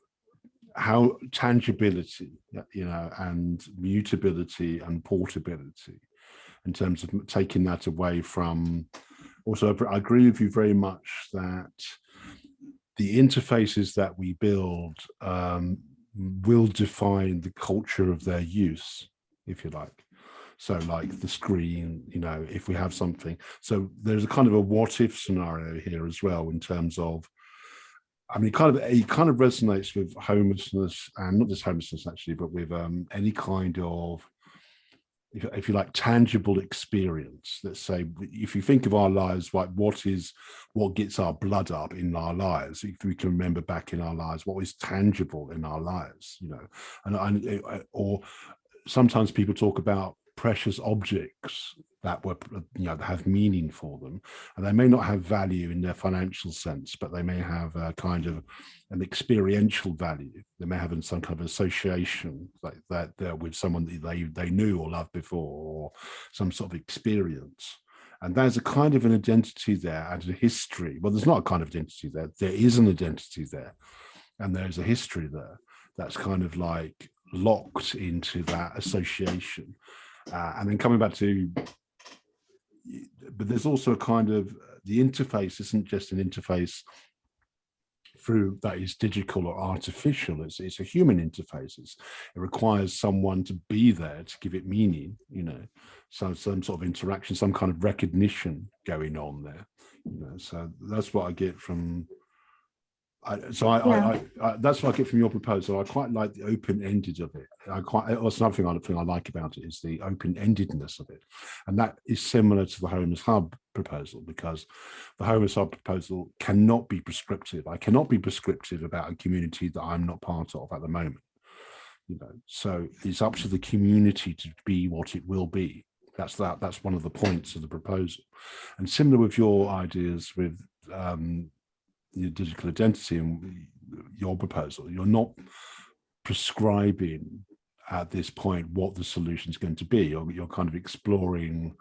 A: how tangibility, you know, and mutability and portability, in terms of taking that away from. Also, I agree with you very much that the interfaces that we build will define the culture of their use, if you like. So like the screen, you know, if we have something. So there's a kind of a what if scenario here as well, in terms of, I mean, it kind of resonates with homelessness, and not just homelessness actually, but with any kind of, if you like, tangible experience. Let's say, if you think of our lives, like what gets our blood up in our lives, if we can remember back in our lives, what is tangible in our lives, you know, or sometimes people talk about precious objects that that have meaning for them, and they may not have value in their financial sense, but they may have a kind of an experiential value. They may have some kind of association like that with someone that they knew or loved before, or some sort of experience. And there's a kind of an identity there and a history. Well, there's not a kind of identity there. There is an identity there, and there's a history there that's kind of like locked into that association. And then coming back to, but there's also a kind of, the interface isn't just an interface through that is digital or artificial. It's a human interface. It requires someone to be there to give it meaning, you know, some sort of interaction, some kind of recognition going on there, you know. So that's what I get from. That's what I get from your proposal. I quite like the open-ended of it. That's another thing I like about it, is the open-endedness of it, and that is similar to the Homeless Hub proposal, because the Homeless Hub proposal cannot be prescriptive. I cannot be prescriptive about a community that I'm not part of at the moment, you know. So it's up to the community to be what it will be. That's one of the points of the proposal, and similar with your ideas with. Your digital identity and your proposal, you're not prescribing at this point what the solution is going to be. You're kind of exploring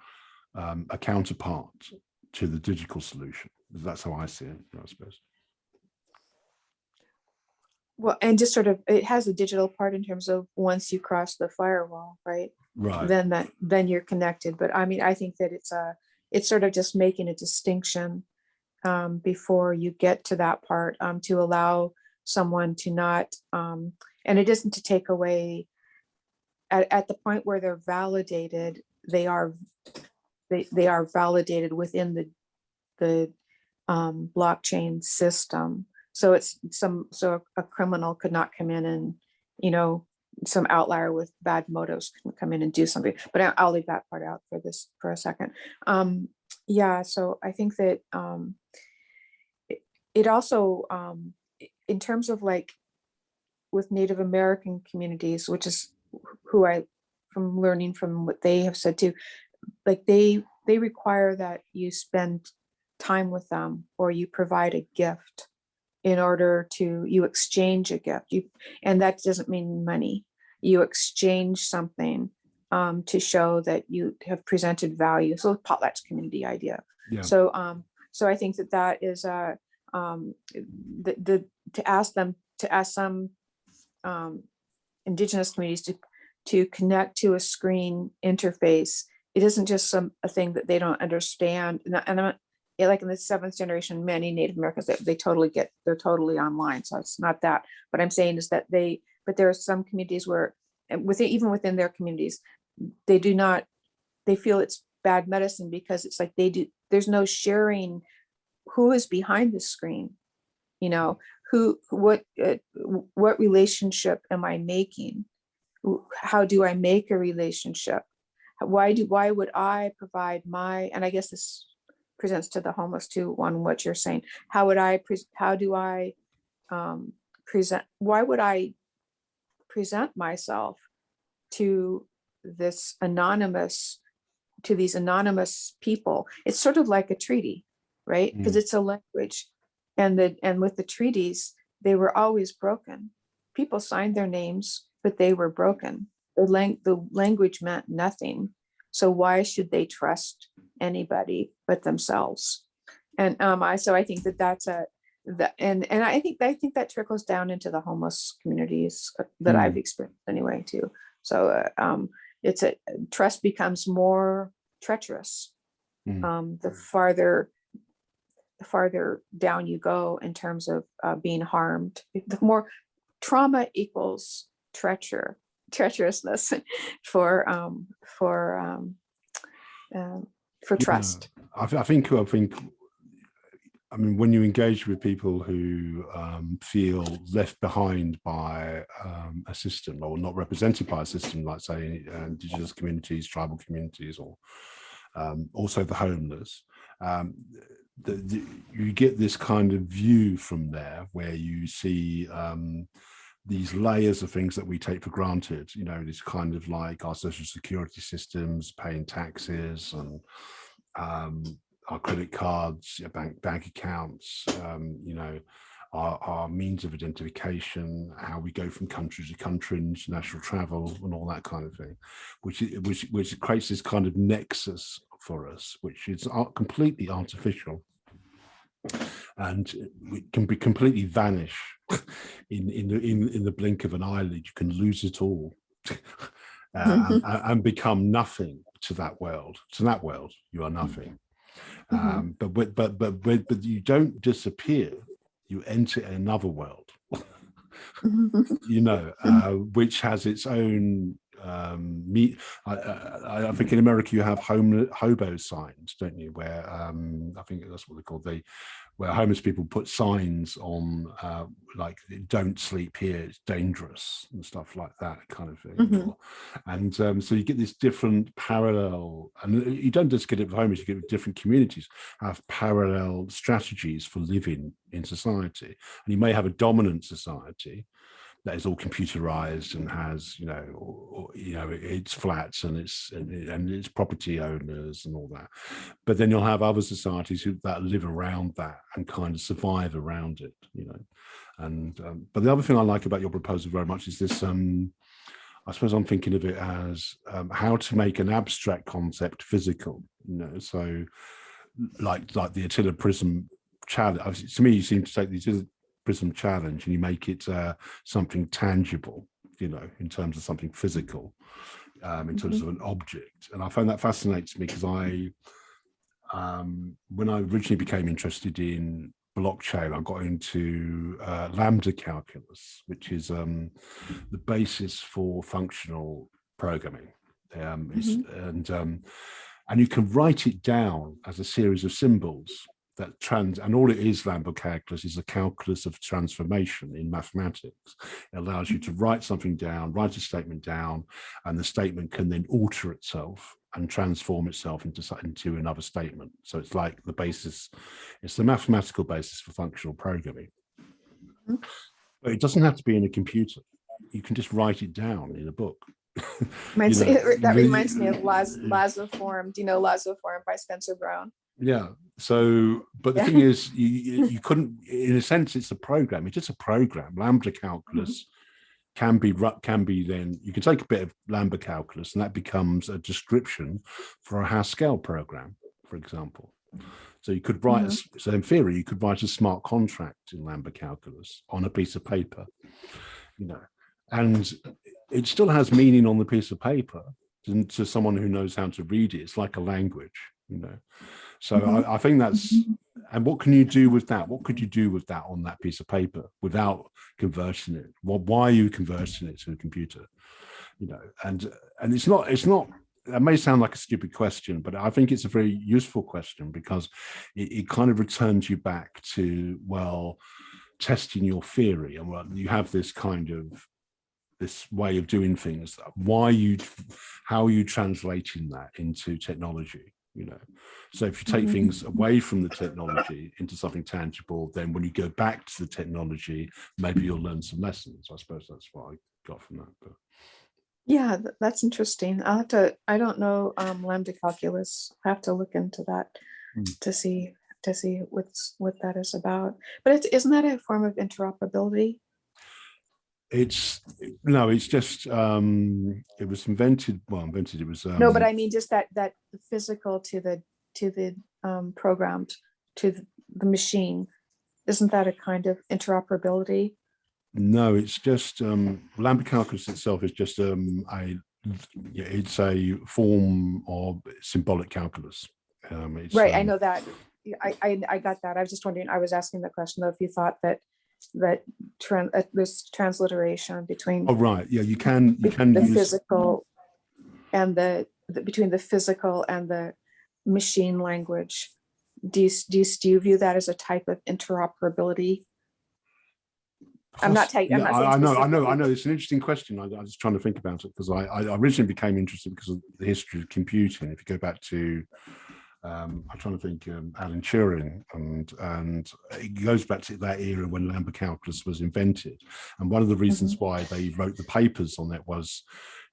A: a counterpart to the digital solution. That's how I see it, I suppose.
B: Well, and just sort of, it has a digital part in terms of once you cross the firewall, right?
A: Right.
B: Then you're connected. But I mean, I think that it's sort of just making a distinction before you get to that part, to allow someone to not, and it isn't to take away, at the point where they're validated, they are validated within the blockchain system. So so a criminal could not come in and, you know, some outlier with bad motives can come in and do something. But I'll leave that part out for a second. Yeah, so I think that it also, in terms of like with Native American communities, which is who from learning from what they have said too, like they require that you spend time with them, or you provide a gift in order to, you exchange a gift. And that doesn't mean money. You exchange something to show that you have presented value. So potlatch community idea. Yeah. So I think that is to ask some indigenous communities to connect to a screen interface. It isn't just a thing that they don't understand, and like in the 7th generation, many Native Americans, they're totally online. So it's not that. What I'm saying is that but there are some communities where, even within their communities, they feel it's bad medicine because it's like there's no sharing who is behind the screen, what relationship am I making? How do I make a relationship? Why would I provide and I guess this presents to the homeless too, on what you're saying. Why would I present myself to these anonymous people? It's sort of like a treaty, right? Because it's a language. And with the treaties, they were always broken. People signed their names, but they were broken. The language meant nothing. So why should they trust anybody but themselves? And I think and I think that trickles down into the homeless communities that I've experienced anyway too. So trust becomes more treacherous the farther down you go in terms of being harmed. The more trauma equals treacherousness for trust.
A: I mean, when you engage with people who feel left behind by a system, or not represented by a system, like say indigenous communities, tribal communities, or also the homeless, you get this kind of view from there where you see these layers of things that we take for granted, this kind of like our social security systems, paying taxes, and our credit cards, bank accounts, our means of identification, how we go from country to country, international travel, and all that kind of thing, which creates this kind of nexus for us, which is completely artificial, and it can be completely vanish in the blink of an eyelid. You can lose it all and become nothing to that world. To that world, you are nothing. But you don't disappear. You enter another world, which has its own I think in America you have hobo signs, don't you, where I think that's what they're called, where homeless people put signs on like don't sleep here, it's dangerous, and stuff like that kind of thing. And so you get this different parallel, and you don't just get it with homeless, you get it with different communities have parallel strategies for living in society. And you may have a dominant society that is all computerized and has, its flats and its property owners and all that. But then you'll have other societies that live around that and kind of survive around it, And but the other thing I like about your proposal very much is this. I suppose I'm thinking of it as how to make an abstract concept physical. So like the Attila Prism challenge. To me, you seem to take the Prism challenge and you make it something tangible, in terms of something physical, in terms of an object. And I find that fascinates me because when I originally became interested in blockchain, I got into lambda calculus, which is the basis for functional programming. And you can write it down as a series of symbols and all it is, lambda calculus is a calculus of transformation in mathematics. It allows you to write something down, write a statement down, and the statement can then alter itself and transform itself into another statement. So it's like the basis, it's the mathematical basis for functional programming. But it doesn't have to be in a computer. You can just write it down in a book.
B: That reminds me of Laws of Form. Do you know Laws of Form by Spencer Brown?
A: Yeah. So, but the thing is, you couldn't, in a sense, it's a program. It's just a program. Lambda calculus can be then, you can take a bit of lambda calculus and that becomes a description for a Haskell program, for example. So you could write, so in theory, you could write a smart contract in lambda calculus on a piece of paper, and it still has meaning on the piece of paper to someone who knows how to read it. It's like a language, So I think that's, and what can you do with that? What could you do with that on that piece of paper without converting it? Well, why are you converting it to a computer? You know, and it's not, it may sound like a stupid question, but I think it's a very useful question because it kind of returns you back to, well, testing your theory. And well, you have this kind of, this way of doing things. How are you translating that into technology? You know, so if you take things away from the technology into something tangible, then when you go back to the technology, maybe you'll learn some lessons. I suppose that's what I got from that. But
B: Yeah, that's interesting. I'll have to, I don't know lambda calculus. I have to look into that to see what that is about. But isn't that a form of interoperability?
A: it's just it was invented. Well, it was
B: No, but I mean just that physical to the programmed to the machine. Isn't that a kind of interoperability?
A: No, it's just lambda calculus itself is just it's a form of symbolic calculus.
B: Right, I know that. I got that. I was just wondering. I was asking the question though, if you thought that this transliteration between
A: you can
B: the
A: use
B: physical and between the physical and the machine language. Do you view that as a type of interoperability? I'm not taking.
A: I know. It's an interesting question. I was trying to think about it because I originally became interested because of the history of computing. If you go back to, I'm trying to think, Alan Turing, and it goes back to that era when lambda calculus was invented. And one of the reasons why they wrote the papers on that was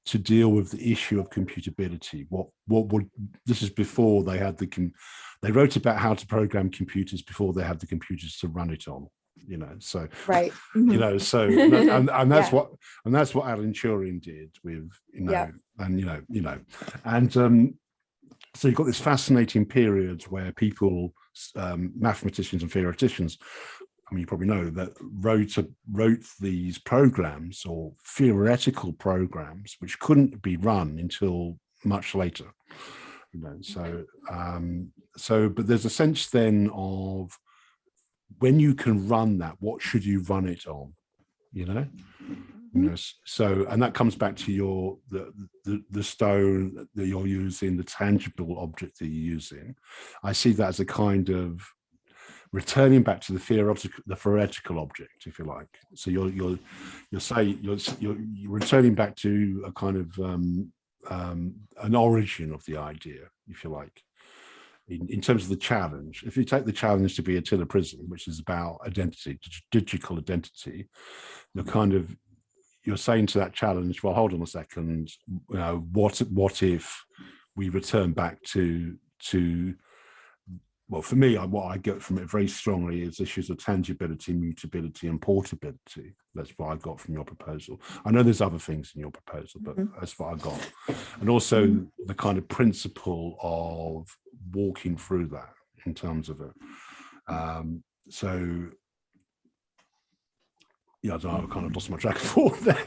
A: to deal with the issue of computability. What would, this is before they had they wrote about how to program computers before they had the computers to run it on. You know, so
B: right,
A: you know, so and that's what Alan Turing did with, you know, and so you've got this fascinating period where people, mathematicians and theoreticians, I mean, you probably know that wrote these programs or theoretical programs which couldn't be run until much later. You know, so but there's a sense then of, when you can run that, what should you run it on? You know, so, and that comes back to the stone that you're using, the tangible object that you're using. I see that as a kind of returning back to the theoretical object, if you like. So you're returning back to a kind of an origin of the idea, if you like. In terms of the challenge, if you take the challenge to be Attila Prison, which is about identity, digital identity, you're saying to that challenge, well, hold on a second, what if we return back to well, for me, what I get from it very strongly is issues of tangibility, mutability, and portability. That's what I got from your proposal. I know there's other things in your proposal, but that's what I got. And also the kind of principle of walking through that in terms of it. So, yeah, I don't know, I kind of lost my track of thought there.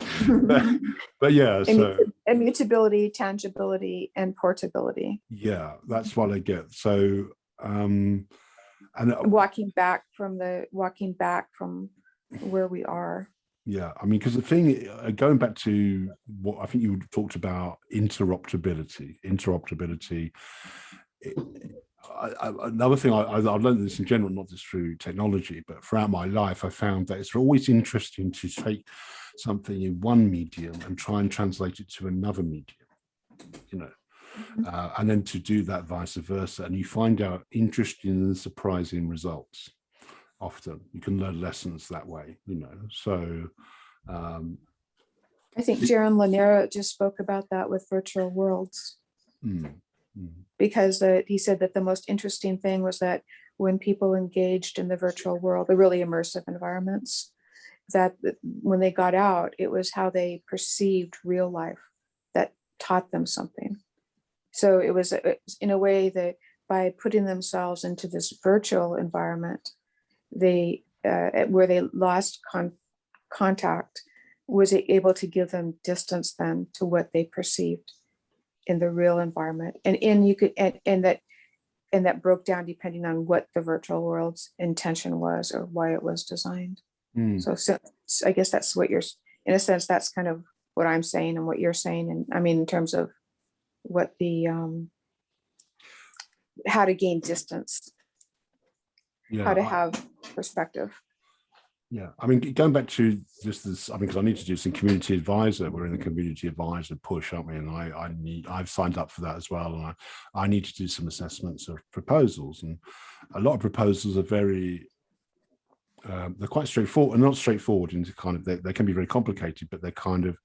A: but yeah, so
B: immutability, tangibility, and portability.
A: Yeah, that's what I get. So, and
B: walking back from where we are.
A: Yeah, I mean, because the thing, going back to what I think you talked about, interoperability. Another thing I've learned this in general, not just through technology, but throughout my life, I found that it's always interesting to take something in one medium and try and translate it to another medium, you know. And then to do that vice versa, and you find out interesting and surprising results. Often you can learn lessons that way, you know. So
B: I think Jaron Laniero just spoke about that with virtual worlds, because he said that the most interesting thing was that when people engaged in the virtual world, the really immersive environments, that when they got out, it was how they perceived real life that taught them something. So it was in a way that by putting themselves into this virtual environment, they where they lost contact, was able to give them distance then to what they perceived in the real environment, and you could and that and that broke down depending on what the virtual world's intention was or why it was designed. So I guess that's what you're, in a sense, that's kind of what I'm saying and what you're saying. And I mean, in terms of what the, how to gain distance, how to have perspective.
A: Yeah, I mean, going back to just this, I mean, because I need to do some community advisor. We're in the community advisor push, aren't we? And I've signed up for that as well. And I need to do some assessments of proposals. And a lot of proposals are very, they're quite straightforward, and not straightforward into kind of, they can be very complicated, but they're kind of,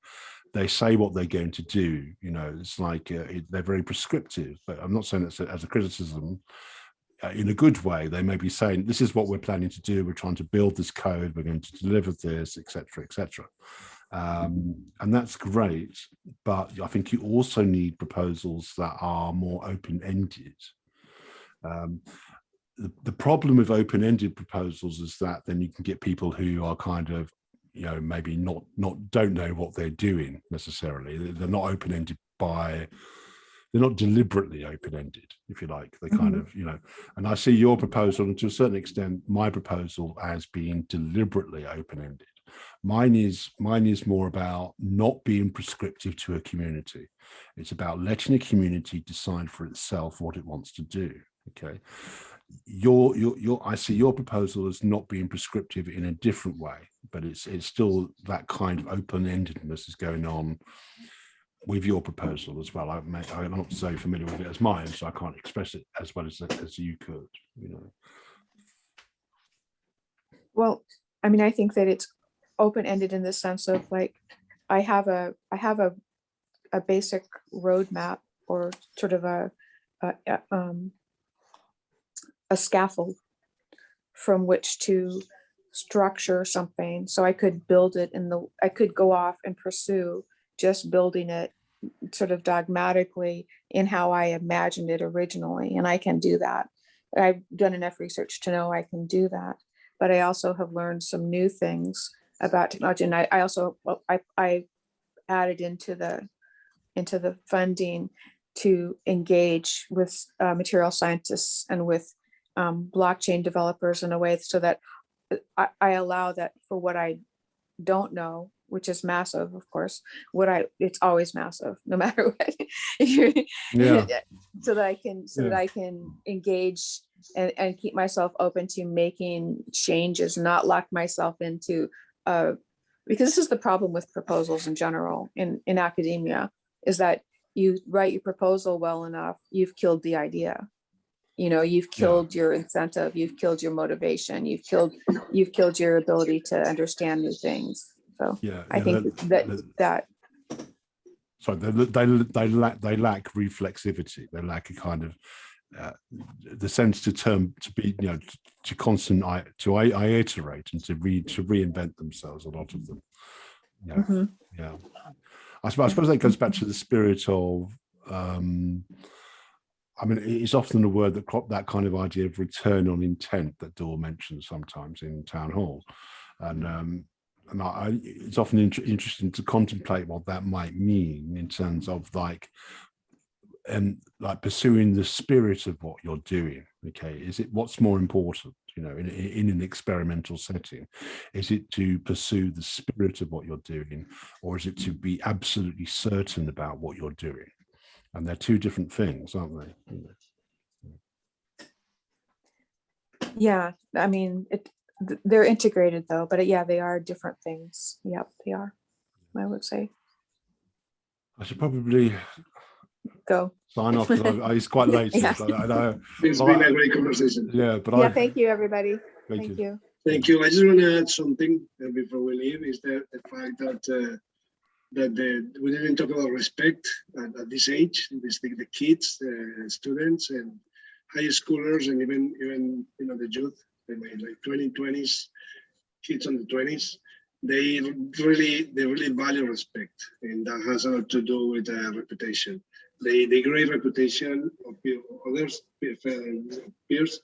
A: they say what they're going to do. You know, it's like, they're very prescriptive, but I'm not saying that as a criticism. In a good way, they may be saying, this is what we're planning to do. We're trying to build this code. We're going to deliver this, etc., etc. And that's great. But I think you also need proposals that are more open-ended. The problem with open-ended proposals is that then you can get people who are kind of, you know, maybe don't know what they're doing necessarily. They're not open-ended by, they're not deliberately open-ended, if you like. They kind of, you know, and I see your proposal, and to a certain extent, my proposal as being deliberately open-ended. Mine is more about not being prescriptive to a community. It's about letting a community decide for itself what it wants to do. Okay. I see your proposal as not being prescriptive in a different way, but it's still that kind of open-endedness is going on with your proposal as well. I'm not so familiar with it as mine, so I can't express it as well as you could, you know.
B: Well, I mean, I think that it's open-ended in the sense of like, I have a basic roadmap or sort of a scaffold from which to structure something. So I could build it I could go off and pursue just building it sort of dogmatically in how I imagined it originally. And I can do that. I've done enough research to know I can do that. But I also have learned some new things about technology. And I also, I added into the funding to engage with material scientists and with blockchain developers in a way so that I allow that for what I don't know, which is massive, of course, it's always massive, no matter what.
A: Yeah.
B: So that I can engage and keep myself open to making changes, not lock myself into, because this is the problem with proposals in general in academia, is that you write your proposal well enough, you've killed the idea. You know, you've killed your incentive, you've killed your motivation, you've killed your ability to understand new things. So I think that
A: sorry, they lack reflexivity. They lack a kind of the sense to be, you know, to constant to iterate and to reinvent themselves. A lot of them. Yeah, yeah. I suppose that goes back to the spirit of. I mean, it's often a word that kind of idea of return on intent that Dahl mentions sometimes in town hall, and it's often interesting to contemplate what that might mean in terms of like pursuing the spirit of what you're doing. Okay, is it what's more important? You know, in an experimental setting, is it to pursue the spirit of what you're doing, or is it to be absolutely certain about what you're doing? And they're two different things, aren't they?
B: Yeah, I mean, they're integrated though, but yeah, they are different things. Yep, they are, I would say.
A: I should probably
B: go
A: sign off because it's quite late.
B: Yeah.
A: I know.
K: It's been a great conversation.
A: Yeah, but
B: yeah, thank you, everybody. Thank you.
K: Thank you. I just want to add something before we leave, is the fact that we didn't talk about respect at this age. The kids, the students, and high schoolers, and even you know the youth. They made like 20s, kids on the 20s. They really value respect, and that has a lot to do with reputation. The great reputation of others peers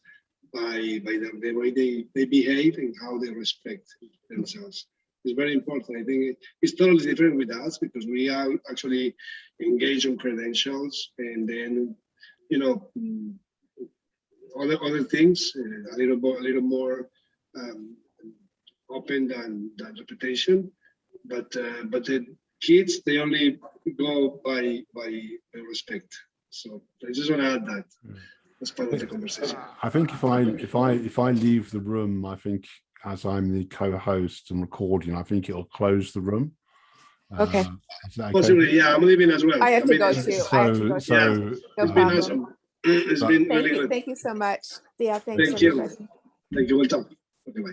K: by the way they behave and how they respect themselves. It's very important. I think it's totally different with us because we are actually engaged on credentials, and then, you know, other things, a little more open than reputation. But the kids, they only go by respect. So I just want to add that as part of the conversation.
A: I think if I leave the room, I think as I'm the co-host and recording, I think it'll close the room.
B: Okay.
A: Is that okay?
K: Possibly, yeah. I'm leaving as well.
B: I have to go
K: it's-
B: too. I have to go
A: So,
B: too. No
K: It's been
B: problem.
K: awesome. It's been
B: Thank
K: really
B: you.
K: good.
B: Thank you so much. Yeah, thanks
K: Thank you.
B: everybody.
K: Thank you. We'll talk. Okay, bye.